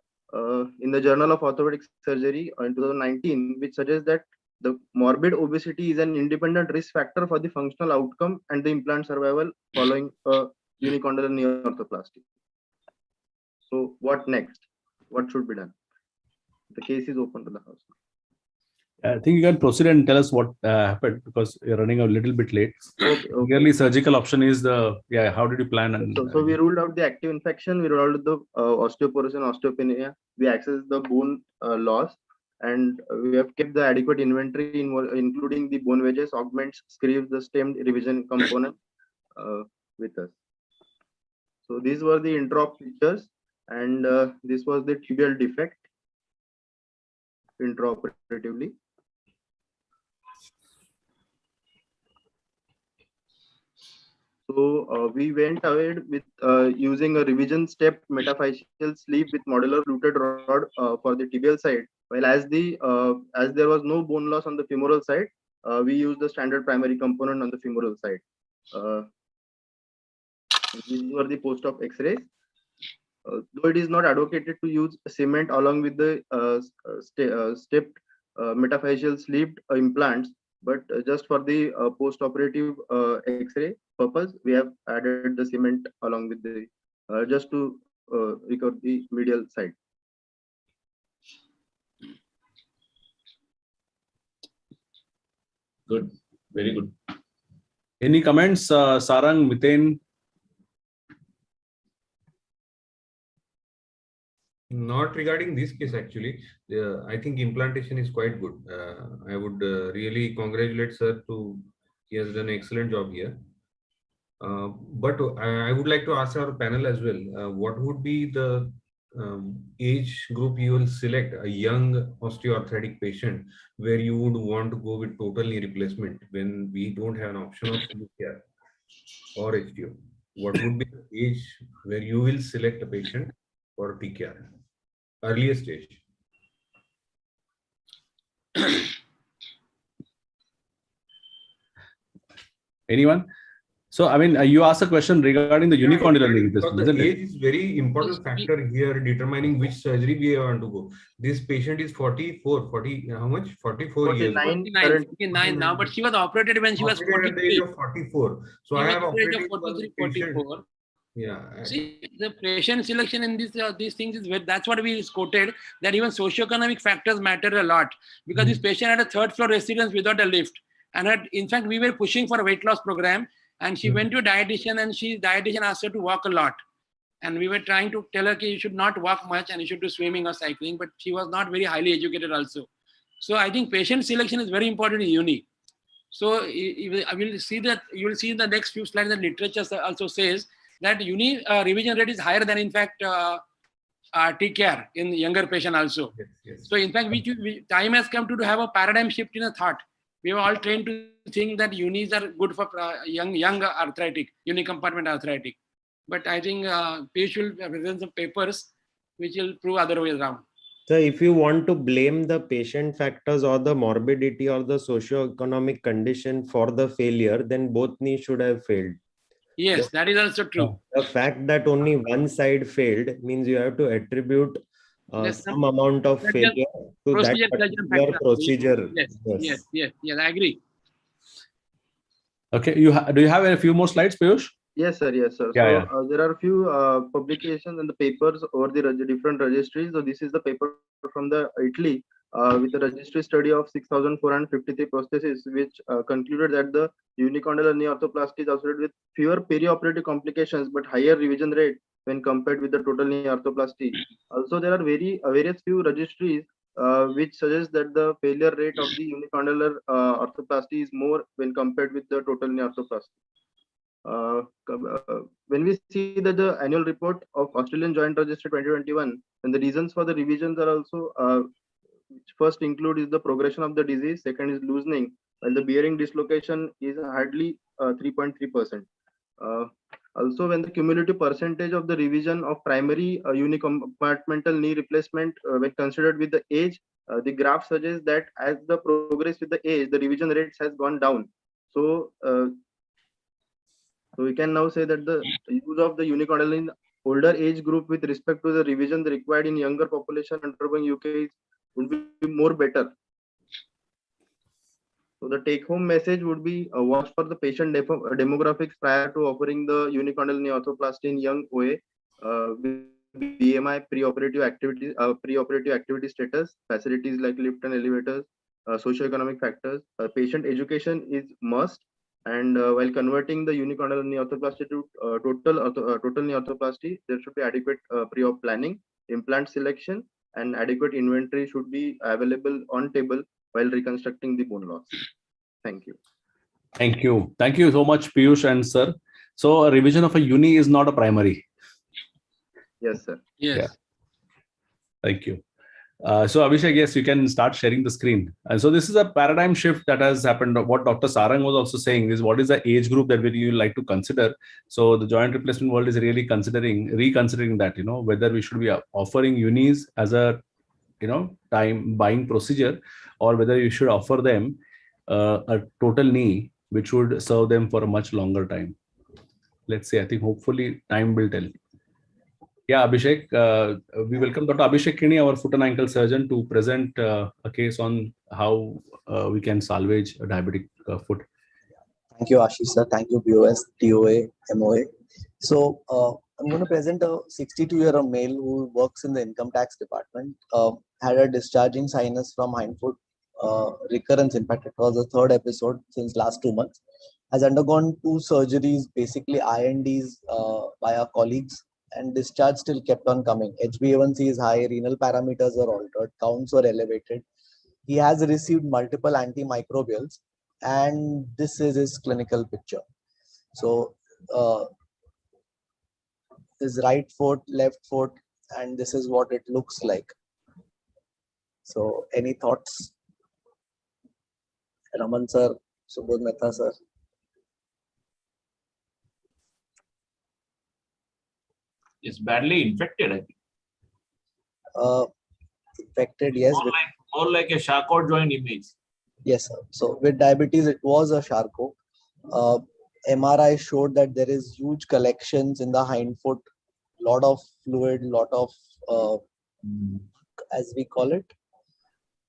in the Journal of Orthopedic Surgery in 2019, which suggests that the morbid obesity is an independent risk factor for the functional outcome and the implant survival following unicondylar knee arthroplasty. So, what next? What should be done? The case is open to the house.
I think you can proceed and tell us what happened because you're running a little bit late.
Okay.
Clearly, surgical option is the how did you plan? And
so we ruled out the active infection. We ruled out the osteoporosis and osteopenia. We accessed the bone loss, and we have kept the adequate inventory, including the bone wedges, augments, screws, the stemmed revision component with us. So these were the intraop features, and this was the tibial defect intraoperatively. So we went ahead with using a revision step metaphyseal sleeve with modular fluted rod for the tibial side. While as there was no bone loss on the femoral side, we used the standard primary component on the femoral side. These were the post-op X-rays. Though it is not advocated to use cement along with the stepped metaphyseal sleeved implants, but just for the post-operative X-ray purpose, we have added the cement along with the just to recover the medial side.
Good, very good.
Any comments, Sarang, Miten?
Not regarding this case, actually. I think implantation is quite good. I would really congratulate sir he has done an excellent job here. But I would like to ask our panel as well, what would be the age group you will select, a young osteoarthritic patient, where you would want to go with total knee replacement when we don't have an option of PCR or HTO? What would be the age where you will select a patient for PKR? Earliest stage.
Anyone? So, I mean, you asked a question regarding the unicondylar knee replacement, isn't
the
it?
age is very important factor here determining which surgery we want to go. This patient is 44, 40, how much? 44 years.
49 now, but she was operated when she was 43.
At the age of 44. So I have operated
43, 44.
Yeah.
See, the patient selection in these things is that's what we quoted, that even socioeconomic factors matter a lot, because this patient had a 3rd floor residence without a lift, and in fact we were pushing for a weight loss program, And she went to a dietitian, and dietitian asked her to walk a lot. And we were trying to tell her that you should not walk much and you should do swimming or cycling, but she was not very highly educated also. So I think patient selection is very important in uni. So I will see that you will see in the next few slides that literature also says that uni revision rate is higher than in fact TCAR in younger patient also.
Yes, yes.
So in fact, time has come to have a paradigm shift in a thought. We were all trained to think that unis are good for young arthritic, unicompartment arthritic. But I think Piyush will present some papers which will prove other way around.
So if you want to blame the patient factors or the morbidity or the socio-economic condition for the failure, then both knees should have failed.
Yes, that is also true.
The fact that only one side failed means you have to attribute some amount of failure to that particular procedure.
Yes, I agree.
Okay, do you have a few more slides, Piyush?
Yes, sir. Yes, sir.
Yeah,
so there are a few publications and the papers over the different registries. So this is the paper from the Italy with a registry study of 6,453 prostheses, which concluded that the unicondylar knee arthroplasty is associated with fewer perioperative complications but higher revision rate when compared with the total knee arthroplasty. Also, there are various few registries which suggest that the failure rate of the unicondylar arthroplasty is more when compared with the total knee arthroplasty. When we see that the annual report of Australian Joint Registry 2021, and the reasons for the revisions are also first include is the progression of the disease, second is loosening, while the bearing dislocation is hardly 3.3%. Also, when the cumulative percentage of the revision of primary unicompartmental knee replacement when considered with the age, the graph suggests that as the progress with the age, the revision rates has gone down. So we can now say that the use of the unicondylar in older age group with respect to the revision required in younger population undergoing UK would be more better. So the take-home message would be watch for the patient demographics prior to offering the unicondylar knee arthroplasty in young OA with BMI, preoperative activity status, facilities like lift and elevators, socioeconomic factors. Patient education is must. And while converting the unicondylar knee arthroplasty to total knee arthroplasty, there should be adequate pre-op planning, implant selection, and adequate inventory should be available on table while reconstructing the bone loss. Thank you.
Thank you. Thank you so much, Piyush and sir. So a revision of a uni is not a primary.
Yes, sir.
Yes.
Yeah. Thank you. So Abhishek, yes, you can start sharing the screen. And so this is a paradigm shift that has happened. What Dr. Sarang was also saying is what is the age group that you like to consider. So the joint replacement world is really reconsidering that, whether we should be offering unis as a, time buying procedure, or whether you should offer them a total knee, which would serve them for a much longer time. Let's say, I think hopefully time will tell. Yeah, Abhishek, we welcome Dr. Abhishek Kini, our foot and ankle surgeon, to present a case on how we can salvage a diabetic foot.
Thank you, Ashish sir. Thank you, BOS, TOA, MOA. So I'm going to present a 62-year-old male who works in the income tax department, had a discharging sinus from hindfoot recurrence. In fact, it was the third episode since last 2 months. Has undergone 2 surgeries, basically INDs by our colleagues, and discharge still kept on coming. HbA1c is high, renal parameters are altered, counts were elevated. He has received multiple antimicrobials, and this is his clinical picture. So his right foot, left foot, and this is what it looks like. So any thoughts? Raman sir, Subodh Mehta sir.
It's badly infected, I think.
Infected, yes.
More like a Charcot joint image.
Yes, sir. So with diabetes, it was a Charcot. MRI showed that there is huge collections in the hindfoot, lot of fluid, lot of, as we call it,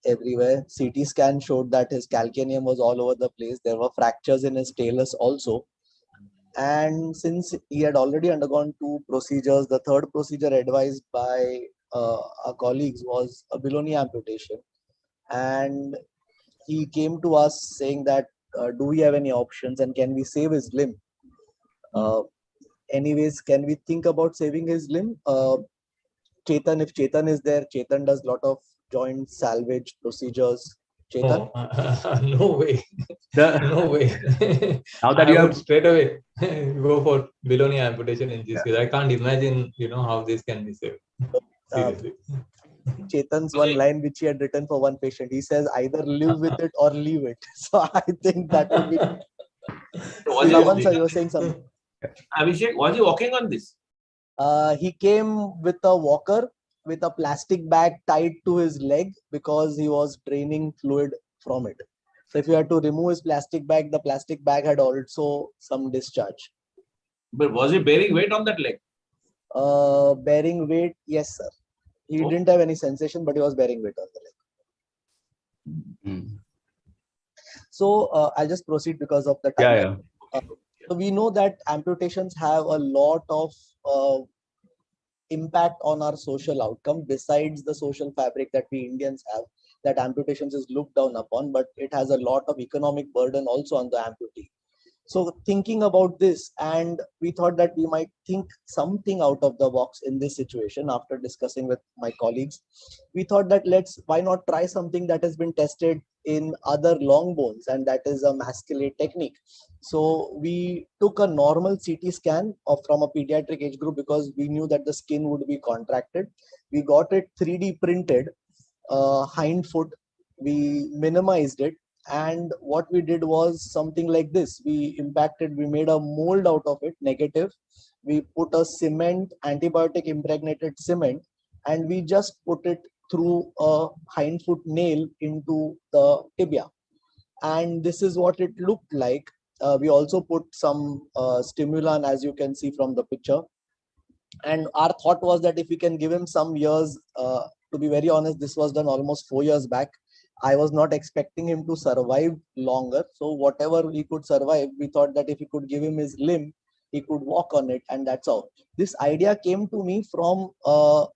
everywhere. CT scan showed that his calcaneum was all over the place. There were fractures in his talus also. And since he had already undergone 2 procedures, the third procedure advised by our colleagues was a below knee amputation. And he came to us saying that, do we have any options and can we save his limb? Anyways, can we think about saving his limb? Chetan, if Chetan is there, Chetan does lot of joint salvage procedures. Chetan?
No way. No way.
Now that
I
you
would
have
straight away go for below-knee amputation in this case. I can't imagine, how this can be saved. Seriously.
Chetan's one line which he had written for one patient. He says, either live with it or leave it. So I think that would be. Raman sir, you were saying something.
Abhishek, was he walking on this?
He came with a walker with a plastic bag tied to his leg because he was draining fluid from it. So if you had to remove his plastic bag, the plastic bag had also some discharge.
But was he bearing weight on that leg?
Bearing weight, yes, sir. He didn't have any sensation, but he was bearing weight on the leg. So I'll just proceed because of the time. So we know that amputations have a lot of impact on our social outcome besides the social fabric that we Indians have, that amputations is looked down upon, but it has a lot of economic burden also on the amputee. So thinking about this, and we thought that we might think something out of the box in this situation. After discussing with my colleagues, we thought that why not try something that has been tested in other long bones, and that is a masculate technique. So we took a normal CT scan from a pediatric age group because we knew that the skin would be contracted. We got it 3D printed, hind foot. We minimized it. And what we did was something like this. We made a mold out of it, negative. We put a cement, antibiotic impregnated cement, and we just put it through a hind foot nail into the tibia. And this is what it looked like. We also put some stimulant, as you can see from the picture. And our thought was that if we can give him some years, to be very honest, this was done almost 4 years back. I was not expecting him to survive longer. So whatever he could survive, we thought that if we could give him his limb, he could walk on it, and that's all. This idea came to me from,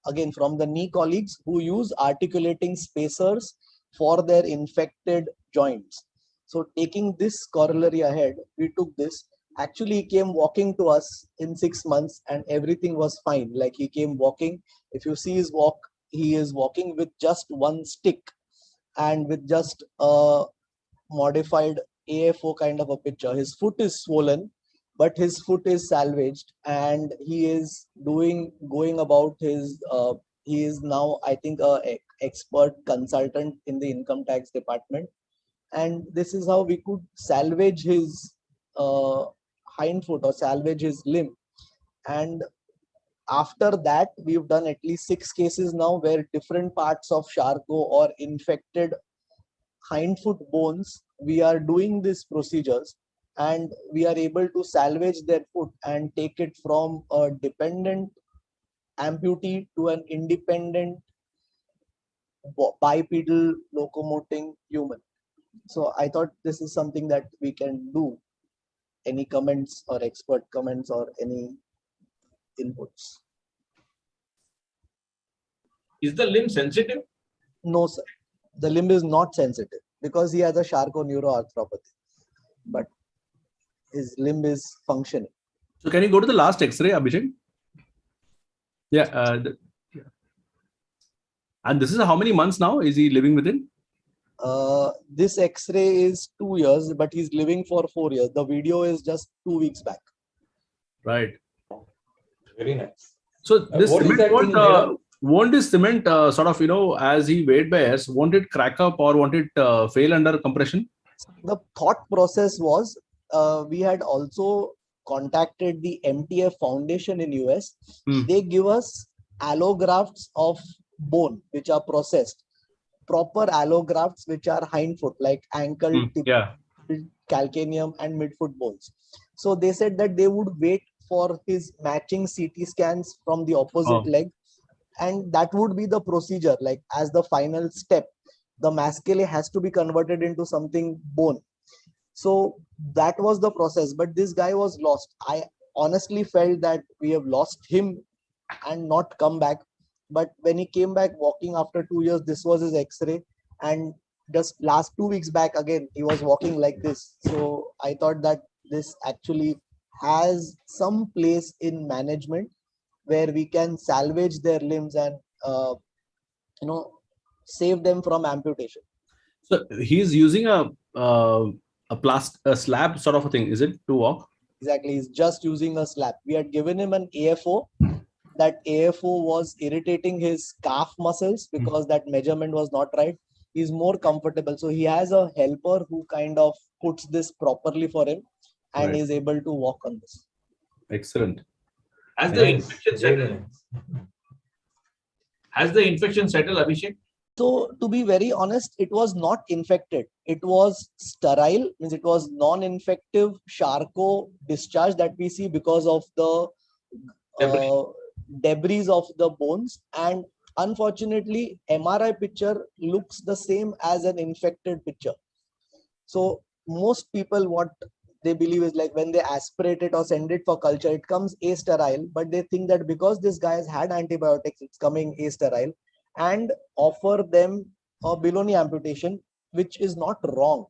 again, from the knee colleagues who use articulating spacers for their infected joints. So taking this corollary ahead, we took this. Actually, he came walking to us in 6 months and everything was fine. Like he came walking. If you see his walk, he is walking with just one stick and with just a modified AFO kind of a picture. His foot is swollen, but his foot is salvaged, and he is going about his, he is now, I think, a expert consultant in the income tax department. And this is how we could salvage his hind foot or salvage his limb. And after that, we've done at least 6 cases now where different parts of Charcot or infected hindfoot bones, we are doing these procedures and we are able to salvage their foot and take it from a dependent amputee to an independent bipedal locomoting human. So I thought this is something that we can do. Any comments or expert comments or any inputs?
Is the limb sensitive?
No, sir. The limb is not sensitive because he has a Charcot neuroarthropathy, but his limb is functioning.
So can you go to the last X-ray, Abhishek? Yeah. And this is how many months now is he living within?
This X-ray is 2 years, but he's living for 4 years. The video is just 2 weeks back.
Right.
Very nice.
So this
what is that thing made of?
won't this cement sort of, as he weight bears, won't it crack up or won't it fail under compression?
The thought process was, we had also contacted the MTF Foundation in US. They give us allografts of bone, which are processed. Proper allografts, which are hindfoot, like ankle, calcaneum, and midfoot bones. So they said that they would wait for his matching CT scans from the opposite leg. And that would be the procedure, like as the final step, the mascele has to be converted into something bone. So that was the process, but this guy was lost. I honestly felt that we have lost him and not come back. But when he came back walking after 2 years, this was his X-ray. And just last 2 weeks back, again, he was walking like this. So I thought that this actually has some place in management where we can salvage their limbs and save them from amputation.
So he's using a slab sort of a thing, is it, to walk?
Exactly, he's just using a slab. We had given him an AFO. That AFO was irritating his calf muscles because that measurement was not right. He's more comfortable. So he has a helper who kind of puts this properly for him and is able to walk on this.
Excellent.
Has the infection settled? Has the infection settled, Abhishek?
So to be very honest, it was not infected. It was sterile, means it was non-infective Charcot discharge that we see because of the debris of the bones. And unfortunately, MRI picture looks the same as an infected picture. So most people, what they believe is like when they aspirate it or send it for culture, it comes asterile, but they think that because this guy has had antibiotics, it's coming asterile, and offer them a below-knee amputation, which is not wrong.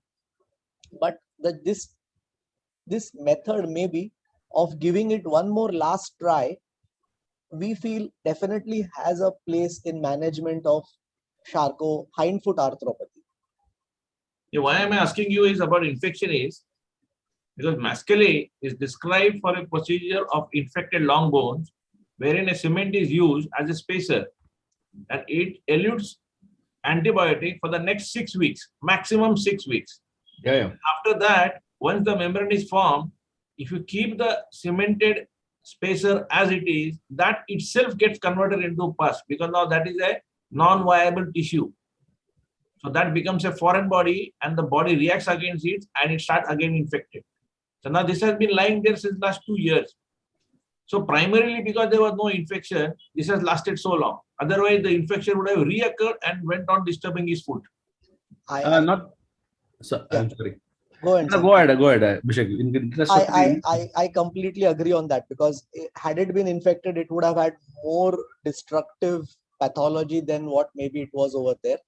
But this method maybe of giving it one more last try, we feel definitely has a place in management of Charcot hindfoot arthropathy.
Yeah, why I'm asking you is about infection is because Mascali is described for a procedure of infected long bones wherein a cement is used as a spacer and it elutes antibiotic for the next 6 weeks, maximum 6 weeks.
Yeah.
After that, once the membrane is formed, if you keep the cemented spacer as it is, that itself gets converted into pus because now that is a non-viable tissue. So that becomes a foreign body and the body reacts against it and it starts again infected. So now this has been lying there since last 2 years. So primarily because there was no infection, this has lasted so long. Otherwise, the infection would have reoccurred and went on disturbing his foot.
I'm sorry.
Go ahead.
Go ahead, Abhishek.
I completely agree on that because had it been infected, it would have had more destructive pathology than what maybe it was over there.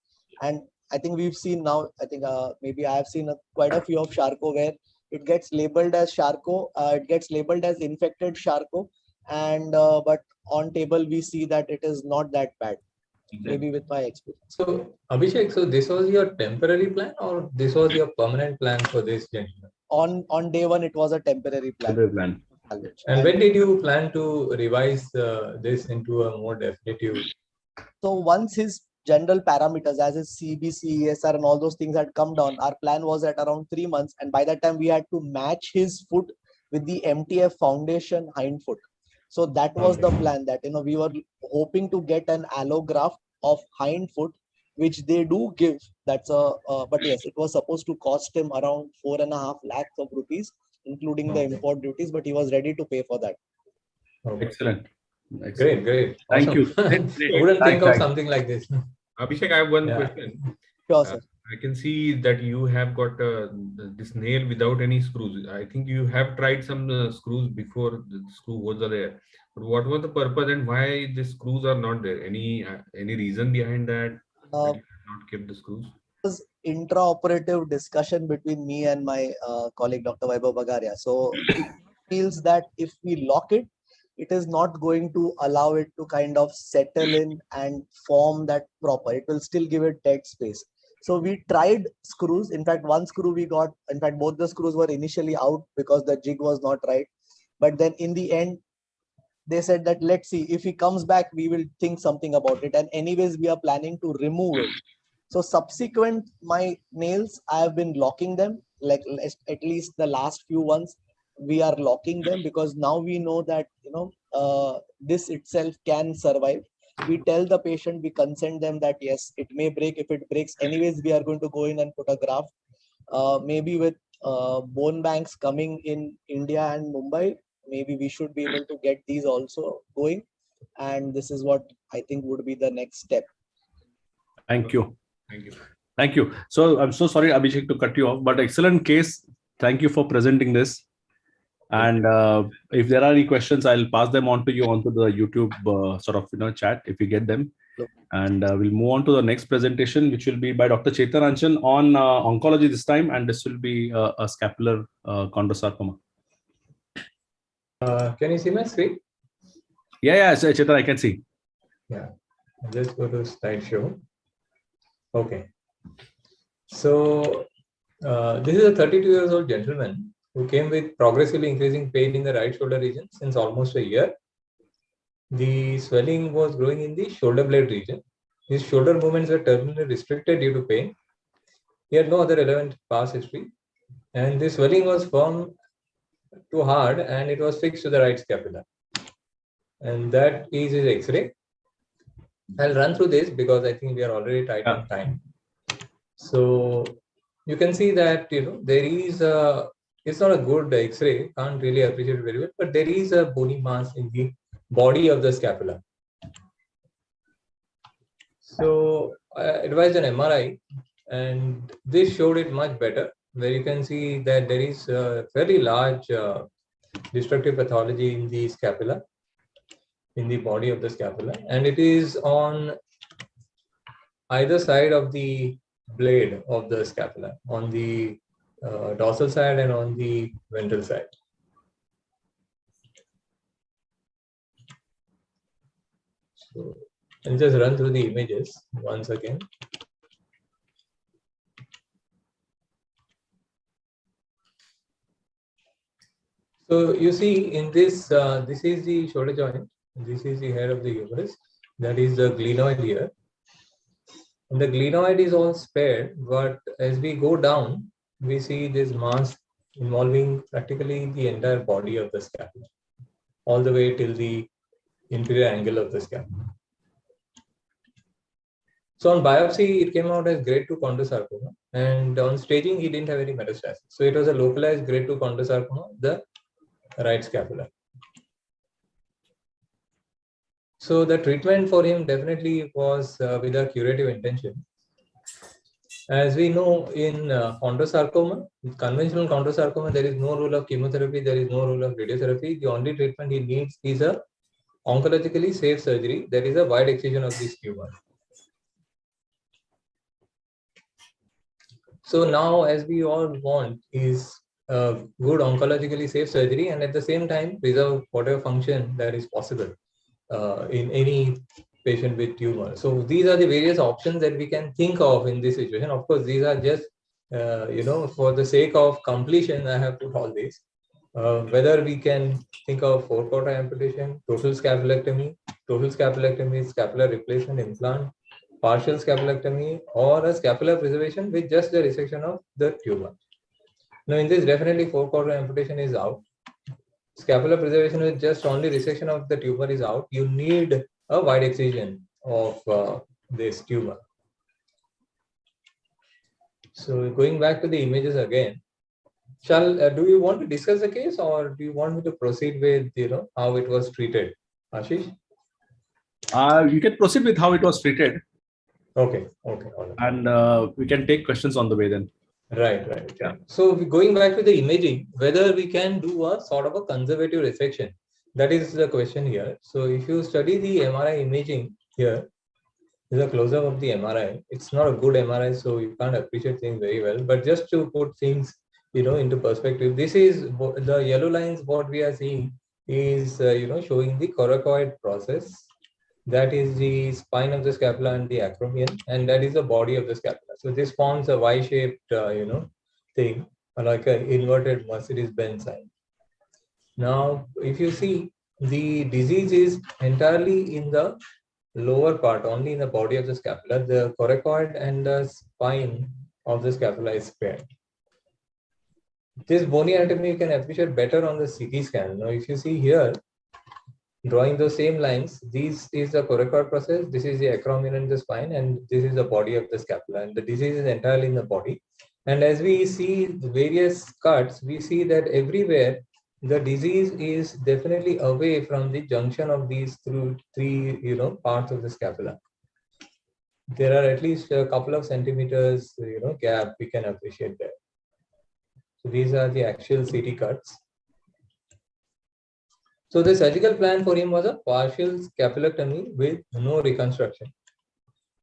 And I think we've seen now, I think maybe I have seen quite a few of Charcot where it gets labeled as Charcot, it gets labeled as infected Charcot, and but on table we see that it is not that bad. Maybe with my experience.
So Abhishek, so this was your temporary plan or this was your permanent plan for this gentleman?
On day one, it was a temporary plan.
And when did you plan to revise this into a more definitive?
So once his general parameters as his CBC, ESR and all those things had come down, our plan was at around 3 months. And by that time we had to match his foot with the MTF foundation hind foot. So that was the plan that, we were hoping to get an allograft of hind foot, which they do give. That's but yes, it was supposed to cost him around 4.5 lakhs of rupees, including the import duties, but he was ready to pay for that.
Excellent.
Great.
Thank
awesome.
you.
I wouldn't think of something like this.
Abhishek, I have one question.
Sure, sir.
I can see that you have got this nail without any screws. I think you have tried some screws before the screw holes are there. But what was the purpose and why the screws are not there? Any reason behind that? Not kept the screws?
It was intraoperative discussion between me and my colleague Dr. Vaibhav Bagaria. So he feels that if we lock it, it is not going to allow it to kind of settle in and form that proper. It will still give it dead space. So we tried screws. In fact, one screw we got, in fact, both the screws were initially out because the jig was not right. But then in the end, they said that, let's see, if he comes back, we will think something about it. And anyways, we are planning to remove it. So subsequent, my nails, I have been locking them, like at least the last few ones, we are locking them because now we know that, this itself can survive. We tell the patient, we consent them that yes, it may break. If it breaks, anyways, we are going to go in and put a graft. Maybe with bone banks coming in India and Mumbai, maybe we should be able to get these also going. And this is what I think would be the next step.
Thank you. So I'm so sorry, Abhishek, to cut you off, but excellent case. Thank you for presenting this. And if there are any questions, I'll pass them on to you onto the YouTube chat if you get them. And we'll move on to the next presentation, which will be by Dr. Chetan Anchan on oncology this time, and this will be a scapular chondrosarcoma.
Can you see my screen?
Yeah, Chetan, I can see.
Yeah, just go to slideshow. Okay. So this is a 32 years old gentleman who came with progressively increasing pain in the right shoulder region since almost a year. The swelling was growing in the shoulder blade region. His shoulder movements were terminally restricted due to pain. He had no other relevant past history. And the swelling was firm to hard and it was fixed to the right scapula. And that is his X-ray. I'll run through this because I think we are already tight on time. So you can see that, there is a, it's not a good X-ray, can't really appreciate it very well, but there is a bony mass in the body of the scapula. So I advised an MRI and this showed it much better, where you can see that there is a fairly large destructive pathology in the scapula, in the body of the scapula, and it is on either side of the blade of the scapula, on the dorsal side and on the ventral side. So I'll just run through the images once again. So you see in this, this is the shoulder joint, this is the head of the humerus, that is the glenoid here. And the glenoid is all spared, but as we go down, we see this mass involving practically the entire body of the scapula, all the way till the inferior angle of the scapula. So on biopsy, it came out as grade 2 chondrosarcoma, and on staging, he didn't have any metastasis. So it was a localized grade 2 chondrosarcoma, the right scapula. So the treatment for him definitely was with a curative intention. As we know, in chondrosarcoma, conventional chondrosarcoma, there is no role of chemotherapy, there is no role of radiotherapy. The only treatment he needs is a oncologically safe surgery, that is a wide excision of this tumor. So now, as we all want, is a good oncologically safe surgery and at the same time preserve whatever function that is possible in any patient with tumor. So these are the various options that we can think of in this situation. Of course, these are just, for the sake of completion, I have put all these. Whether we can think of 4-quarter amputation, total scapulectomy, scapular replacement implant, partial scapulectomy, or a scapular preservation with just the resection of the tumor. Now, in this, definitely 4-quarter amputation is out. Scapular preservation with just only resection of the tumor is out. You need a wide excision of this tumor. So going back to the images again, do you want to discuss the case or do you want me to proceed with how it was treated, Ashish?
You can proceed with how it was treated.
Okay. All right.
And we can take questions on the way then.
Right. Yeah. So going back to the imaging, whether we can do a sort of a conservative resection, that is the question here. So if you study the MRI imaging here, is a close-up of the MRI. It's not a good MRI, so you can't appreciate things very well. But just to put things, into perspective, this is the yellow lines. What we are seeing is, showing the coracoid process. That is the spine of the scapula and the acromion, and that is the body of the scapula. So this forms a Y-shaped, thing, like an inverted Mercedes-Benz sign. Now, if you see, the disease is entirely in the lower part, only in the body of the scapula. The coracoid and the spine of the scapula is spared. This bony anatomy you can appreciate better on the CT scan. Now, if you see here, drawing those same lines, this is the coracoid process, this is the acromion and the spine, and this is the body of the scapula. And the disease is entirely in the body. And as we see the various cuts, we see that everywhere the disease is definitely away from the junction of these three parts of the scapula. There are at least a couple of centimeters, gap we can appreciate there. So these are the actual CT cuts. So the surgical plan for him was a partial scapulectomy with no reconstruction.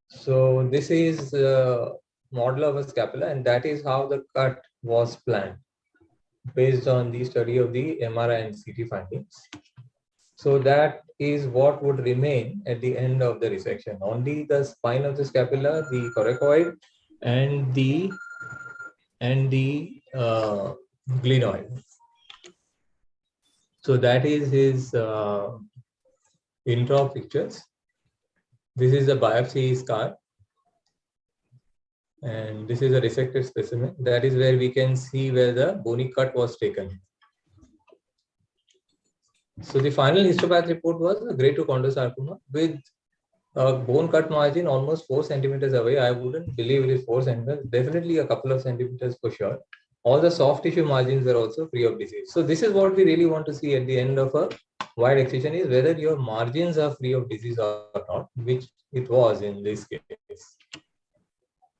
So this is a model of a scapula, and that is how the cut was planned. based on the study of the MRI and CT findings. So that is what would remain at the end of the resection. Only the spine of the scapula, the coracoid, and the glenoid. So that is his intro pictures. This is a biopsy scar. And this is a resected specimen. That is where we can see where the bony cut was taken. So the final histopath report was a grade 2 chondrosarcoma with a bone cut margin almost 4 centimeters away. I wouldn't believe it is 4 centimeters, definitely a couple of centimeters for sure. All the soft tissue margins are also free of disease. So this is what we really want to see at the end of a wide excision, is whether your margins are free of disease or not, which it was in this case.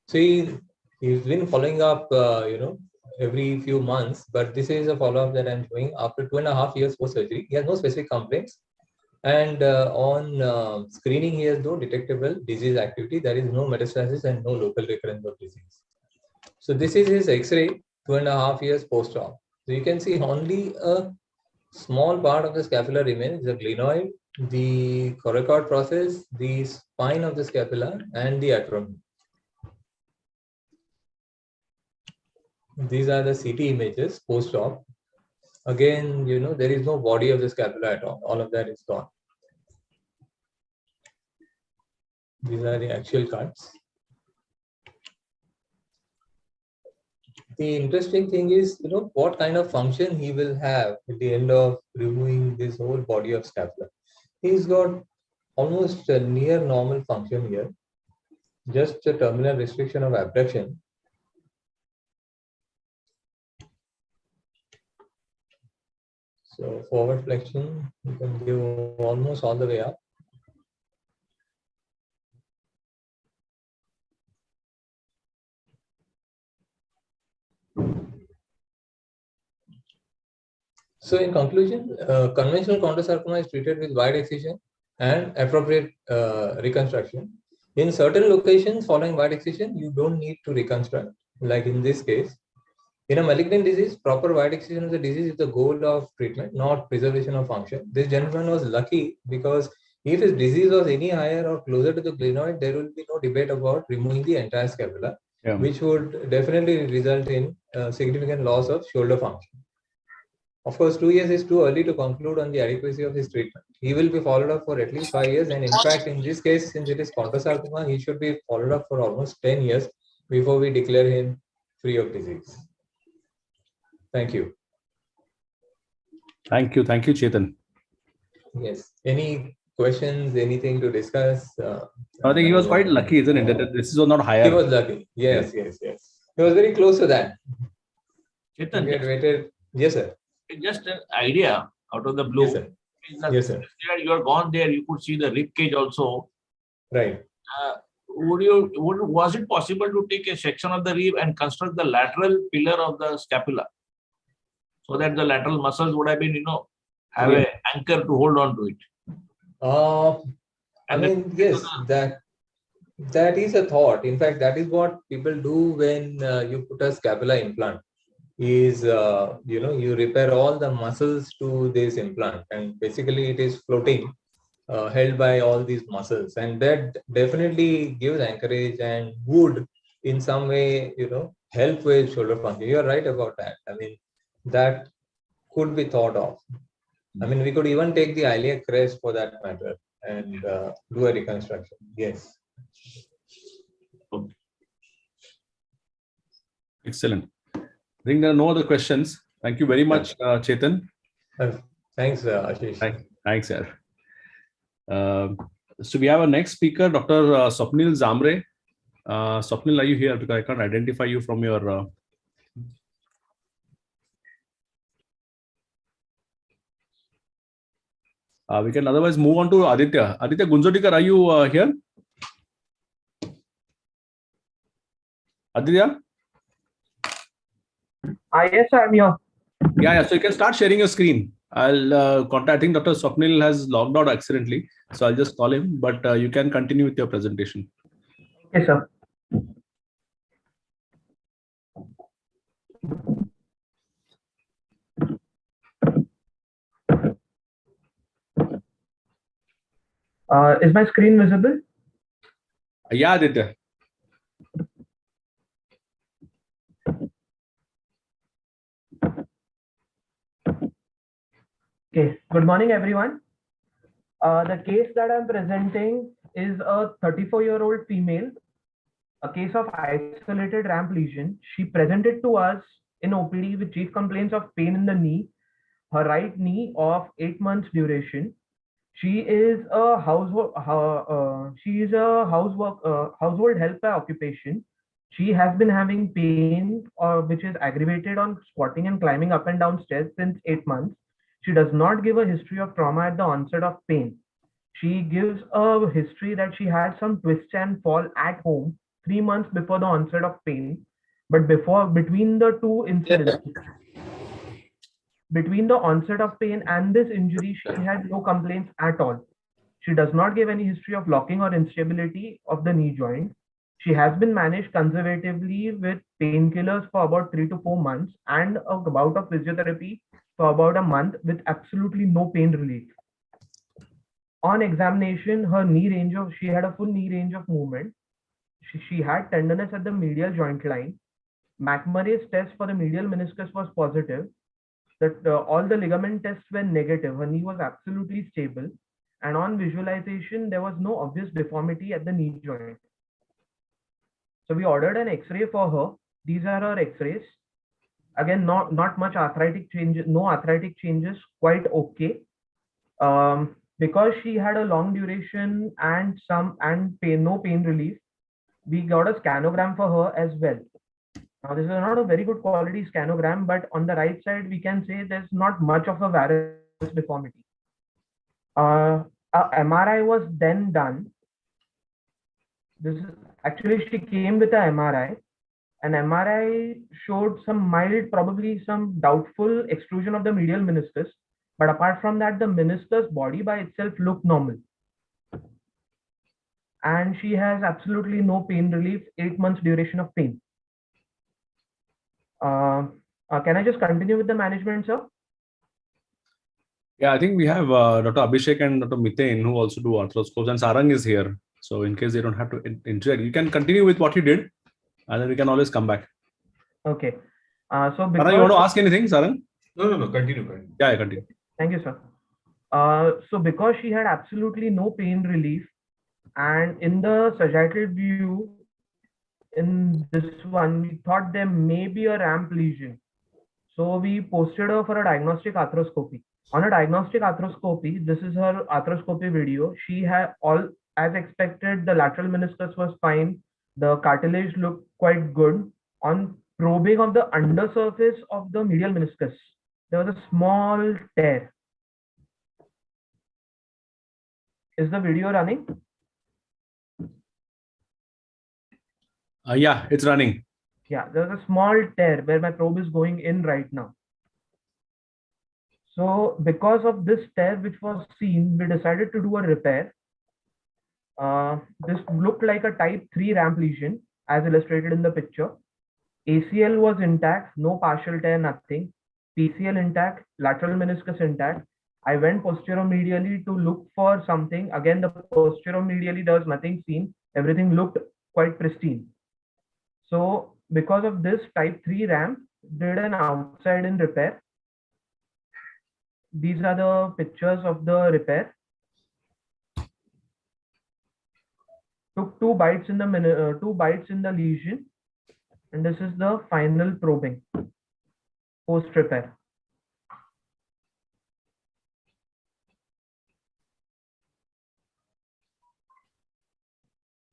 So he's been following up, every few months, but this is a follow-up that I'm doing after 2.5 years post surgery. He has no specific complaints, and on screening, he has no detectable disease activity. There is no metastasis and no local recurrence of disease. So this is his X-ray 2.5 years post-op. So you can see only a small part of the scapula remains: the glenoid, the coracoid process, the spine of the scapula, and the acromion. These are the CT images post-op. Again, there is no body of the scapula at all. All of that is gone. These are the actual cuts. The interesting thing is, what kind of function he will have at the end of removing this whole body of scapula. He's got almost a near normal function here, just a terminal restriction of abduction. So forward flexion, you can give almost all the way up. So in conclusion, conventional chondrosarcoma is treated with wide excision and appropriate reconstruction. In certain locations following wide excision, you don't need to reconstruct, like in this case. In a malignant disease, proper wide excision of the disease is the goal of treatment, not preservation of function. This gentleman was lucky because if his disease was any higher or closer to the glenoid, there will be no debate about removing the entire scapula, which would definitely result in significant loss of shoulder function. Of course, 2 years is too early to conclude on the adequacy of his treatment. He will be followed up for at least 5 years. And in fact, in this case, since it is chondrosarcoma, he should be followed up for almost 10 years before we declare him free of disease. Thank you.
Thank you, Chetan.
Yes. Any questions, anything to discuss?
I think he was quite lucky, isn't it? That this was not higher.
He was lucky. Yes. He was very close to that.
Chetan,
he had waited. Yes, sir.
Just an idea out of the blue.
Yes, sir. Yes, sir.
You are gone there. You could see the rib cage also.
Right.
Was it possible to take a section of the rib and construct the lateral pillar of the scapula, so that the lateral muscles would have been, have an anchor to hold on to it?
I mean, yes, that is a thought. In fact, that is what people do when you put a scapula implant. Is you repair all the muscles to this implant, and basically it is floating, held by all these muscles, and that definitely gives anchorage and would in some way help with shoulder function. You are right about that. I mean, that could be thought of. I mean, we could even take the iliac crest for that matter and do a reconstruction. Yes.
Excellent. I think there are no other questions. Thank you very much, Chetan.
Thanks, Ashish.
Thanks, sir. So we have our next speaker, Dr. Swapnil Zamre. Swapnil, are you here? Because I can't identify you from your... we can otherwise move on to Aditya. Aditya Gunjotikar, are you here? Aditya?
Yes, I'm here.
Yeah. So you can start sharing your screen. I'll contact. I think Dr. Swapnil has logged out accidentally, so I'll just call him. But you can continue with your presentation.
Yes, sir. Is my screen visible?
Yeah, Aditya.
Okay, good morning, everyone. The case that I'm presenting is a 34-year-old female, a case of isolated ramp lesion. She presented to us in OPD with chief complaints of pain in the knee, her right knee of 8 months duration. She is a household help by occupation. She has been having pain, which is aggravated on squatting and climbing up and down stairs since 8 months. She does not give a history of trauma at the onset of pain. She gives a history that she had some twist and fall at home 3 months before the onset of pain. But between the two incidents, between the onset of pain and this injury, she had no complaints at all. She does not give any history of locking or instability of the knee joint. She has been managed conservatively with painkillers for about 3 to 4 months and a bout of physiotherapy for about a month with absolutely no pain relief. On examination, she had a full knee range of movement. She had tenderness at the medial joint line. McMurray's test for the medial meniscus was positive. All the ligament tests were negative. Her knee was absolutely stable. And on visualization, there was no obvious deformity at the knee joint. So we ordered an X-ray for her. These are her X-rays. Again, not much arthritic changes, no arthritic changes, quite okay. Because she had a long duration and no pain relief, we got a scanogram for her as well. Now, this is not a very good quality scanogram, but on the right side, we can say there's not much of a varus deformity. A MRI was then done. Actually, she came with an MRI. An MRI showed some mild, probably some doubtful extrusion of the medial meniscus. But apart from that, the meniscus body by itself looked normal. And she has absolutely no pain relief, 8 months duration of pain. Can I just continue with the management, sir?
Yeah, I think we have Dr. Abhishek and Dr. Mithane who also do arthroscopes, and Sarang is here. So in case they don't have to interact, you can continue with what you did, and then we can always come back.
Okay.
Sarang, you want to ask anything, Sarang?
No. Continue.
Yeah, continue.
Thank you, sir. So because she had absolutely no pain relief, and in the sagittal view, in this one, we thought there may be a ramp lesion. So we posted her for a diagnostic arthroscopy. On a diagnostic arthroscopy, this is her arthroscopy video. She had as expected, the lateral meniscus was fine. The cartilage looked quite good. On probing of the undersurface of the medial meniscus, there was a small tear. Is the video running?
Yeah, it's running.
Yeah, there's a small tear where my probe is going in right now. So because of this tear which was seen, we decided to do a repair. This looked like a type 3 ramp lesion as illustrated in the picture. ACL was intact, no partial tear, nothing. PCL intact, lateral meniscus intact. I went posteromedially to look for something. Again, the posteromedially there was nothing seen. Everything looked quite pristine. So because of this type 3 ramp, did an outside in repair. These are the pictures of the repair. Took 2 bites in the lesion, and this is the final probing post repair.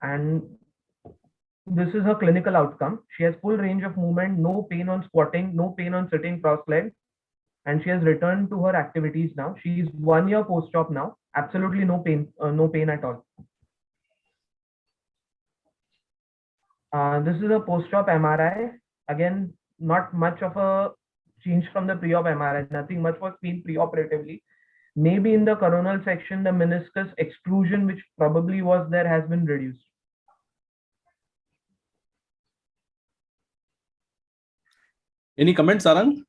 And this is her clinical outcome. She has full range of movement, no pain on squatting, no pain on sitting cross-legged, and she has returned to her activities now. She is 1 year post-op now, absolutely no pain at all. This is a post-op MRI. Again, not much of a change from the pre-op MRI. Nothing much was seen pre-operatively. Maybe in the coronal section, the meniscus extrusion, which probably was there, has been reduced.
Any comments, Sarang?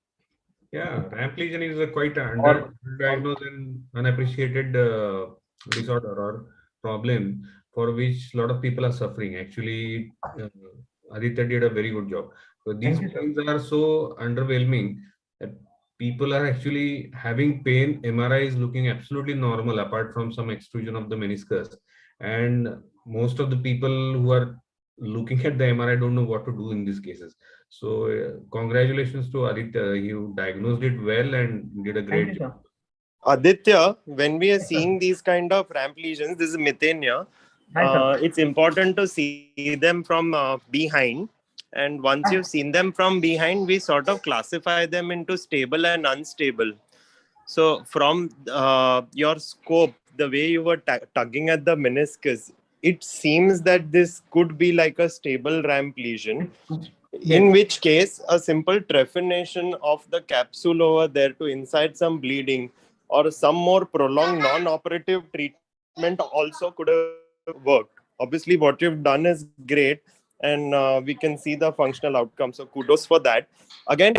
Yeah, ramp lesion is a quite underdiagnosed and unappreciated disorder, or problem for which a lot of people are suffering. Actually, Aditya did a very good job. So these pains are so underwhelming that people are actually having pain. MRI is looking absolutely normal apart from some extrusion of the meniscus. And most of the people who are looking at the MRI don't know what to do in these cases. So congratulations to Aditya. You diagnosed it well and did a great job.
Aditya, when we are seeing these kind of ramp lesions, this is methania. It's important to see them from behind. And once you've seen them from behind, we sort of classify them into stable and unstable. So from your scope, the way you were tugging at the meniscus, it seems that this could be like a stable ramp lesion. In which case, a simple trephination of the capsule over there to incite some bleeding or some more prolonged non-operative treatment also could have worked. Obviously, what you've done is great, and we can see the functional outcome. So kudos for that. Again,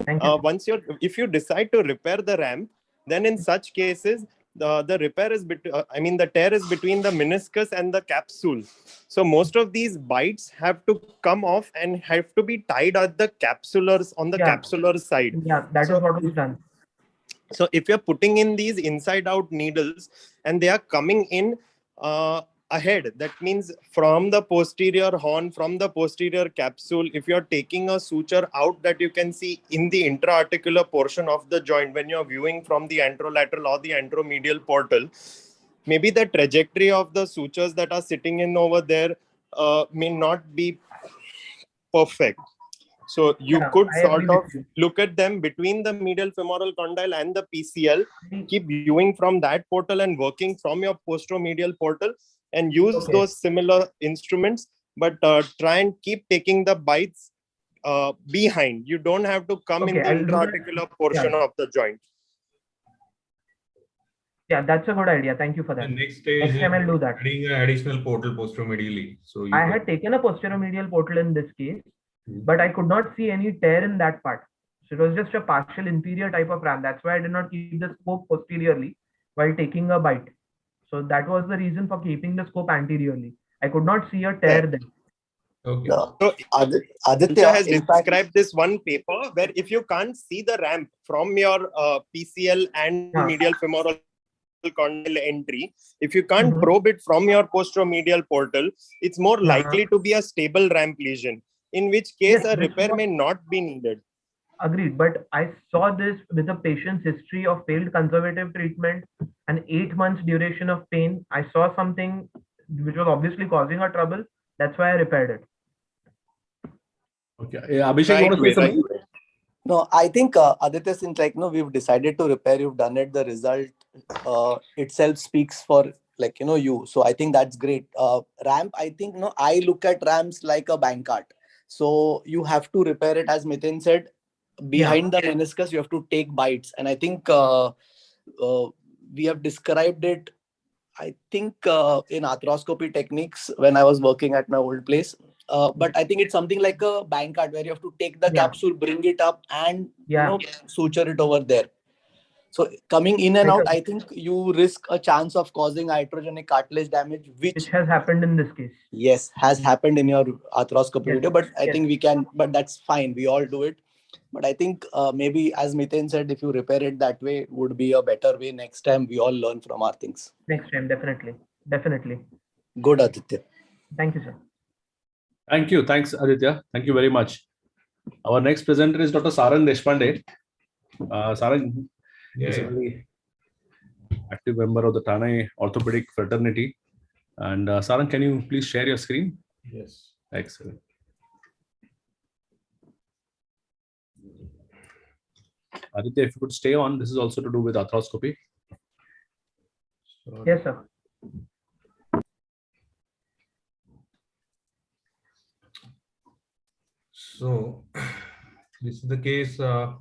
if you decide to repair the ramp, then in such cases, the repair is the tear is between the meniscus and the capsule. So most of these bites have to come off and have to be tied at the capsulars on the capsular side.
Yeah, that is what was done.
So if you're putting in these inside out needles and they are coming in ahead, that means from the posterior horn, from the posterior capsule, if you're taking a suture out that you can see in the intra-articular portion of the joint when you're viewing from the anterolateral or the anteromedial portal, maybe the trajectory of the sutures that are sitting in over there may not be perfect. So you could sort of look at them between the medial femoral condyle and the PCL, keep viewing from that portal and working from your posteromedial portal and use those similar instruments, but try and keep taking the bites behind. You don't have to come in the intra-articular portion of the joint.
Yeah, that's a good idea. Thank you for that.
The next stage
time I'll do that.
Adding an additional portal posteromedially. So
I had taken a posteromedial portal in this case, but I could not see any tear in that part. So it was just a partial inferior type of ramp. That's why I did not keep the scope posteriorly while taking a bite. So that was the reason for keeping the scope anteriorly. I could not see a tear there.
Okay.
So Aditya has described this one paper where if you can't see the ramp from your PCL and medial femoral condyle entry, if you can't probe it from your posteromedial portal, it's more likely to be a stable ramp lesion, in which case a repair may not be needed.
Agreed, but I saw this with a patient's history of failed conservative treatment and 8 months duration of pain. I saw something which was obviously causing her trouble. That's why I repaired it.
Okay, Abhishek, you want to say something?
No, I think Aditya, since we've decided to repair, you've done it. The result itself speaks for you. So I think that's great. Ramp, I think I look at ramps like a bank cart. So you have to repair it, as Miten said. Behind the meniscus, you have to take bites, and I think we have described it. I think in arthroscopy techniques when I was working at my old place. But I think it's something like a bank card where you have to take the capsule, bring it up, and suture it over there. So coming in and out, I think you risk a chance of causing iatrogenic cartilage damage, which
has happened in this case.
Yes, has happened in your arthroscopy video, but I think we can, but that's fine. We all do it. But I think maybe, as Miten said, if you repair it that way, would be a better way. Next time, we all learn from our things.
Next time, definitely. Definitely.
Good, Aditya.
Thank you, sir.
Thank you. Thanks, Aditya. Thank you very much. Our next presenter is Dr. Sarang Deshpande. Sarang is a very active member of the Thane orthopedic fraternity. And Sarang, can you please share your screen?
Yes.
Excellent. Aditya, if you could stay on, this is also to do with arthroscopy.
Yes, sir.
So this is the case of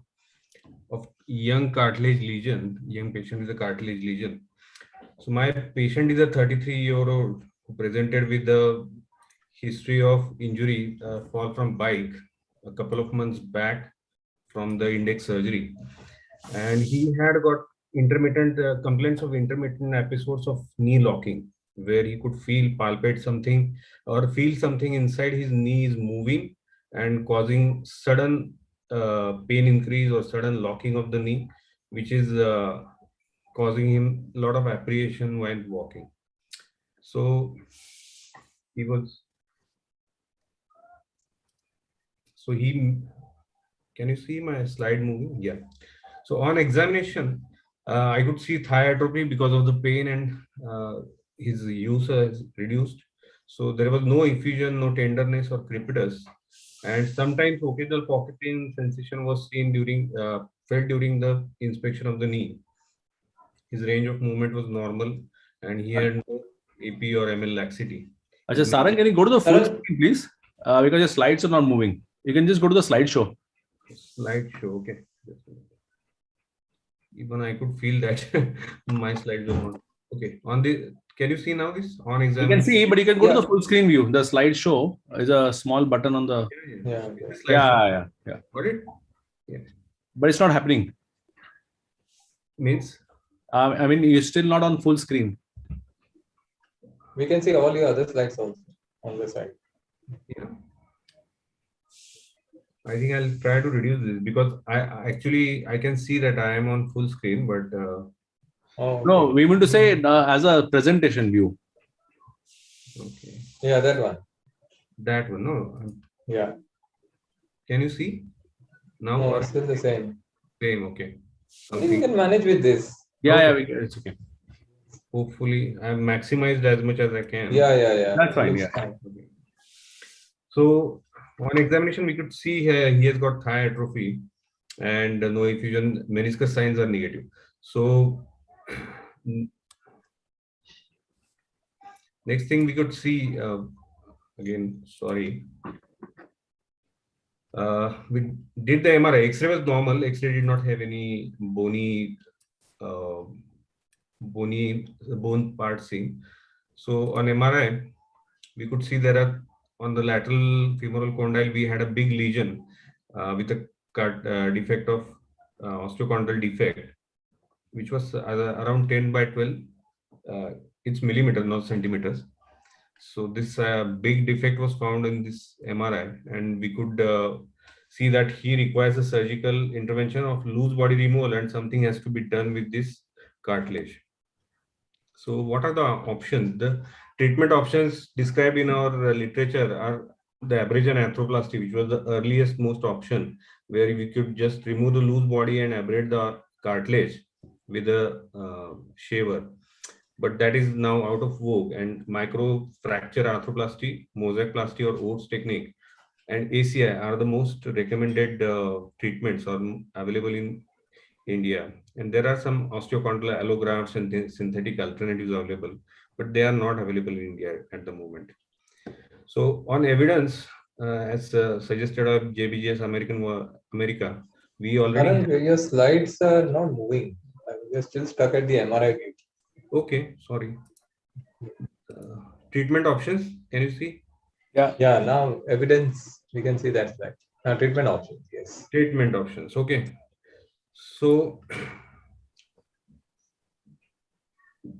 young cartilage lesion. Young patient with a cartilage lesion. So my patient is a 33-year-old who presented with the history of injury, fall from bike a couple of months back from the index surgery, and he had got intermittent complaints of intermittent episodes of knee locking. where he could palpate something or feel something inside his knee is moving and causing sudden pain increase or sudden locking of the knee, which is causing him a lot of apprehension while walking. So he was, can you see my slide moving? Yeah. So on examination, I could see thigh atrophy because of the pain, and his use is reduced. So there was no effusion, no tenderness or crepitus, and sometimes occasional pocket pain sensation was seen felt during the inspection of the knee. His range of movement was normal, and he had no AP or ML laxity.
Achha, Sarang, can you go to the full screen, please? Because your slides are not moving. You can just go to the slideshow.
Slideshow, okay. Even I could feel that my slides are not. Okay, can you see now this on exam?
You can see, but you can go to the full screen view. The slideshow is a small button on the. Yeah.
Got it? Yeah.
But it's not happening.
Means?
I mean, you're still not on full screen.
We can see all your other slides also on the side.
Yeah. I think I'll try to reduce this because I can see that I am on full screen, but
no, we want to say as a presentation view.
Okay.
Yeah, that one.
That one, no.
Yeah.
Can you see now?
No, it's still the same.
Same, okay.
I think we can manage with this.
Yeah, it's okay.
Hopefully, I'm maximized as much as I can.
Yeah.
That's fine.
Looks
Yeah.
fine.
So on examination, we could see here he has got thigh atrophy and no effusion. Meniscus signs are negative. So next thing we could see again. Sorry. We did the MRI. X-ray was normal. X-ray did not have any bony bone parts seen. So on MRI, we could see there are on the lateral femoral condyle we had a big lesion with a defect of osteochondral defect, which was around 10 by 12. It's millimeters, not centimeters. So this big defect was found in this MRI, and we could see that he requires a surgical intervention of loose body removal, and something has to be done with this cartilage. So what are the options? The treatment options described in our literature are the abrasion arthroplasty, which was the earliest most option, where we could just remove the loose body and abrade the cartilage with a shaver. But that is now out of vogue, and microfracture arthroplasty, Mosaicplasty or Oates technique, and ACI are the most recommended treatments or available in India. And there are some osteochondral allografts and synthetic alternatives available, but they are not available in India at the moment. So on evidence, as suggested by JBJS America, we already
your slides are not moving. You're still stuck at the MRI view.
Okay, sorry. Treatment options, can you see?
Yeah, now evidence, we can see that slide. Now treatment options, yes.
Treatment options, okay. So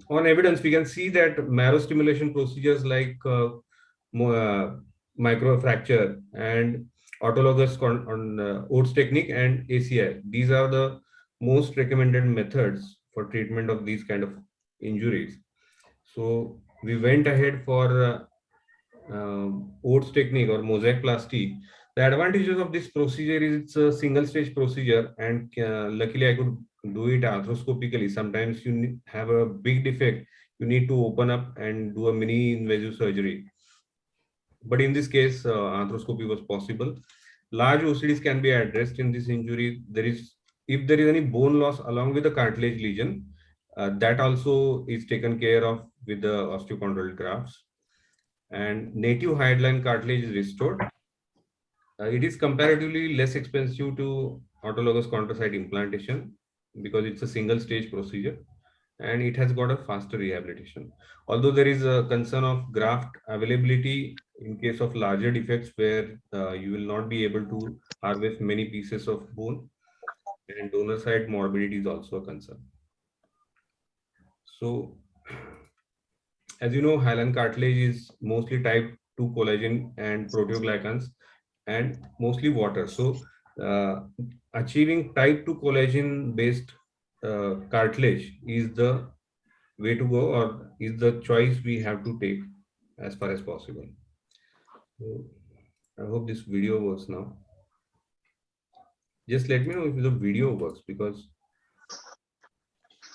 on evidence, we can see that marrow stimulation procedures like microfracture and autologous on Oates technique and ACI. These are the most recommended methods for treatment of these kind of injuries. So we went ahead for Oates technique or Mosaicplasty. The advantages of this procedure is it's a single stage procedure, and luckily I could do it arthroscopically. Sometimes you have a big defect, you need to open up and do a mini invasive surgery. But in this case, arthroscopy was possible. Large OCDs can be addressed in this injury. If there is any bone loss along with the cartilage lesion, that also is taken care of with the osteochondral grafts. And native hyaline cartilage is restored. It is comparatively less expensive to autologous chondrocyte implantation because it's a single stage procedure, and it has got a faster rehabilitation. Although there is a concern of graft availability in case of larger defects where you will not be able to harvest many pieces of bone, and donor side morbidity is also a concern. So as you know, hyaline cartilage is mostly type 2 collagen and proteoglycans and mostly water. So achieving type 2 collagen based cartilage is the way to go, or is the choice we have to take as far as possible. So I hope this video works now. Just let me know if the video works, because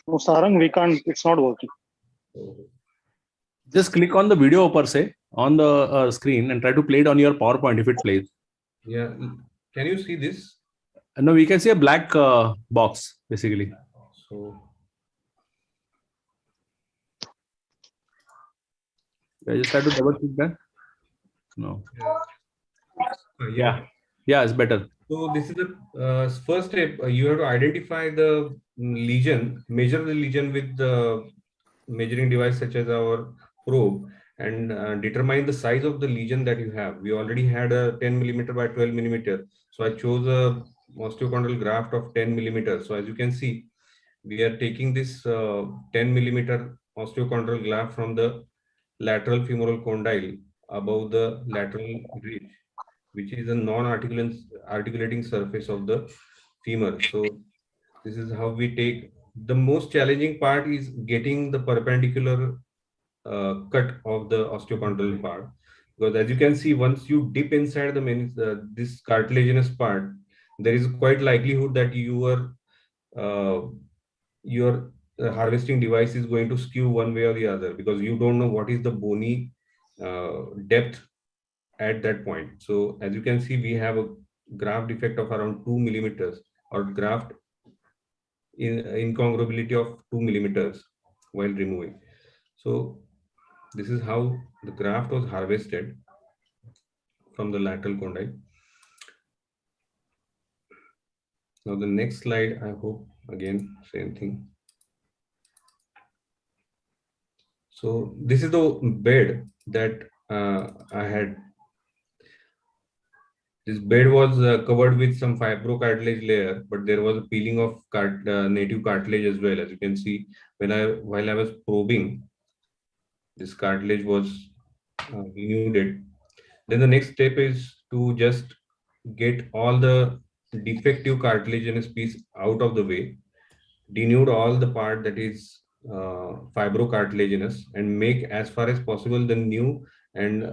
No, Sarang, we can't, it's not working.
Just click on the video per se on the screen and try to play it on your PowerPoint if it plays.
Yeah, can you see this?
No, we can see a black box basically.
So
I just try to double click that. No.
Yeah.
Yeah, it's better.
So this is the first step. You have to identify the lesion, measure the lesion with the measuring device such as our probe, and determine the size of the lesion that you have. We already had a 10 millimeter by 12 millimeter. So I chose a osteochondral graft of 10 millimeters. So as you can see, we are taking this 10 millimeter osteochondral graft from the lateral femoral condyle above the lateral ridge, which is a non-articulating surface of the femur. So this is how we take. The most challenging part is getting the perpendicular cut of the osteochondral part, because as you can see, once you dip inside the this cartilaginous part, there is quite likelihood that your harvesting device is going to skew one way or the other, because you don't know what is the bony depth at that point. So as you can see, we have a graft defect of around 2 millimeters, or graft incongruability of 2 millimeters while removing. So this is how the graft was harvested from the lateral condyle. Now the next slide, I hope again same thing. So this is the bed that I had. This bed was covered with some fibrocartilage layer, but there was a peeling of native cartilage as well. As you can see, while I was probing, this cartilage was denuded. Then the next step is to just get all the defective cartilaginous piece out of the way, denude all the part that is fibrocartilaginous, and make as far as possible the new and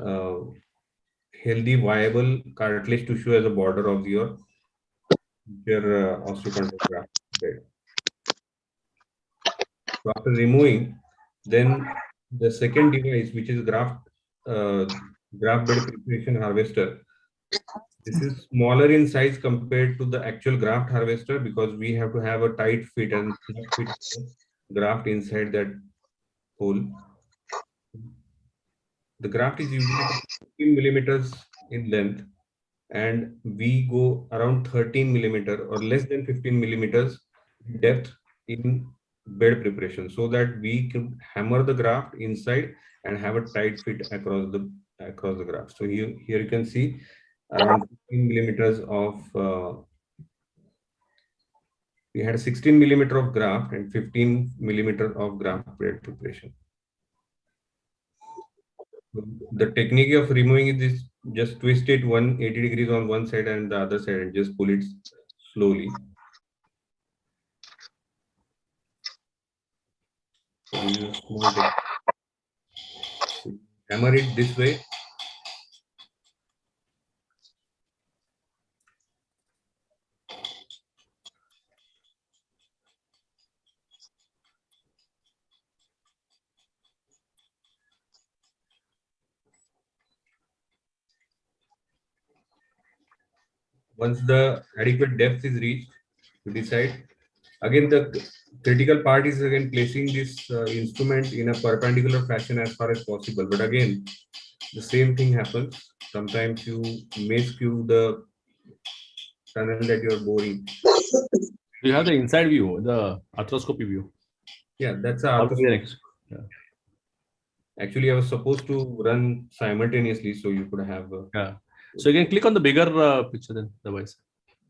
healthy, viable cartilage tissue as a border of your osteochondral graft bed. So after removing, then the second device, which is graft bed preparation harvester. This is smaller in size compared to the actual graft harvester, because we have to have a tight fit and fit the graft inside that hole. The graft is usually 15 millimeters in length, and we go around 13 millimeter or less than 15 millimeters depth in bed preparation, so that we can hammer the graft inside and have a tight fit across the graft. So here you can see around 15 millimeters of we had 16 millimeter of graft and 15 millimeter of graft bed preparation. The technique of removing it is just twist it 180 degrees on one side and the other side, and just pull it slowly. Hammer it this way. Once the adequate depth is reached, you decide. Again, the critical part is again placing this instrument in a perpendicular fashion as far as possible. But again, the same thing happens. Sometimes you may skew the tunnel that you are boring.
You have the inside view, the arthroscopy view.
Yeah, that's arthroscopy.
Yeah.
Actually, I was supposed to run simultaneously, so you could have.
Yeah. So you can click on the bigger picture then, otherwise.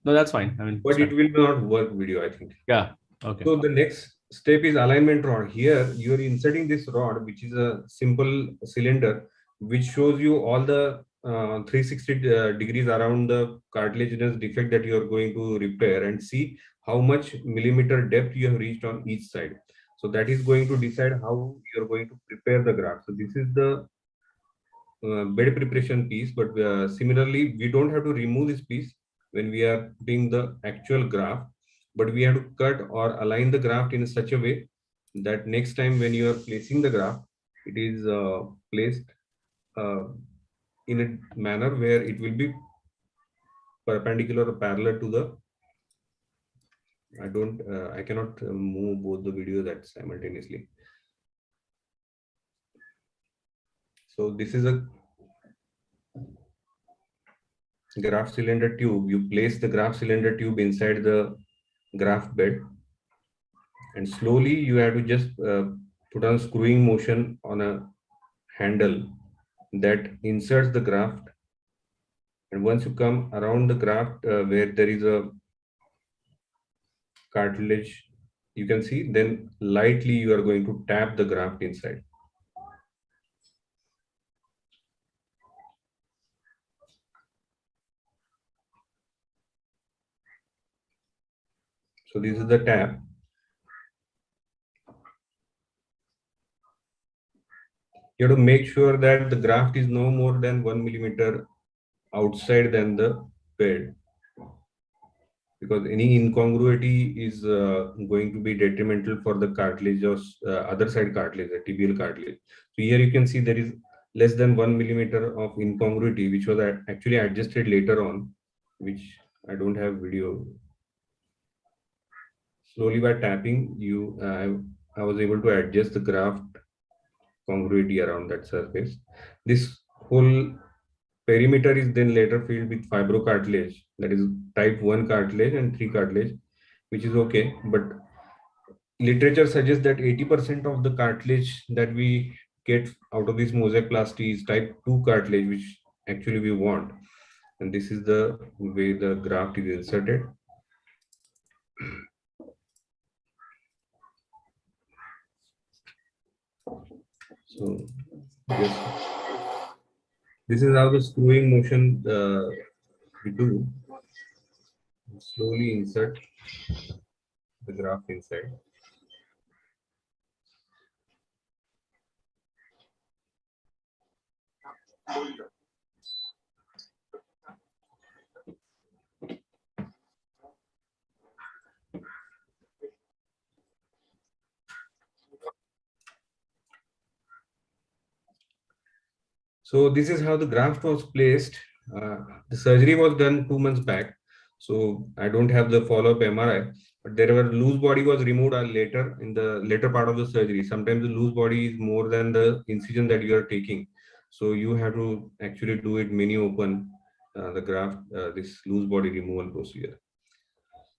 No, that's fine. I mean,
but it will not work video, I think.
Yeah. Okay.
So the next step is alignment rod. Here you are inserting this rod, which is a simple cylinder, which shows you all the 360 degrees around the cartilaginous defect that you are going to repair, and see how much millimeter depth you have reached on each side. So that is going to decide how you are going to prepare the graft. So this is the bed preparation piece, but similarly, we don't have to remove this piece when we are putting the actual graft, but we have to cut or align the graft in such a way that next time when you are placing the graft, it is placed in a manner where it will be perpendicular or parallel to the. I cannot move both the videos at simultaneously. So this is a graft cylinder tube. You place the graft cylinder tube inside the graft bed, and slowly you have to just put on screwing motion on a handle that inserts the graft. And once you come around the graft where there is a cartilage, you can see, then lightly you are going to tap the graft inside. So this is the tap. You have to make sure that the graft is no more than 1 millimeter outside than the bed, because any incongruity is going to be detrimental for the cartilage or other side cartilage, the tibial cartilage. So here you can see there is less than 1 millimeter of incongruity, which was actually adjusted later on, which I don't have video. Slowly by tapping, I was able to adjust the graft congruity around that surface. This whole perimeter is then later filled with fibrocartilage, that is type 1 cartilage and 3 cartilage, which is okay. But literature suggests that 80% of the cartilage that we get out of this Mosaicplasty is type 2 cartilage, which actually we want. And this is the way the graft is inserted. So yes, this is how the screwing motion we do. Slowly insert the graft inside. So this is how the graft was placed. The surgery was done 2 months back, so I don't have the follow-up MRI, but there were loose body was removed later in the later part of the surgery. Sometimes the loose body is more than the incision that you are taking, so you have to actually do it mini open the graft, this loose body removal procedure.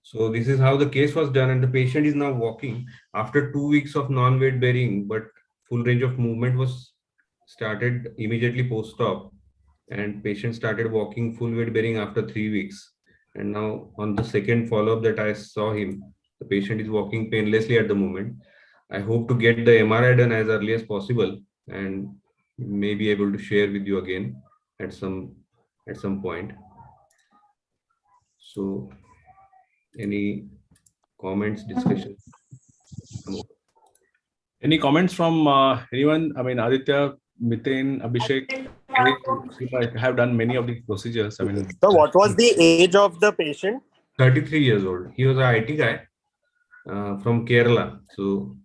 So this is how the case was done, and the patient is now walking after 2 weeks of non-weight bearing, but full range of movement was started immediately post-op, and patient started walking full weight bearing after 3 weeks. And now on the second follow-up that I saw him, the patient is walking painlessly at the moment. I hope to get the MRI done as early as possible and may be able to share with you again at some point. So any comments, discussion?
Any comments from anyone? I mean, Aditya, Miten, Abhishek, you might have done many of these procedures. I mean,
so what was the age of the patient?
33 years old. He was an IT guy from Kerala. So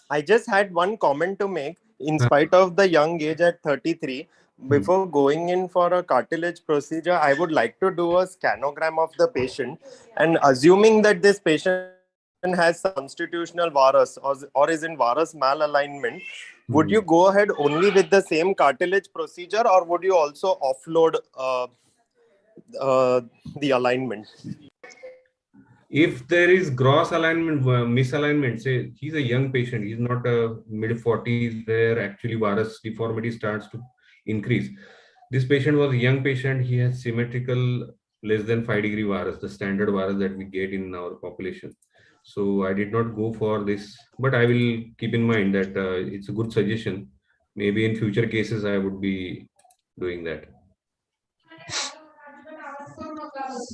I just had one comment to make. In spite of the young age at 33, before going in for a cartilage procedure, I would like to do a scanogram of the patient, and assuming that this patient has constitutional varus or is in varus malalignment, would you go ahead only with the same cartilage procedure, or would you also offload the alignment?
if there is gross alignment, misalignment, say he's a young patient, he's not a mid-40s where actually varus deformity starts to increase. This patient was a young patient, he has symmetrical less than 5 degree varus, the standard varus that we get in our population. So I did not go for this, but I will keep in mind that it's a good suggestion. Maybe in future cases, I would be doing that.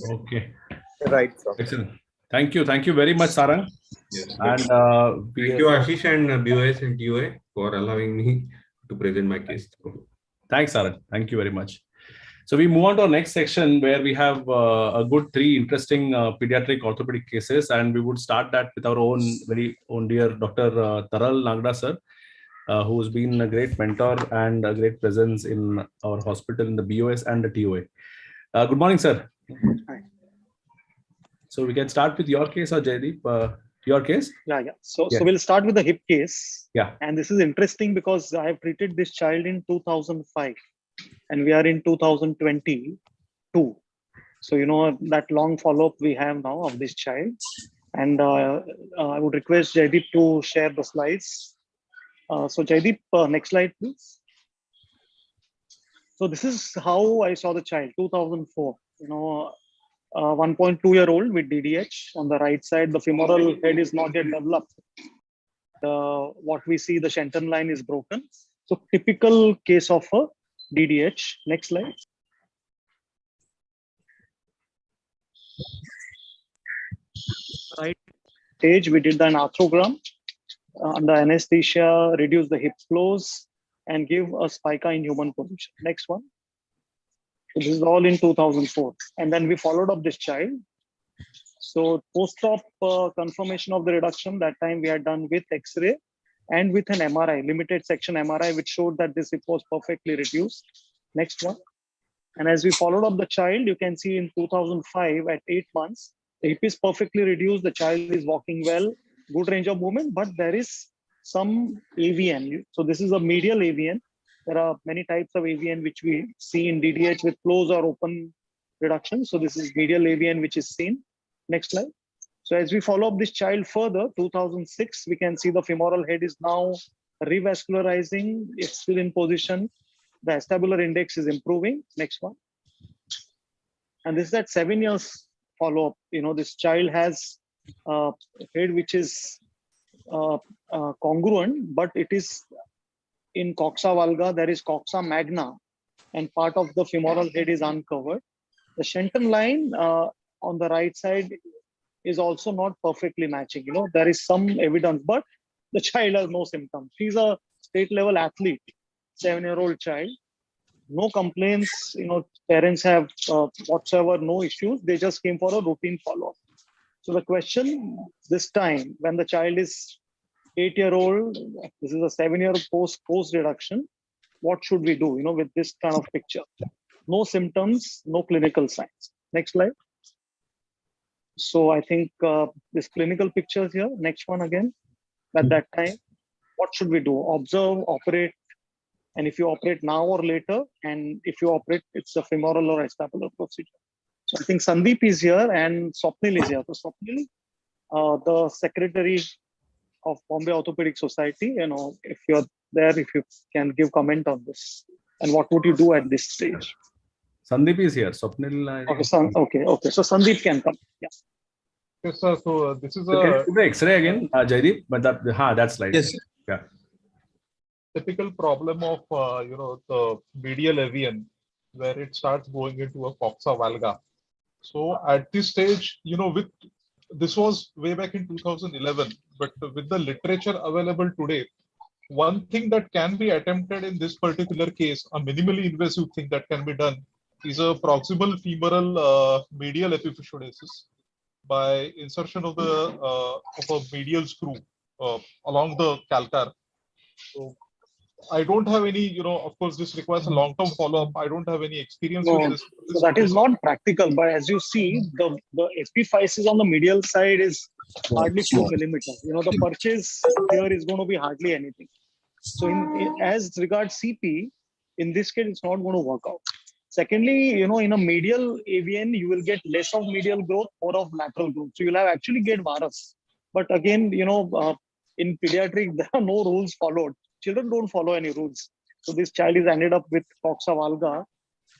Okay.
Right, sir.
Excellent. Thank you. Thank you very much, Sarang.
Yes.
And
Thank you, Ashish and BOS and TOA for allowing me to present my case.
Thanks, Sarang. Thank you very much. So we move on to our next section where we have a good 3 interesting pediatric orthopedic cases, and we would start that with our own very own dear Dr. Taral Nagda sir, who's been a great mentor and a great presence in our hospital in the BOS and the TOA. Good morning, sir.
Hi.
So we can start with your case, or Jaideep, your case?
Yeah. So
Yeah.
we'll start with the hip case.
Yeah.
And this is interesting because I have treated this child in 2005 and we are in 2022. So, that long follow-up we have now of this child. And I would request Jaideep to share the slides. So Jaideep, next slide, please. So this is how I saw the child, 2004. 1.2-year-old with DDH. On the right side, the femoral head is not yet developed. What we see, the Shenton line is broken. So typical case of a DDH. Next slide. Right stage, we did an arthrogram. Under anesthesia, reduce the hip flows and give a spica in human position. Next one. So this is all in 2004. And then we followed up this child. So post-op confirmation of the reduction, that time we had done with X-ray and with an MRI, limited section MRI, which showed that this hip was perfectly reduced. Next one. And as we followed up the child, you can see in 2005 at 8 months, the hip is perfectly reduced. The child is walking well, good range of movement, but there is some AVN. So this is a medial AVN. There are many types of AVN which we see in DDH with closed or open reduction. So this is medial AVN which is seen. Next slide. So as we follow up this child further, 2006, we can see the femoral head is now revascularizing. It's still in position. The acetabular index is improving. Next one. And this is at 7 years follow-up. This child has a head which is congruent, but it is in coxa valga, there is coxa magna, and part of the femoral head is uncovered. The Shenton line on the right side is also not perfectly matching. There is some evidence, but the child has no symptoms. She's a state level athlete, 7-year-old child. No complaints, parents have whatsoever, no issues. They just came for a routine follow-up. So the question this time, when the child is 8-year-old, this is a 7-year post reduction, what should we do, with this kind of picture? No symptoms, no clinical signs. Next slide. So I think this clinical pictures here, next one again. At that time, what should we do? Observe, operate, and if you operate now or later, and if you operate, it's a femoral or acetabular procedure. So I think Sandeep is here and Swapnil is here. So Swapnil, the secretary of Bombay Orthopedic Society, if you're there, if you can give comment on this, and what would you do at this stage?
Sandeep is here. Swapnil.
Okay. So Sandeep can come. Yeah.
Yes, sir. So this is
so can you do the X-ray again, Jaideep? But that slide.
Yes.
Yeah.
Typical problem of the medial AVN, where it starts going into a coxa valga. So at this stage, this was way back in 2011, but with the literature available today, one thing that can be attempted in this particular case, a minimally invasive thing that can be done, is a proximal femoral medial epiphysiodesis by insertion of a medial screw along the calcar. So I don't have any, of course, this requires a long-term follow-up. I don't have any experience with this.
So that is not practical, but as you see, the epiphysis on the medial side is hardly 2 millimeters. The purchase here is going to be hardly anything. So as regards CP, in this case, it's not going to work out. Secondly, in a medial AVN, you will get less of medial growth, more of lateral growth. So you'll have actually get varus. But again, in pediatric, there are no rules followed. Children don't follow any rules. So this child is ended up with coxa valga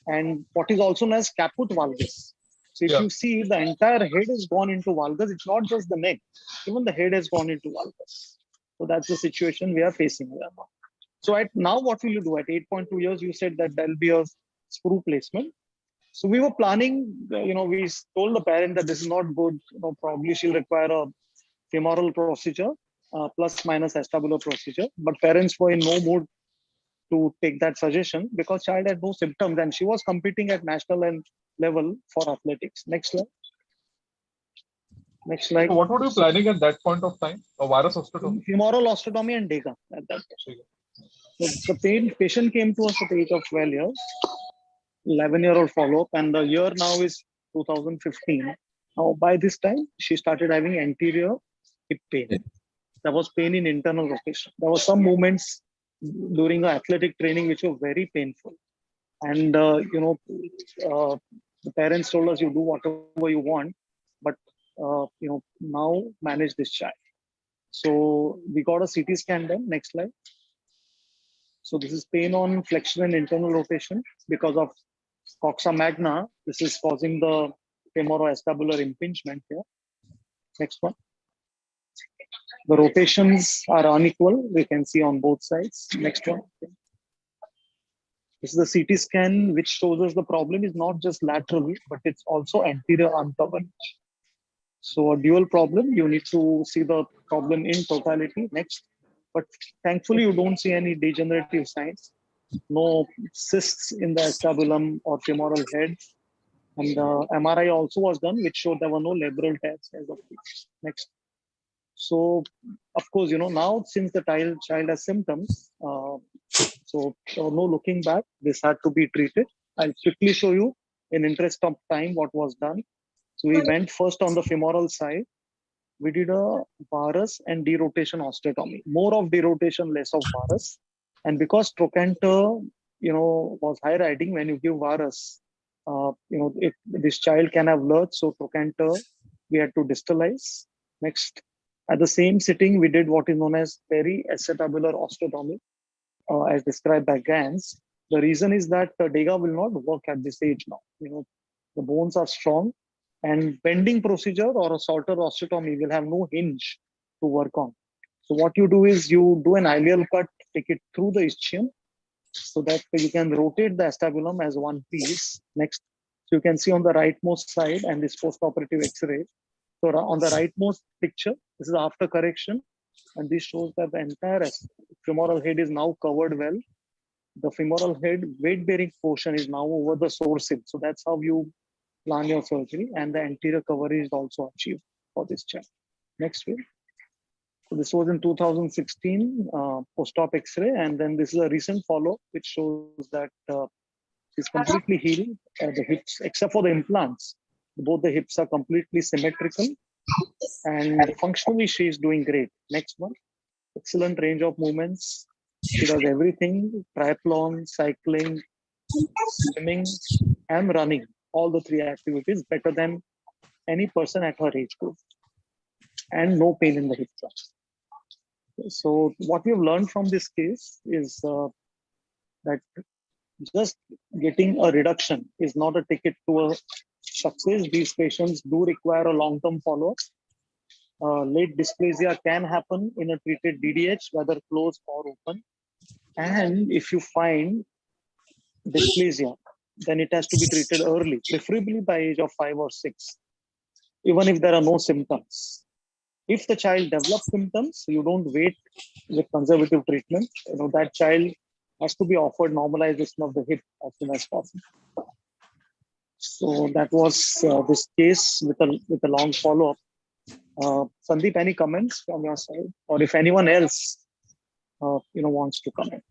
and what is also known as caput valgus. So if you see, the entire head has gone into valgus. It's not just the neck, even the head has gone into valgus. So that's the situation we are facing here now. So now what will you do? At 8.2 years, you said that there'll be a screw placement. So we were planning, we told the parent that this is not good. Probably she'll require a femoral procedure, plus minus acetabular procedure. But parents were in no mood to take that suggestion because child had no symptoms and she was competing at national level for athletics. Next slide. Next slide.
So what were you planning at that point of time? A varus osteotomy?
Femoral osteotomy and DEGA at that time. So the patient came to us at the age of 12 years, 11-year-old follow-up, and the year now is 2015. Now, by this time, she started having anterior hip pain. There was pain in internal rotation. There were some movements during the athletic training which were very painful. And, the parents told us, you do whatever you want, but, now manage this child. So we got a CT scan done. Next slide. So this is pain on flexion and internal rotation because of coxa magna. This is causing the femoroacetabular impingement here. Next one. The rotations are unequal. We can see on both sides. Next one. This is the CT scan, which shows us the problem is not just lateral, but it's also anterior uncovered. So a dual problem. You need to see the problem in totality. Next. But thankfully, you don't see any degenerative signs. No cysts in the acetabulum or femoral head. And MRI also was done, which showed there were no labral tears as of this. Next. So, of course, now since the child has symptoms, so no looking back, this had to be treated. I'll quickly show you in interest of time what was done. So we went first on the femoral side. We did a varus and derotation osteotomy. More of derotation, less of varus. And because trochanter, was high riding, when you give varus, this child can have lurch. So trochanter, we had to distalize. Next. At the same sitting, we did what is known as peri-acetabular osteotomy, as described by Gans. The reason is that DEGA will not work at this age now. The bones are strong. And bending procedure or a Salter osteotomy will have no hinge to work on. So what you do is you do an ileal cut, take it through the ischium so that you can rotate the acetabulum as one piece. Next, so you can see on the rightmost side and this post-operative X-ray. So on the rightmost picture, this is after correction. And this shows that the entire femoral head is now covered well. The femoral head weight-bearing portion is now over the source hip. So that's how you plan your surgery, and the anterior coverage is also achieved for this child. Next week. So this was in 2016 post-op X-ray, and then this is a recent follow which shows that it's completely healed. The hips, except for the implants, both the hips are completely symmetrical, and functionally she is doing great. Next one. Excellent range of movements. She does everything: triathlon, cycling, swimming, and running. All the three activities better than any person at her age group, and no pain in the hip joints. So what we have learned from this case is that just getting a reduction is not a ticket to a success. These patients do require a long-term follow-up. Late dysplasia can happen in a treated DDH, whether closed or open. And if you find dysplasia, then it has to be treated early, preferably by age of 5 or 6, even if there are no symptoms. If the child develops symptoms, you don't wait with conservative treatment. That child has to be offered normalization of the hip as soon as possible. So that was this case with a long follow-up. Sandeep, any comments from your side, or if anyone else wants to comment?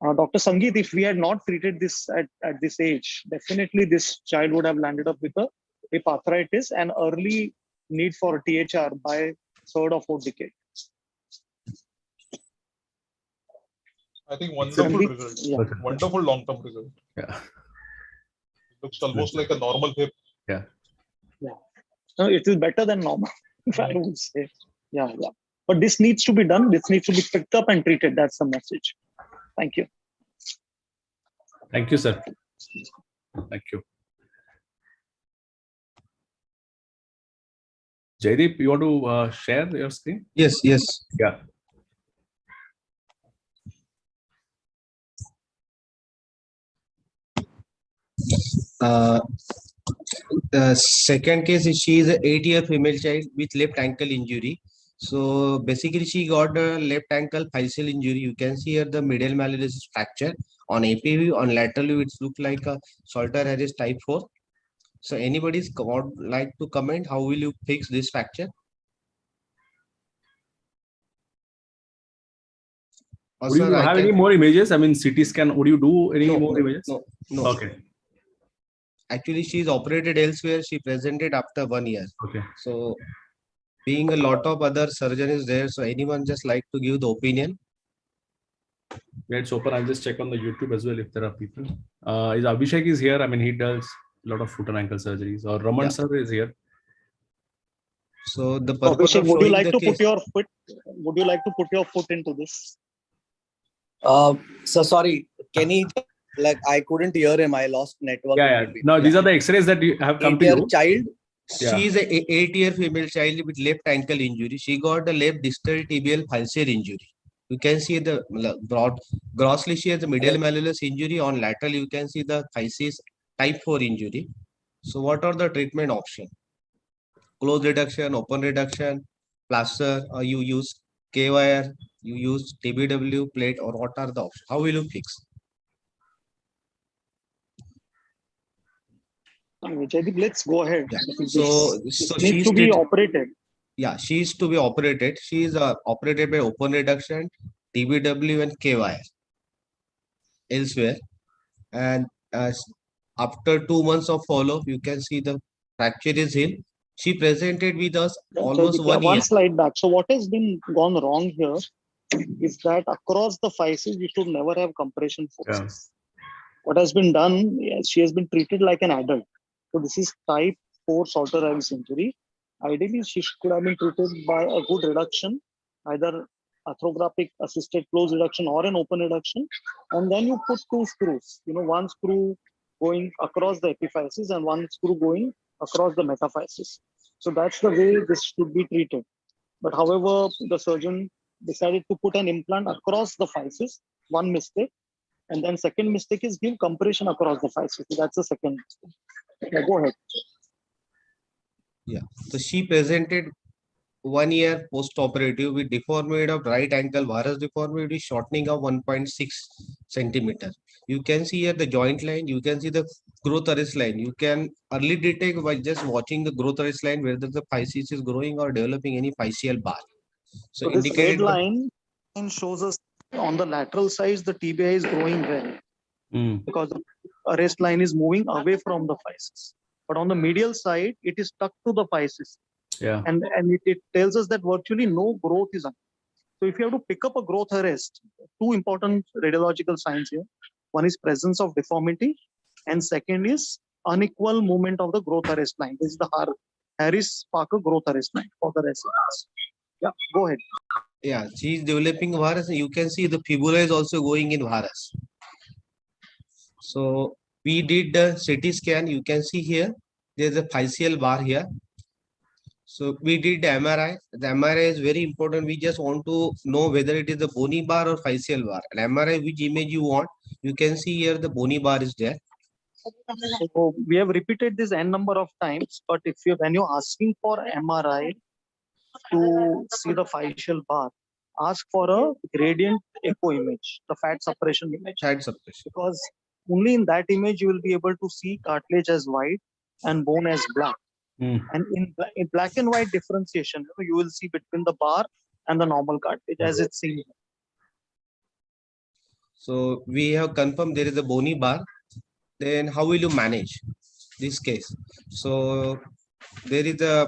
Dr. Sangeet, if we had not treated this at this age, definitely this child would have landed up with a hip arthritis and early need for a THR by third or fourth decade.
I think wonderful result. Yeah. Wonderful long-term result.
Yeah.
It looks almost like a normal hip.
Yeah.
Yeah. No, it is better than normal, if I would say. Yeah. But this needs to be done. This needs to be picked up and treated. That's the message. Thank you.
Thank you, sir. Thank you. Jaideep, you want to share your screen?
Yes, yes.
Yeah.
The second case is she is an 8-year female child with left ankle injury. So basically she got a left ankle physeal injury. You can see here the medial malleolus is fracture. On APV, on lateral view, it looks like a Salter Harris type 4. So anybody's would like to comment, how will you fix this fracture?
Would you have any more images? I mean, CT scan, would you do any more images?
No.
Okay.
Actually, she is operated elsewhere. She presented after 1 year.
Okay.
So being a lot of other surgeons there, so anyone just like to give the opinion?
Yeah, it's open. I'll just check on the YouTube as well if there are people. Is Abhishek is here? I mean, he does a lot of foot and ankle surgeries. Or Raman sir is here.
So the purpose
Abhishek,
of
would you
showing
like
the
to
case,
put your foot? Would you like to put your foot into this?
So sorry, can he, like, I couldn't hear him. I lost network.
Yeah. No, these are the X-rays that you have come to you.
Child.
Yeah.
she is a 8-year female child with left ankle injury. She got a left distal tibial pulsar injury. You can see the broad, grossly she has a medial malleolus injury. On lateral, you can see the physis type 4 injury. So what are the treatment options? Close reduction, open reduction, plaster, or you use K-wire, you use TBW plate, or what are the options? How will you fix?
Jaideep, let's go ahead.
So
She needs to be operated.
Yeah, she is to be operated. She is operated by open reduction, TBW, and K-wire elsewhere. And after 2 months of follow-up, you can see the fracture is healed. She presented with us almost
Jaideep,
1 year.
One slide back. So what has been gone wrong here is that across the physis, we should never have compression forces. What has been done, she has been treated like an adult. So this is type 4 Salter Harris injury. Ideally, she could have been treated by a good reduction, either arthrographic assisted close reduction or an open reduction. And then you put 2 screws, one screw going across the epiphysis and one screw going across the metaphysis. So that's the way this should be treated. But however, the surgeon decided to put an implant across the physis, one mistake. And then second mistake is give compression across the physis. So that's the second mistake. Yeah, go ahead.
Yeah, so she presented 1 year post-operative with deformity of right ankle varus deformity, shortening of 1.6 centimeter. You can see here the joint line, you can see the growth arrest line. You can early detect by just watching the growth arrest line whether the physis is growing or developing any physeal bar. So
this
indicated
red line shows us on the lateral side, the TBI is growing well because the arrest line is moving away from the physis. But on the medial side, it is stuck to the physis.
Yeah.
And it tells us that virtually no growth is on. So if you have to pick up a growth arrest, 2 important radiological signs here. One is presence of deformity, and second is unequal movement of the growth arrest line. This is the Harris-Parker growth arrest line for the residents. Yeah, go ahead.
Yeah, she is developing varus. You can see the fibula is also going in varus. So we did the CT scan. You can see here, there's a physeal bar here. So we did the MRI. The MRI is very important. We just want to know whether it is a bony bar or physeal bar. And MRI, which image you want, you can see here the bony bar is there.
So we have repeated this n number of times, but when you're asking for MRI to see the physeal bar, ask for a gradient echo image, the fat suppression image.
Fat suppression.
Because only in that image you will be able to see cartilage as white and bone as black. And in black and white differentiation, you will see between the bar and the normal cartilage as it's seen.
So we have confirmed there is a bony bar. Then how will you manage this case? So there is a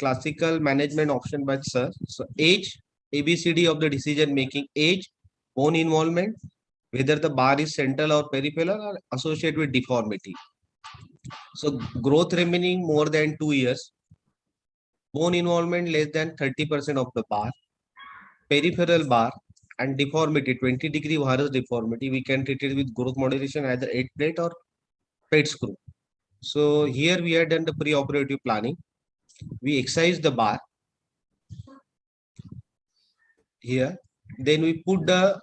classical management option by sir. So age, ABCD of the decision making, age, bone involvement, whether the bar is central or peripheral or associated with deformity. So growth remaining more than 2 years, bone involvement less than 30% of the bar, peripheral bar, and deformity, 20-degree varus deformity, we can treat it with growth moderation, either 8 plate or plate screw. So here we have done the pre-operative planning. We excise the bar here. Then we put the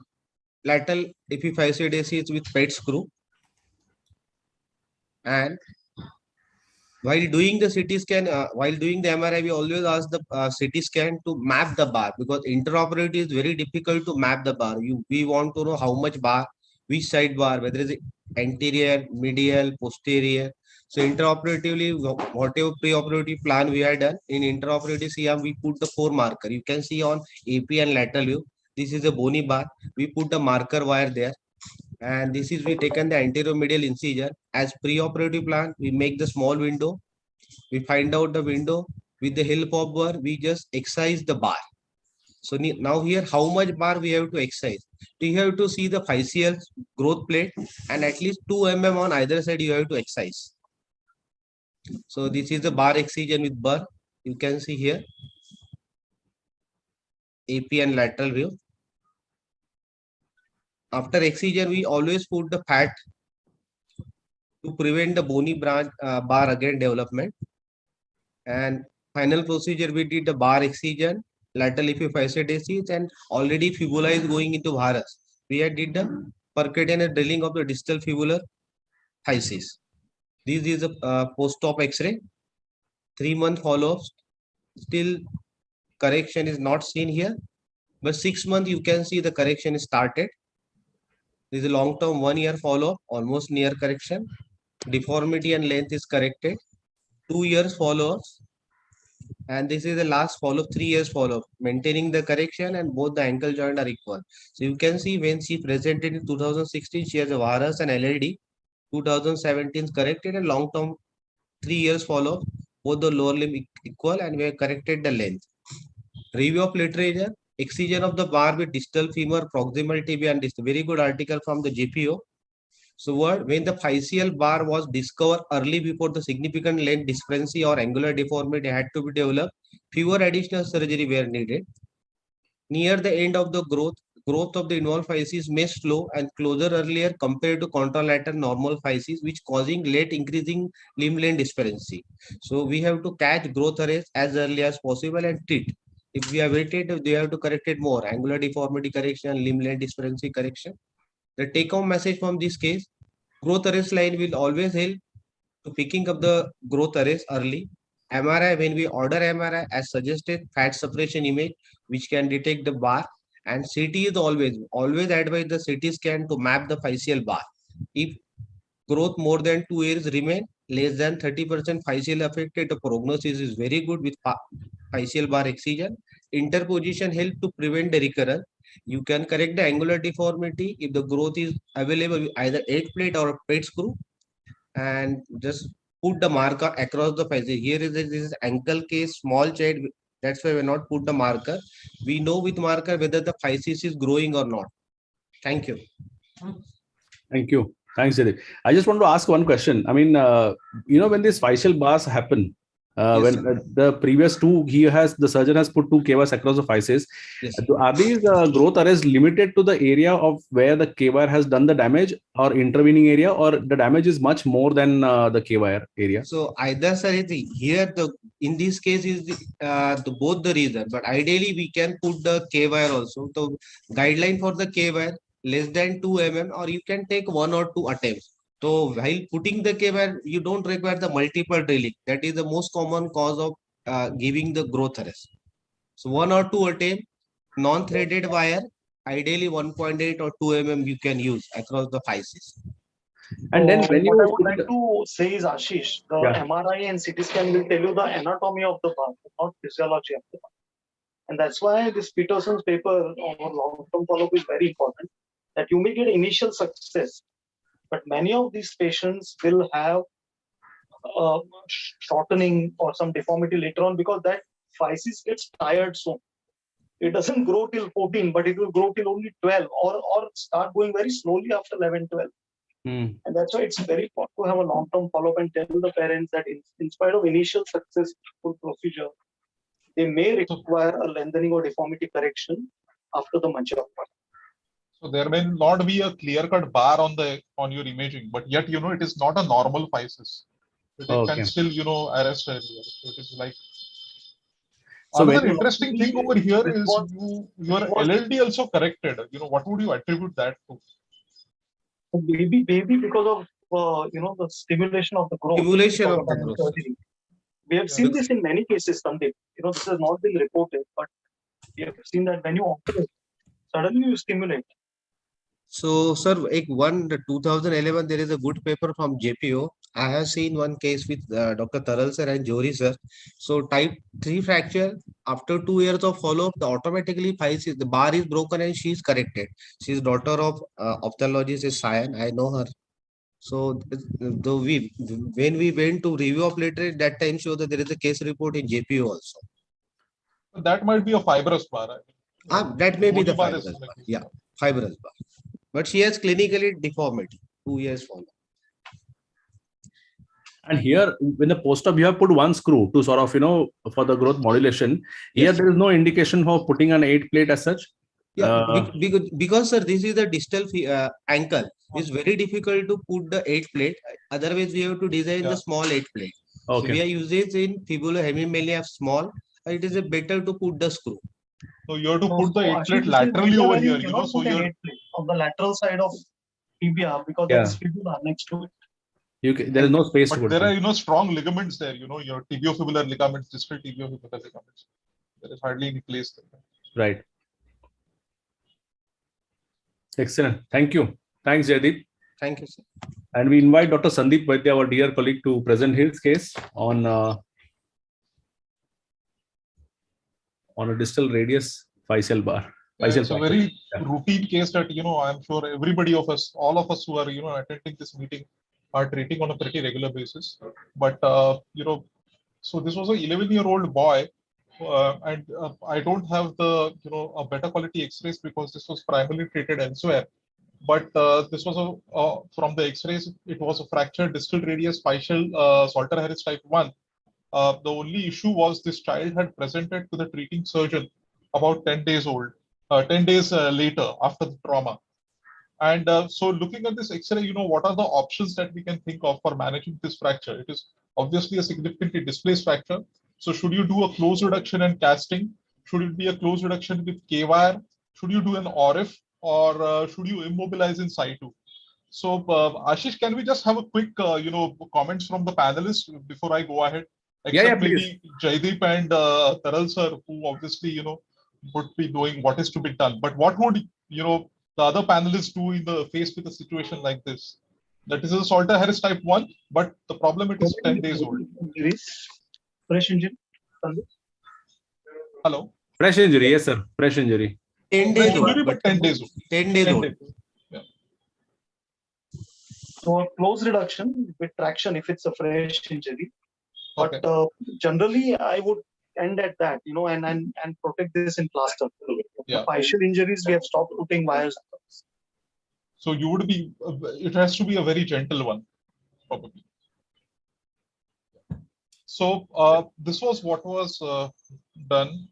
lateral epiphyseal with PET screw. And while doing the CT scan, while doing the MRI, we always ask the CT scan to map the bar, because interoperatively is very difficult to map the bar. We want to know how much bar, which side bar, whether it's anterior, medial, posterior. So interoperatively, whatever preoperative plan we had done, in interoperative CM, we put the 4 marker. You can see on AP and lateral view, this is a bony bar. We put the marker wire there. And this is we taken the anterior medial incision. As preoperative plan, we make the small window. We find out the window. With the help of bar, we just excise the bar. So now here, how much bar we have to excise? You have to see the physeal growth plate, and at least 2 mm on either side you have to excise. So this is the bar excision with bar. You can see here, AP and lateral view. After excision, we always put the fat to prevent the bony branch bar again development. And final procedure, we did the bar excision, lateral epiphyseal, and already fibula is going into varus. We had did the percutaneous drilling of the distal fibular physis. This is a post-op X-ray. 3-month follow-up. Still correction is not seen here, but 6 months you can see the correction is started. This is a long-term 1-year follow-up, almost near correction. Deformity and length is corrected. 2 years follow-ups. And this is the last follow-up, 3 years follow-up, maintaining the correction, and both the ankle joint are equal. So you can see when she presented in 2016, she has a varus and LLD. 2017 corrected, and long-term 3 years follow-up, both the lower limb equal, and we have corrected the length. Review of literature. Excision of the bar with distal femur, proximal tibia, and distal. Very good article from the GPO. So when the physeal bar was discovered early before the significant length discrepancy or angular deformity had to be developed, fewer additional surgery were needed. Near the end of the growth of the involved physis may slow and closer earlier compared to contralateral normal physis, which causing late increasing limb length discrepancy. So we have to catch growth arrest as early as possible and treat. If we have waited, they have to correct it more. Angular deformity correction, limb length discrepancy correction. The take-home message from this case: growth arrest line will always help to picking up the growth arrest early. MRI, when we order MRI, as suggested, fat separation image, which can detect the bar. And CT is always advise the CT scan to map the physeal bar. If growth more than 2 years remain, less than 30% physeal affected, the prognosis is very good with physeal bar excision. Interposition help to prevent the recurrence. You can correct the angular deformity if the growth is available with either 8 plate or a PET screw, and just put the marker across the physis. Here is this is ankle case, small child. That's why we not put the marker. We know with marker whether the physis is growing or not. Thank you.
Thank you. Thanks, Jaideep. I just want to ask one question. I mean, when these physeal bars happen, when the previous the surgeon has put 2 K-wires across the physis.
Yes.
Are these growth arrests limited to the area of where the K-wire has done the damage, or intervening area, or the damage is much more than the K-wire area?
So either side, here in this case is both the reason, but ideally we can put the K-wire also. So guideline for the K-wire less than 2 mm, or you can take 1 or 2 attempts. So while putting the K-wire, you don't require the multiple drilling. That is the most common cause of giving the growth arrest. So 1 or 2 attempt, non-threaded wire, ideally 1.8 or 2 mm you can use across the physis.
And then when
what I would like to say is, Ashish, the MRI and CT scan will tell you the anatomy of the bar, not physiology of the bar. And that's why this Peterson's paper on long-term follow-up is very important, that you may get initial success, but many of these patients will have shortening or some deformity later on, because that physis gets tired soon. It doesn't grow till 14, but it will grow till only 12, or start going very slowly after 11, 12. And that's why it's very important to have a long-term follow-up and tell the parents that in spite of initial successful procedure, they may require a lengthening or deformity correction after the mature part.
So there may not be a clear-cut bar on your imaging, but yet it is not a normal physis. It can still arrest earlier. So it is like
So
another
when
interesting thing over here is your LLD also corrected. What would you attribute that to?
Maybe because of the stimulation of the growth.
Stimulation of the growth.
Surgery. We have seen this in many cases, Sandeep. This has not been reported, but we have seen that when you operate, suddenly you stimulate.
So, sir, 2011, there is a good paper from JPO. I have seen one case with Dr. Taral sir and Johri sir. So, type 3 fracture, after 2 years of follow-up, the bar is broken and she is corrected. She is daughter of ophthalmologist is Cyan. I know her. So, when we went to review of literature, that time showed that there is a case report in JPO also.
That might be a fibrous bar.
That may be the
bar
fibrous bar. Yeah, fibrous bar. But she has clinically deformity, 2 years follow.
And here, when the post-op, you have put one screw to sort of, for the growth modulation. Here,
Yes.
there is no indication for putting an 8 plate as such.
Yeah, because sir, this is the distal ankle. It's very difficult to put the 8 plate. Otherwise, we have to design the small 8 plate.
Okay.
So we are using in fibular hemimelia small. It is better to put the screw.
So you have to put the 8 plate laterally over here. So you're
on the lateral side of tibia because there is fibula next to it.
There is no space to
but
put
there
it.
are strong ligaments there. Your tibiofibular ligaments, distal tibiofibular ligaments. There is hardly any place there.
Right. Excellent. Thank you. Thanks, Jaideep.
Thank you, sir.
And we invite Dr. Sandeep Vaidya, our dear colleague, to present his case on a distal radius facial bar.
It's a very routine case that I'm sure everybody of us, all of us who are attending this meeting, are treating on a pretty regular basis. But so this was an 11-year-old boy, and I don't have the a better quality X-rays because this was primarily treated elsewhere. But this was from the X-rays, it was a fractured distal radius facial Salter-Harris type 1. The only issue was this child had presented to the treating surgeon about 10 days old, 10 days later after the trauma. And so looking at this X-ray, what are the options that we can think of for managing this fracture? It is obviously a significantly displaced fracture. So should you do a close reduction and casting? Should it be a close reduction with K-wire? Should you do an ORIF, or should you immobilize in situ? So Ashish, can we just have a quick, comments from the panelists before I go ahead? Except maybe Jaideep and Taral sir, who obviously, would be doing what is to be done. But what would, the other panelists do in the face with a situation like this? That is a Salter-Harris type 1, but the problem it is 10 days old.
Fresh injury.
Hello.
Fresh injury, yes, sir. Fresh injury.
10 days old.
Injury, but 10 days old.
10 days old.
Yeah.
So a close reduction with traction if it's a fresh injury. But
Okay.
generally, I would end at that, and protect this in plaster.
Yeah.
Facial injuries, we have stopped putting wires.
So you would be, it has to be a very gentle one, probably. So this was what was done.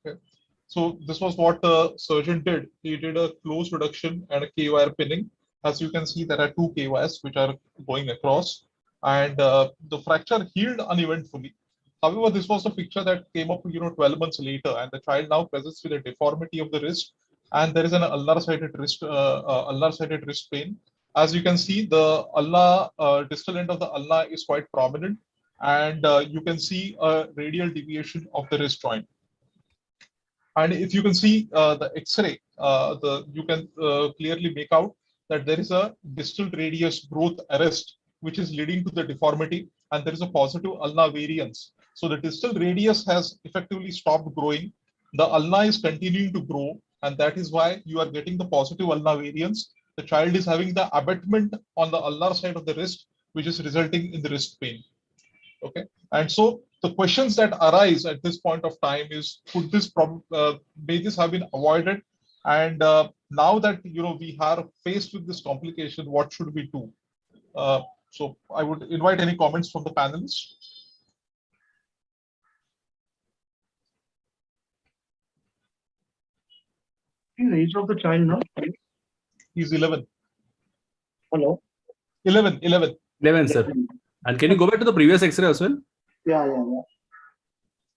Okay. So this was what the surgeon did. He did a close reduction and a K-wire pinning. As you can see, there are 2 K-wires which are going across, and the fracture healed uneventfully. However, this was a picture that came up 12 months later, and the child now presents with a deformity of the wrist, and there is an ulnar-sided wrist pain. As you can see, the ulnar distal end of the ulna is quite prominent, and you can see a radial deviation of the wrist joint. And if you can see the X-ray, you can clearly make out that there is a distal radius growth arrest, which is leading to the deformity, and there is a positive ulnar variance. So the distal radius has effectively stopped growing. The ulna is continuing to grow, and that is why you are getting the positive ulnar variance. The child is having the abutment on the ulnar side of the wrist, which is resulting in the wrist pain. Okay, and so the questions that arise at this point of time is: could this problem, may this have been avoided? And now that we are faced with this complication, what should we do? So I would invite any comments from the panelists.
The age of the child now?
He's 11.
Hello?
11,
11, sir. And can you go back to the previous X-ray as well?
Yeah.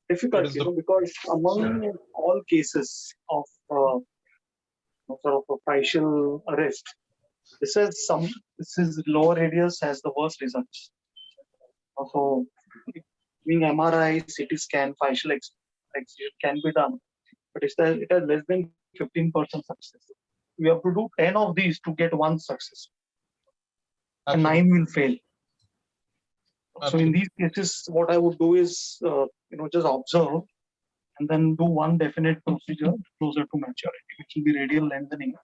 difficult, because among all cases of sort of a facial arrest, this is lower radius has the worst results. So, doing MRI, CT scan, facial can be done, but it has less than 15% success. You have to do 10 of these to get one success, and 9 will fail. So in these cases, what I would do is, just observe and then do one definite procedure closer to maturity, which will be radial lengthening.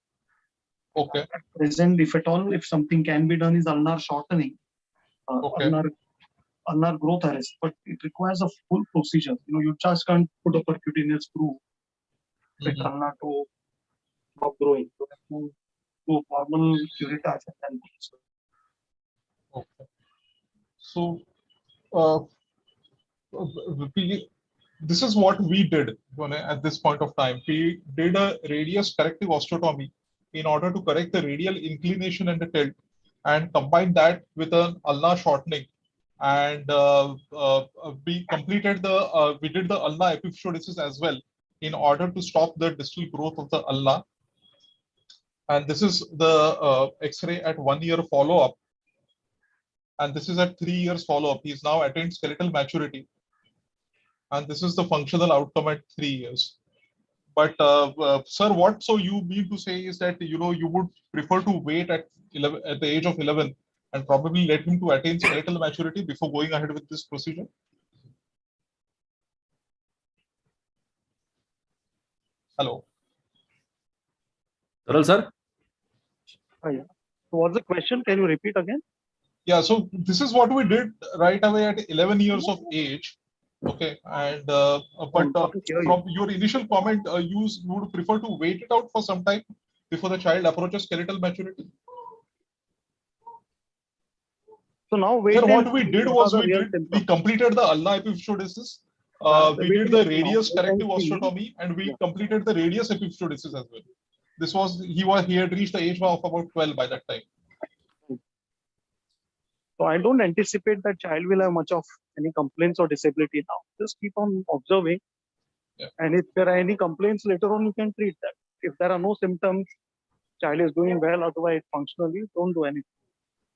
Okay.
At present, if at all, if something can be done, is ulnar shortening, ulnar growth arrest, but it requires a full procedure. You just can't put a percutaneous screw with ulnar to stop growing. You have to do formal curettage and then.
Okay. So, this is what we did at this point of time. We did a radius corrective osteotomy in order to correct the radial inclination and the tilt, and combine that with an ulnar shortening. And we completed we did the ulnar epiphysiodesis as well in order to stop the distal growth of the ulna. And this is the X-ray at 1 year follow-up. And this is at 3 years follow-up. He's now attained skeletal maturity. And this is the functional outcome at 3 years. But sir, what so you mean to say is that you would prefer to wait at the age of 11 and probably let him to attain skeletal maturity before going ahead with this procedure? Hello.
Taral sir?
Yeah. So what's the question? Can you repeat again?
Yeah, so this is what we did right away at 11 years of age. Okay, and from your initial comment, you would prefer to wait it out for some time before the child approaches skeletal maturity.
So now
here what we did was we completed the ulnar epiphysiodesis. We did the radius corrective osteotomy, and we completed the radius epiphysiodesis as well. This was he had reached the age of about 12 by that time.
So I don't anticipate that child will have much of any complaints or disability now. Just keep on observing.
Yeah.
And if there are any complaints later on, you can treat that. If there are no symptoms, child is doing well, otherwise functionally, don't do anything.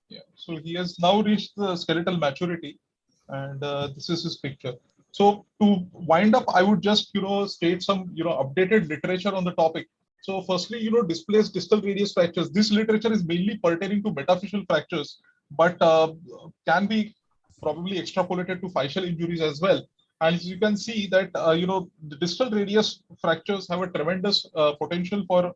Yeah. So he has now reached the skeletal maturity, and this is his picture. So to wind up, I would just state some updated literature on the topic. So firstly, displaced distal radius fractures. This literature is mainly pertaining to metaphyseal fractures, but can be probably extrapolated to facial injuries as well. And as you can see that the distal radius fractures have a tremendous potential for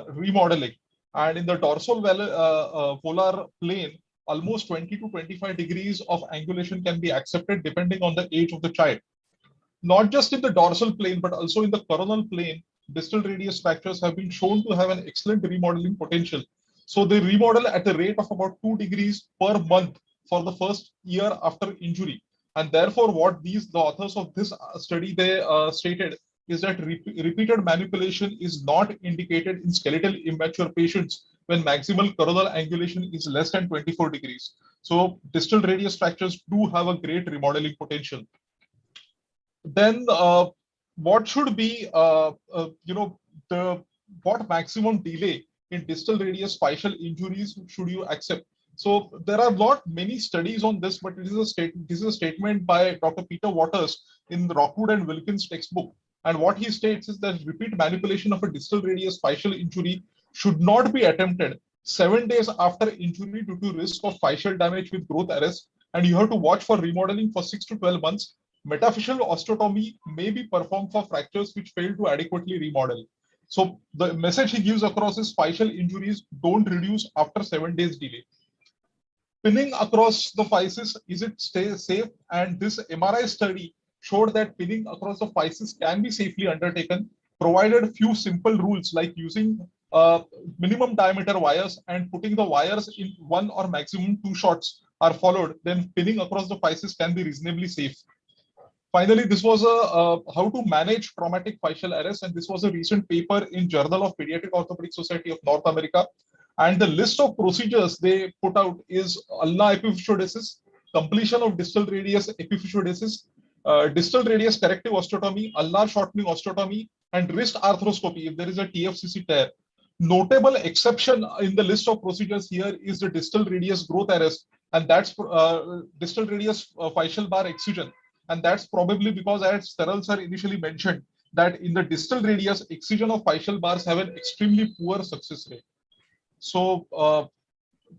remodeling. And in the dorsal volar plane, almost 20 to 25 degrees of angulation can be accepted depending on the age of the child. Not just in the dorsal plane, but also in the coronal plane, distal radius fractures have been shown to have an excellent remodeling potential. So they remodel at a rate of about 2 degrees per month for the first year after injury. And therefore, what the authors of this study they stated is that repeated manipulation is not indicated in skeletal immature patients when maximal coronal angulation is less than 24 degrees. So distal radius fractures do have a great remodeling potential. Then what should be what maximum delay in distal radius facial injuries should you accept? So there are not many studies on this, but this is a statement by Dr. Peter Waters in the Rockwood and Wilkins textbook. And what he states is that repeat manipulation of a distal radius facial injury should not be attempted 7 days after injury due to risk of facial damage with growth arrest. And you have to watch for remodeling for 6 to 12 months. Metaphyseal osteotomy may be performed for fractures which fail to adequately remodel. So the message he gives across is facial injuries don't reduce after 7 days delay. Pinning across the physis, is it safe? And this MRI study showed that pinning across the physis can be safely undertaken, provided few simple rules like using minimum diameter wires and putting the wires in 1 or maximum 2 shots are followed, then pinning across the physis can be reasonably safe. Finally, this was a how to manage traumatic facial arrest, and this was a recent paper in Journal of Pediatric Orthopedic Society of North America. And the list of procedures they put out is ulnar epiphysiodesis, completion of distal radius epiphysiodesis, distal radius corrective osteotomy, ulnar shortening osteotomy, and wrist arthroscopy if there is a TFCC tear. Notable exception in the list of procedures here is the distal radius growth arrest, and that's distal radius facial bar excision. And that's probably because, as Steral sir initially mentioned, that in the distal radius, excision of facial bars have an extremely poor success rate. So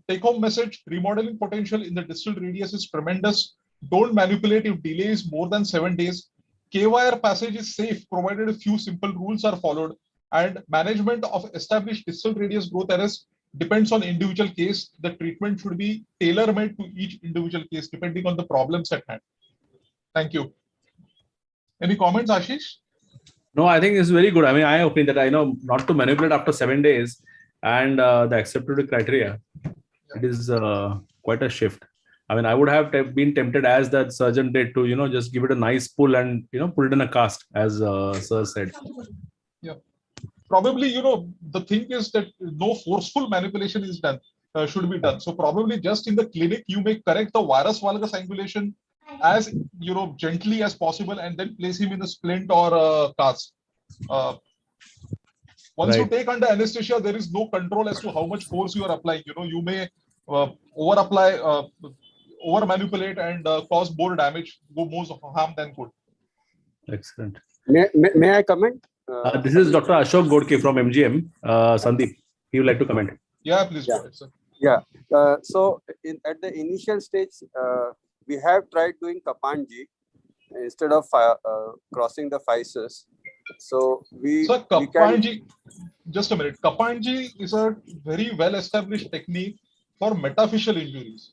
take home message, remodeling potential in the distal radius is tremendous. Don't manipulate if delay is more than 7 days. K-wire passage is safe provided a few simple rules are followed, and management of established distal radius growth arrest depends on individual case. The treatment should be tailor-made to each individual case depending on the problems at hand. Thank you. Any comments, Ashish?
No, I think it's very good. I mean, I open that I know not to manipulate after 7 days and the acceptability criteria. It is quite a shift. I mean, I would have been tempted as that surgeon did to, just give it a nice pull and, put it in a cast, as sir said.
Yeah. Probably, the thing is that no forceful manipulation is done, should be done. So probably just in the clinic, you may correct the varus valgus angulation as, gently as possible and then place him in a splint or a cast. Once you take under anesthesia, there is no control as to how much force you are applying. You may over-apply, over-manipulate and cause more damage, go more harm than good.
Excellent.
May I comment?
This is Dr. Ashok Godke from MGM. Sandeep, he would like to comment.
Yeah, please go ahead, sir.
Yeah. So at the initial stage, we have tried doing Kapanji instead of crossing the physis. So
So Kapanji, just a minute. Kapanji is a very well-established technique for metaphyseal injuries.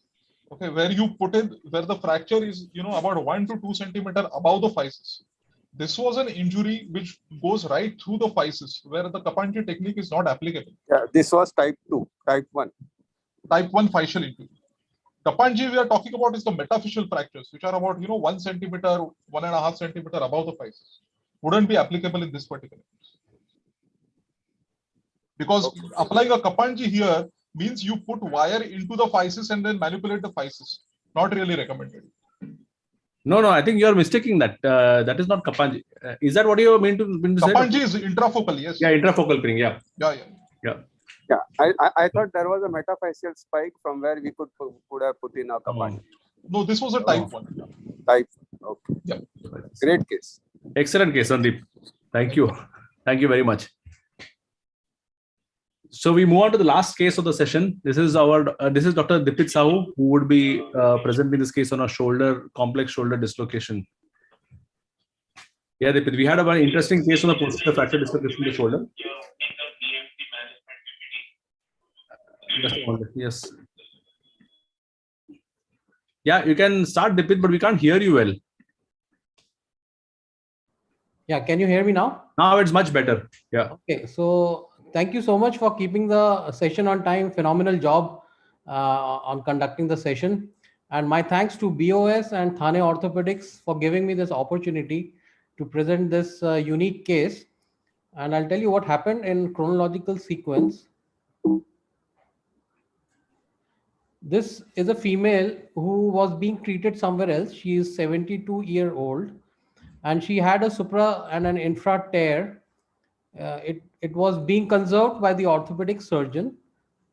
Okay, where you put in, where the fracture is, about 1 to 2 centimeter above the physis. This was an injury which goes right through the physis, where the Kapanji technique is not applicable.
Yeah, this was type 2, type 1.
Type 1 physeal injury. Kapanji we are talking about is the metaphyseal fractures, which are about 1 centimeter, 1.5 centimeter above the physis. Wouldn't be applicable in this particular case. Because applying a Kapanji here means you put wire into the physis and then manipulate the physis. Not really recommended.
No, I think you are mistaking that. That is not Kapanji. Is that what you mean to say?
Kapanji is intrafocal, yes.
Yeah, intrafocal thing, yeah.
Yeah.
I thought there was a metaphyseal spike from where we could have put in a Kapanji.
No, this was a type 1.
Type 1. Okay.
Yeah.
Great case.
Excellent case, Sandeep. Thank you. Thank you very much. So we move on to the last case of the session. This is this is Dr. Dipit Sahu, who would be presenting this case on a complex shoulder dislocation. Yeah, Dipit, we had a very interesting case on the posterior fracture dislocation of the shoulder. Yes. Yeah, you can start, Dipit, but we can't hear you well.
Yeah, can you hear me now?
Now it's much better. Yeah.
Okay, so thank you so much for keeping the session on time. Phenomenal job on conducting the session. And my thanks to BOS and Thane Orthopedics for giving me this opportunity to present this unique case. And I'll tell you what happened in chronological sequence. This is a female who was being treated somewhere else. She is 72-year-old. And she had a supra and an infra tear. It was being conserved by the orthopedic surgeon,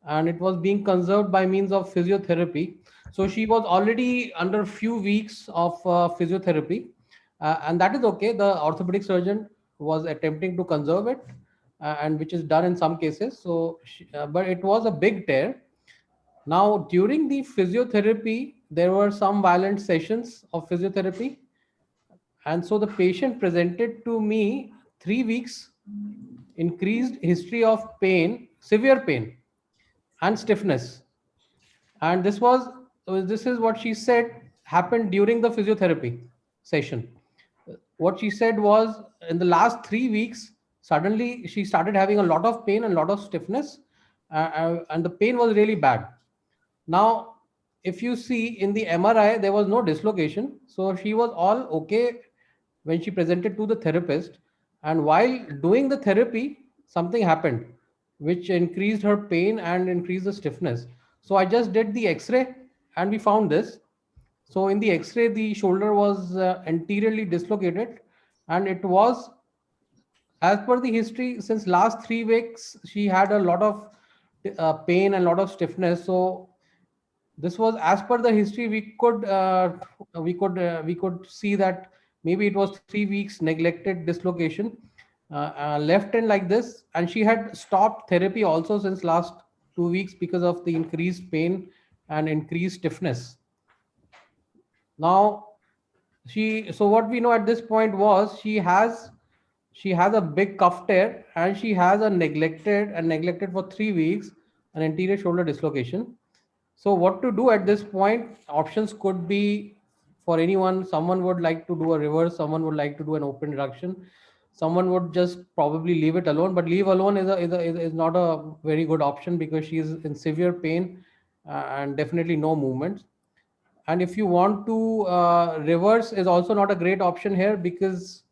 and it was being conserved by means of physiotherapy. So she was already under a few weeks of physiotherapy, and that is okay. The orthopedic surgeon was attempting to conserve it, and which is done in some cases. So, but it was a big tear. Now, during the physiotherapy, there were some violent sessions of physiotherapy. And so the patient presented to me 3 weeks, increased history of pain, severe pain and stiffness. And this is what she said happened during the physiotherapy session. What she said was in the last 3 weeks, suddenly she started having a lot of pain and a lot of stiffness, and the pain was really bad. Now, if you see in the MRI, there was no dislocation. So she was all okay when she presented to the therapist, and while doing the therapy, something happened which increased her pain and increased the stiffness. So I just did the X-ray and we found this. So in the X-ray, the shoulder was anteriorly dislocated, and it was, as per the history, since last 3 weeks, she had a lot of pain and a lot of stiffness. So this was, as per the history, we could see that maybe it was 3 weeks neglected dislocation, left end like this, and she had stopped therapy also since last 2 weeks because of the increased pain and increased stiffness. Now so what we know at this point was she has a big cuff tear, and she has a neglected for 3 weeks an anterior shoulder dislocation. So what to do at this point? Options could be for anyone. Someone would like to do a reverse, someone would like to do an open reduction, someone would just probably leave it alone. But leave alone is not a very good option, because she is in severe pain and definitely no movement. And if you want to reverse, is also not a great option here, because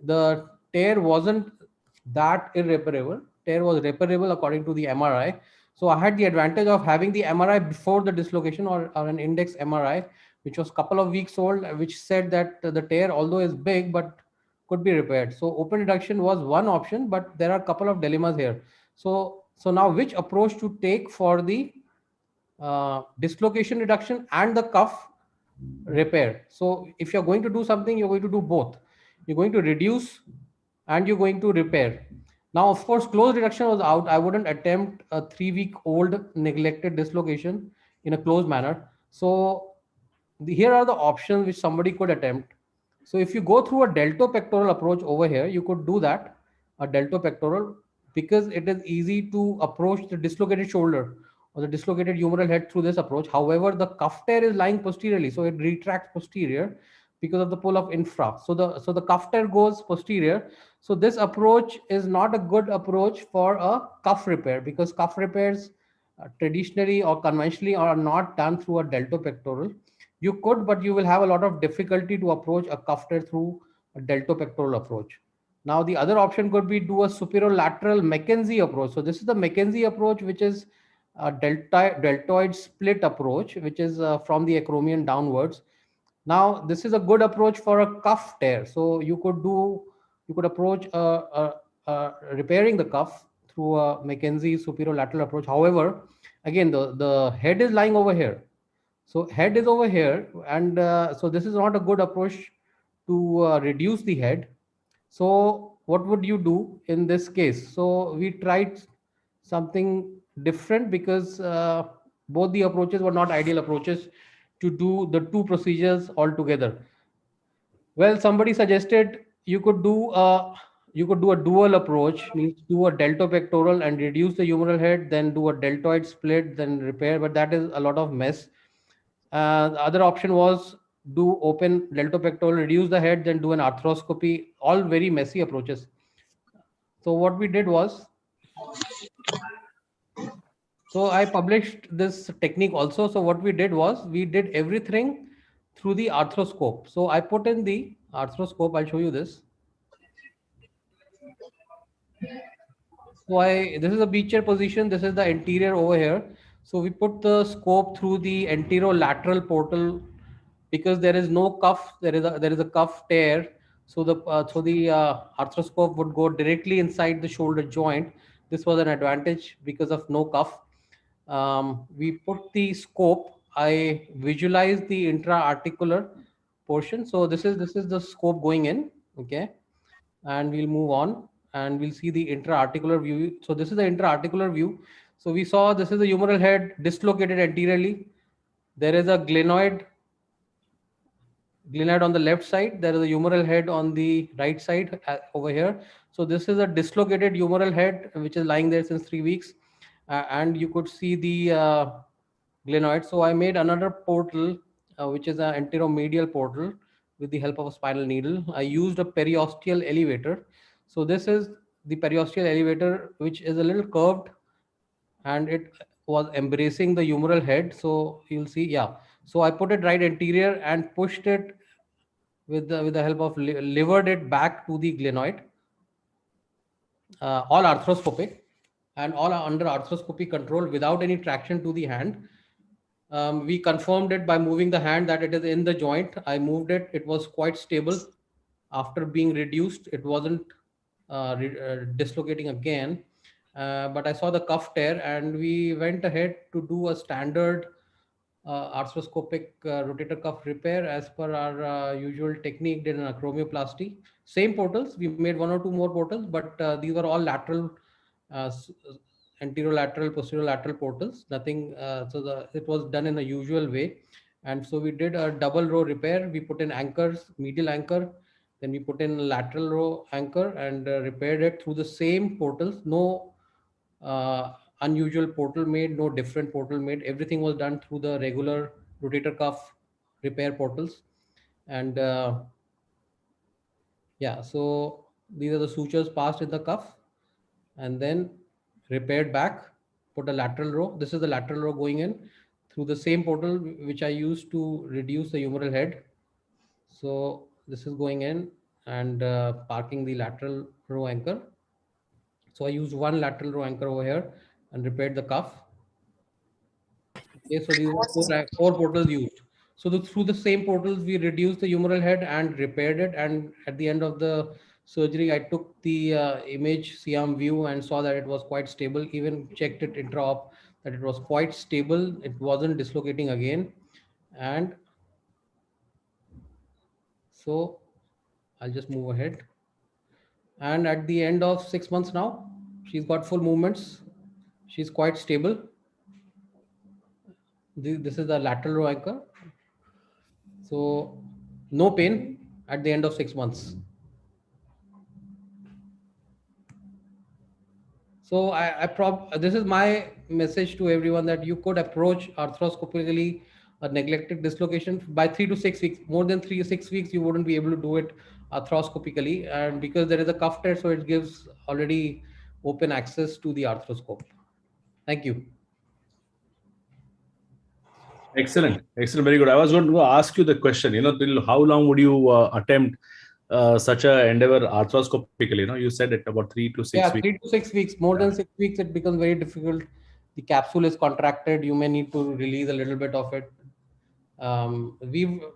the tear wasn't that irreparable. Tear was reparable according to the MRI. So I had the advantage of having the MRI before the dislocation, or an index MRI, which was a couple of weeks old, which said that the tear, although is big, but could be repaired. So open reduction was one option, but there are a couple of dilemmas here. So now which approach to take for the dislocation reduction and the cuff repair? So if you're going to do something, you're going to do both. You're going to reduce and you're going to repair. Now, of course, closed reduction was out. I wouldn't attempt a 3-week-old neglected dislocation in a closed manner. So here are the options which somebody could attempt. So if you go through a deltopectoral approach over here, you could do that, a deltopectoral, because it is easy to approach the dislocated shoulder or the dislocated humeral head through this approach. However, the cuff tear is lying posteriorly, so it retracts posterior because of the pull of infra. So the cuff tear goes posterior. So this approach is not a good approach for a cuff repair, because cuff repairs traditionally or conventionally are not done through a deltopectoral. You could, but you will have a lot of difficulty to approach a cuff tear through a deltopectoral approach. Now, the other option could be do a superolateral McKenzie approach. So this is the McKenzie approach, which is a deltoid split approach, which is from the acromion downwards. Now, this is a good approach for a cuff tear. So you could approach repairing the cuff through a McKenzie superolateral approach. However, again, the head is lying over here. So head is over here, and so this is not a good approach to reduce the head. So what would you do in this case? So we tried something different, because both the approaches were not ideal approaches to do the two procedures altogether. Well, somebody suggested you could do a dual approach, means do a deltopectoral and reduce the humeral head, then do a deltoid split, then repair, but that is a lot of mess. The other option was do open deltopectoral, reduce the head, then do an arthroscopy, all very messy approaches. So what we did was, so I published this technique also. So what we did was, we did everything through the arthroscope. So I put in the arthroscope, I'll show you this. So this is a beach chair position, this is the anterior over here. So we put the scope through the anterolateral portal, because there is no cuff, there is a cuff tear. So the arthroscope would go directly inside the shoulder joint. This was an advantage because of no cuff. We put the scope. I visualized the intra-articular portion. So this is the scope going in. Okay, and we'll move on and we'll see the intra-articular view. So this is the intra-articular view. So we saw this is the humeral head dislocated anteriorly. There is a glenoid on the left side. There is a humeral head on the right side over here. So this is a dislocated humeral head which is lying there since 3 weeks, and you could see the glenoid. So I made another portal, which is an anteromedial portal with the help of a spinal needle. I used a periosteal elevator. So this is the periosteal elevator, which is a little curved, and it was embracing the humeral head. So you'll see, yeah. So I put it right anterior and pushed it with the help of levered it back to the glenoid. All arthroscopic, and all are under arthroscopy control without any traction to the hand. We confirmed it by moving the hand that it is in the joint. I moved it. It was quite stable. After being reduced, it wasn't dislocating again. But I saw the cuff tear, and we went ahead to do a standard arthroscopic rotator cuff repair as per our usual technique, did an acromioplasty. Same portals, we made 1 or 2 more portals, but these were all lateral, anterolateral, posterolateral portals, nothing, it was done in a usual way. And so we did a double row repair. We put in anchors, medial anchor, then we put in lateral row anchor and repaired it through the same portals. No unusual portal made, no different portal made. Everything was done through the regular rotator cuff repair portals. And yeah, so these are the sutures passed in the cuff and then repaired back, put a lateral row. This is the lateral row going in through the same portal which I used to reduce the humeral head. So this is going in and parking the lateral row anchor. So I used 1 lateral row anchor over here and repaired the cuff. Okay, so these are 4 portals used. So through the same portals, we reduced the humeral head and repaired it. And at the end of the surgery, I took the image CM view and saw that it was quite stable. Even checked it intra-op that it was quite stable. It wasn't dislocating again. And so I'll just move ahead. And at the end of 6 months now, she's got full movements. She's quite stable. This is the lateral row anchor. So no pain at the end of 6 months. So this is my message to everyone, that you could approach arthroscopically a neglected dislocation by 3 to 6 weeks. More than 3 to 6 weeks, you wouldn't be able to do it arthroscopically. And because there is a cuff tear, so it gives already open access to the arthroscope. Thank you.
Excellent. Excellent. Very good. I was going to ask you the question, till how long would you attempt such a endeavor arthroscopically? You said it about 3 to 6 weeks.
3 to 6 weeks. More than 6 weeks, it becomes very difficult. The capsule is contracted. You may need to release a little bit of it.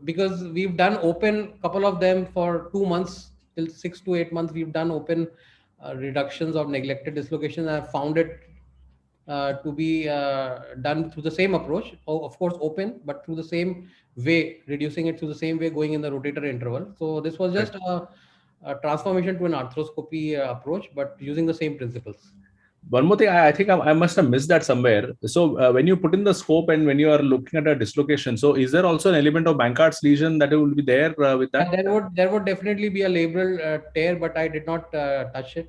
Because we've done open, couple of them for 2 months till 6 to 8 months. We've done open reductions of neglected dislocations. I found it to be done through the same approach, of course open, but through the same way, reducing it through the same way, going in the rotator interval. So this was just a transformation to an arthroscopy approach, but using the same principles.
One more thing, I think I must have missed that somewhere. So when you put in the scope and when you are looking at a dislocation, so is there also an element of Bankhart's lesion that will be there with that?
There would definitely be a labral tear, but I did not touch it.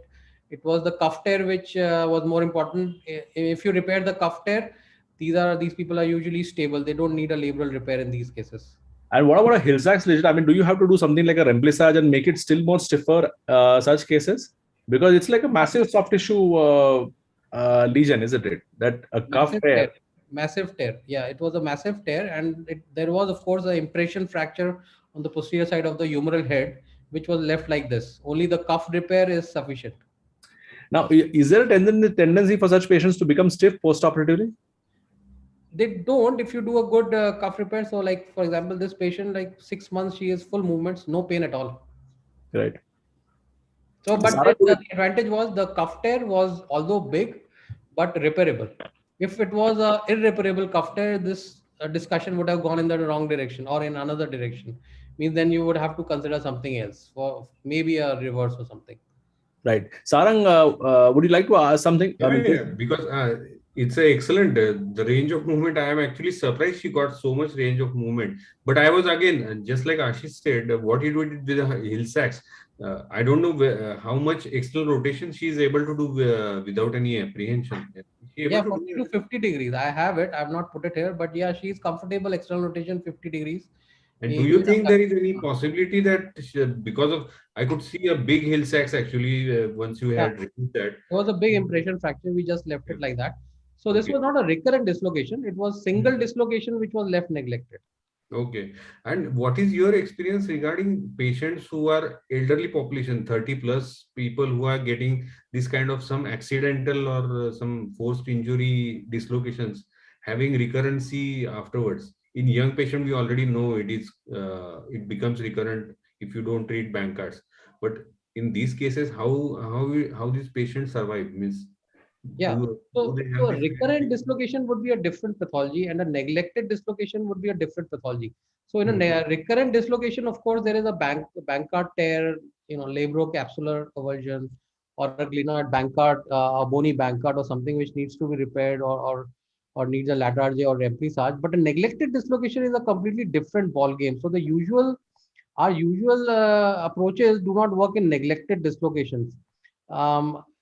It was the cuff tear which was more important. If you repair the cuff tear, these people are usually stable. They don't need a labral repair in these cases.
And what about a Hill-Sachs lesion? I mean, do you have to do something like a remplissage and make it still more stiffer, such cases? Because it's like a massive soft tissue lesion, isn't it? That a cuff tear.
Massive tear. Yeah, it was a massive tear. And there was, of course, an impression fracture on the posterior side of the humeral head, which was left like this. Only the cuff repair is sufficient.
Now, is there a tendency for such patients to become stiff post-operatively?
They don't if you do a good cuff repair. So like, for example, this patient, like 6 months, she has full movements, no pain at all.
Right.
So, but the advantage was the cuff tear was although big, but repairable. If it was a irreparable cuff tear, this discussion would have gone in the wrong direction or in another direction. Means then you would have to consider something else, for maybe a reverse or something.
Right. Sarang, would you like to ask something?
Yeah, because it's excellent. The range of movement, I am actually surprised she got so much range of movement. But I was again, just like Ashish said, what he did with the Hill-Sachs, I don't know how much external rotation she is able to do without any apprehension.
Yeah, 40 to 50 degrees. I have it. I have not put it here, but yeah, she is comfortable external rotation 50 degrees.
And do you think there is any possibility that because of, I could see a big Hill-Sachs actually once you had removed that.
It was a big impression fracture. We just left it like that. So this was not a recurrent dislocation. It was single dislocation which was left neglected.
Okay. And what is your experience regarding patients who are elderly population, 30 plus people who are getting this kind of some accidental or some forced injury dislocations? having recurrency afterwards. In young patient, we already know it becomes recurrent if you don't treat Bankards. But in these cases, how these patients survive means.
Yeah.
Do they have
So
this
recurrent dislocation would be a different pathology, and a neglected dislocation would be a different pathology. So in a recurrent dislocation, of course, there is a Bankart tear, labrocapsular avulsion, or a glenoid Bankart, a bony Bankart, or something which needs to be repaired, or needs a latarge or remplissage. But a neglected dislocation is a completely different ball game. So our usual approaches do not work in neglected dislocations.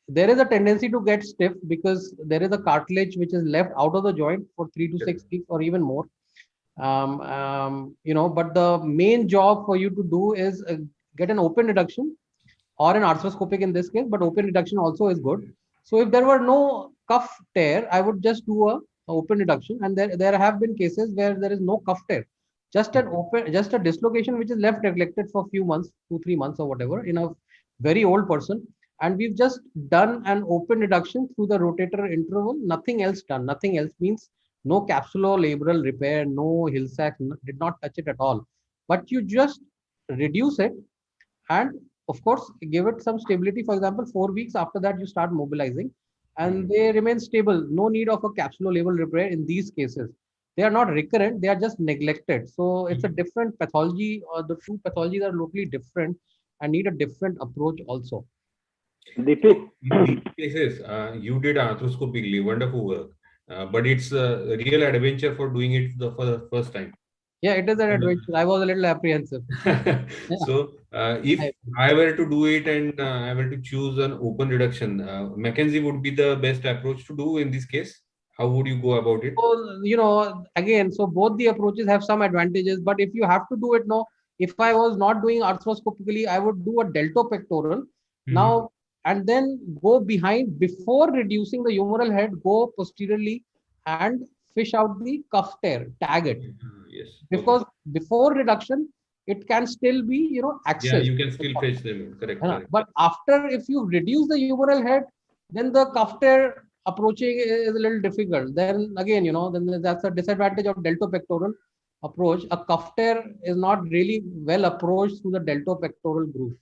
There is a tendency to get stiff because there is a cartilage which is left out of the joint for 3 to 6 weeks or even more. But the main job for you to do is get an open reduction or an arthroscopic in this case, but open reduction also is good. So if there were no cuff tear, I would just do a open reduction, and there have been cases where there is no cuff tear, just a dislocation which is left neglected for a few months, 2-3 months or whatever, in a very old person, and we've just done an open reduction through the rotator interval, nothing else done. Nothing else means no capsulolabral repair, no hill sac, did not touch it at all, but you just reduce it and of course give it some stability. For example, 4 weeks after that you start mobilizing and they remain stable. No need of a capsulolabral repair in these cases. They are not recurrent, they are just neglected. So it's a different pathology, or the two pathologies are locally different and need a different approach also.
In these cases, you did arthroscopically, wonderful work, but it's a real adventure for doing it for the first time.
Yeah, it is an adventure. I was a little apprehensive.
So, if I were to do it and I were to choose an open reduction, Mackenzie would be the best approach to do in this case. How would you go about it?
So, again, so both the approaches have some advantages, but if you have to do it now, if I was not doing arthroscopically, I would do a deltopectoral. Now, and then go behind before reducing the humeral head, go posteriorly and fish out the cuff tear, tag it.
Yes.
Because before reduction, it can still be, accessed.
Yeah, you can still fetch them. Correct.
But after, if you reduce the humeral head, then the cuff tear approaching is a little difficult. Then again, then that's a disadvantage of deltopectoral approach. A cuff tear is not really well approached through the deltopectoral groove.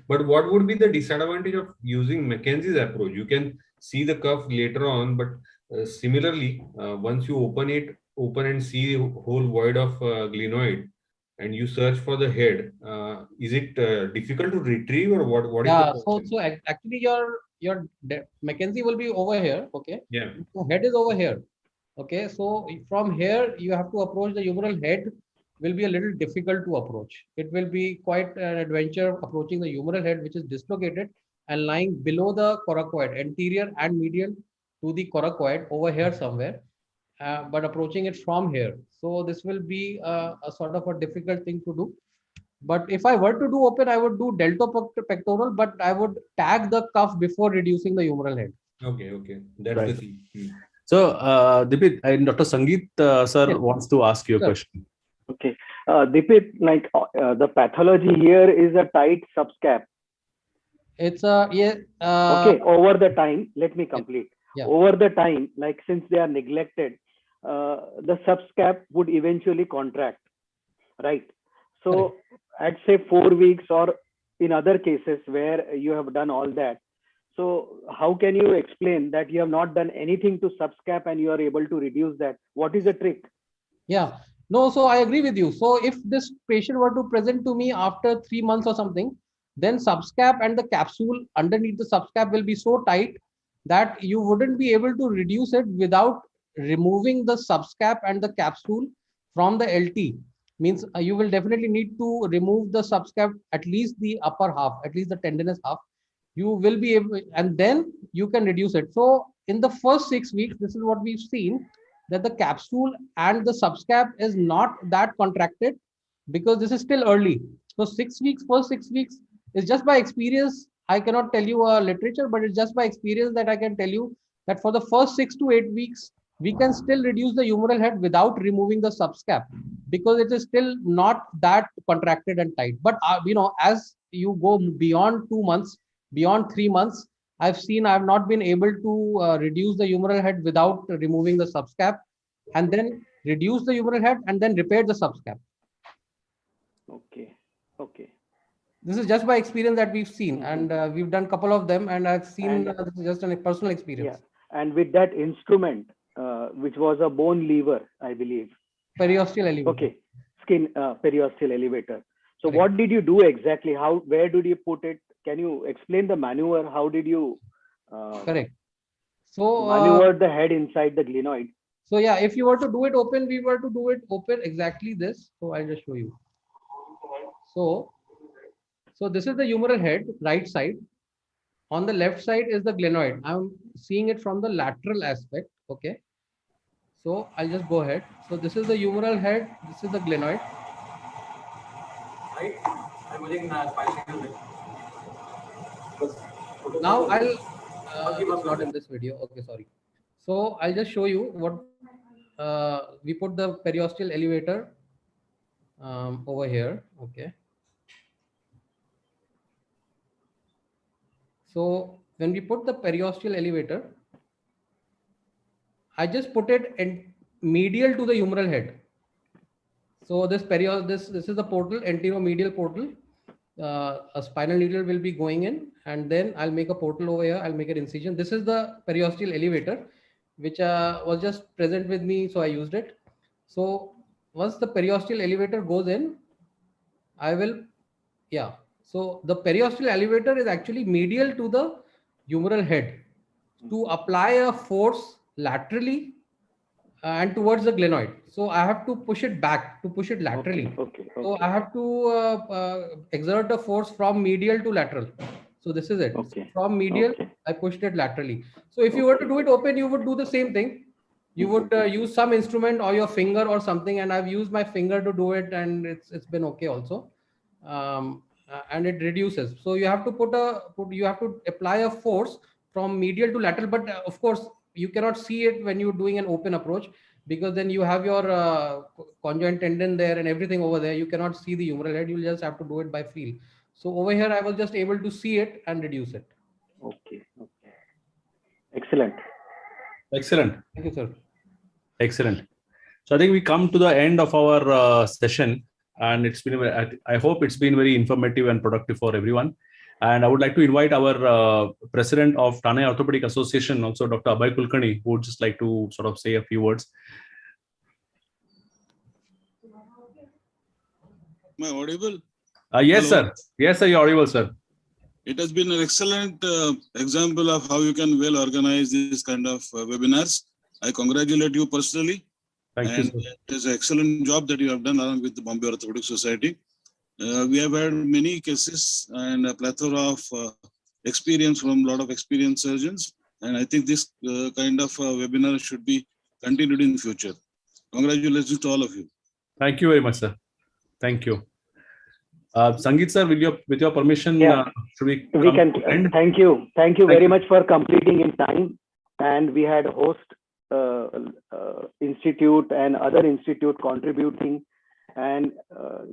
But what would be the disadvantage of using Mackenzie's approach? You can see the cuff later on, but similarly, once you open and see the whole void of glenoid, and you search for the head, is it difficult to retrieve, or what?
Yeah. So actually, your Mackenzie will be over here. Okay.
Yeah.
The head is over here. Okay. So from here, you have to approach the humeral head. Will be a little difficult to approach. It will be quite an adventure approaching the humeral head, which is dislocated and lying below the coracoid, anterior and medial to the coracoid over here somewhere, but approaching it from here. So this will be a sort of a difficult thing to do. But if I were to do open, I would do deltopectoral, but I would tag the cuff before reducing the humeral head.
Okay. That's the thing.
So, Dipit, Dr. Sangeet sir wants to ask you a question.
Okay, Dipit, like the pathology here is a tight subscap.
It's a
okay, over the time, let me complete.
Yeah.
Over the time, like since they are neglected, the subscap would eventually contract, right? So at say 4 weeks, or in other cases where you have done all that, so how can you explain that you have not done anything to subscap and you are able to reduce that? What is the trick?
Yeah. No, so I agree with you. So if this patient were to present to me after 3 months or something, then subscap and the capsule underneath the subscap will be so tight that you wouldn't be able to reduce it without removing the subscap and the capsule from the LT. Means you will definitely need to remove the subscap, at least the upper half, at least the tendinous half. You will be able, and then you can reduce it. So in the first 6 weeks, this is what we've seen, that the capsule and the subscap is not that contracted because this is still early. So first 6 weeks is just by experience. I cannot tell you a literature, but it's just by experience that I can tell you that for the first 6 to 8 weeks, we can still reduce the humeral head without removing the subscap because it is still not that contracted and tight. But as you go beyond 2 months, beyond 3 months, I've seen I've not been able to reduce the humeral head without removing the subscap, and then reduce the humeral head and then repair the subscap.
Okay. Okay.
This is just by experience that we've seen, and we've done a couple of them, and I've seen this is just a personal experience.
Yeah. And with that instrument, which was a bone lever, I believe.
Periosteal elevator.
Okay. Skin periosteal elevator. So
Correct.
what did you do exactly? Where did you put it? Can you explain the maneuver? How did you
Correct. So
maneuver the head inside the glenoid?
So yeah, if you were to do it open, we were to do it open exactly this. So I'll just show you. So this is the humeral head, right side. On the left side is the glenoid. I'm seeing it from the lateral aspect. Okay. So I'll just go ahead. So this is the humeral head. This is the glenoid. Right. I'm using now I'll. It's not in this video. Okay, sorry. So I'll just show you what we put the periosteal elevator over here. Okay. So when we put the periosteal elevator, I just put it in medial to the humeral head. So this is the portal, anteromedial portal. A spinal needle will be going in, and then I'll make a portal over here. I'll make an incision. This is the periosteal elevator, which was just present with me, so I used it. So once the periosteal elevator goes in, I will, yeah. So the periosteal elevator is actually medial to the humeral head to apply a force laterally and towards the glenoid. So I have to push it back to push it laterally.
Okay.
So I have to exert a force from medial to lateral. So this is it.
Okay.
From medial, I pushed it laterally. So if you were to do it open, you would do the same thing. You would use some instrument or your finger or something, and I've used my finger to do it, and it's been okay also. And it reduces. So you have to you have to apply a force from medial to lateral, but of course you cannot see it when you're doing an open approach, because then you have your conjoint tendon there and everything over there. You cannot see the humeral head. You'll just have to do it by feel. So over here, I was just able to see it and reduce it.
Okay. Excellent.
Excellent.
Thank you, sir.
Excellent. So I think we come to the end of our session, and it's been, I hope it's been very informative and productive for everyone. And I would like to invite our president of Thane Orthopedic Association, also Dr. Abhay Kulkarni, who would just like to sort of say a few words.
Am I audible?
Yes,
Hello.
sir. Yes, sir. You're audible, sir.
It has been an excellent example of how you can well organize this kind of webinars. I congratulate you personally.
Thank you, sir.
It is an excellent job that you have done along with the Bombay Orthopedic Society. We have had many cases and a plethora of experience from a lot of experienced surgeons. And I think this kind of webinar should be continued in the future. Congratulations to all of you.
Thank you very much, sir. Thank you. Sangeet sir, with your permission, should we
can end? Thank you very much for completing in time. And we had host institute and other institute contributing and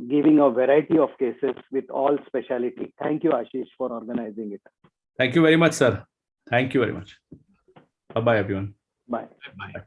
giving a variety of cases with all specialty. Thank you, Ashish, for organizing it.
Thank you very much, sir. Thank you very much. Bye-bye, everyone.
Bye.
Bye.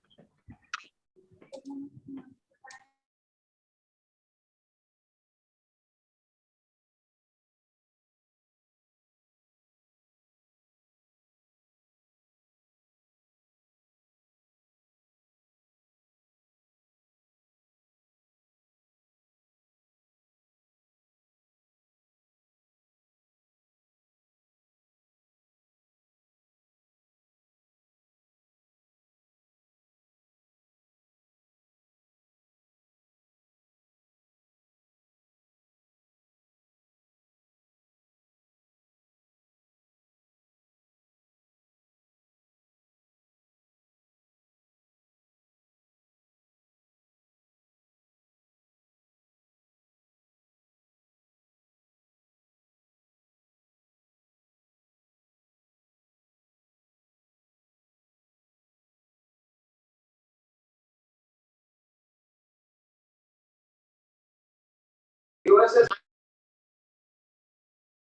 BOS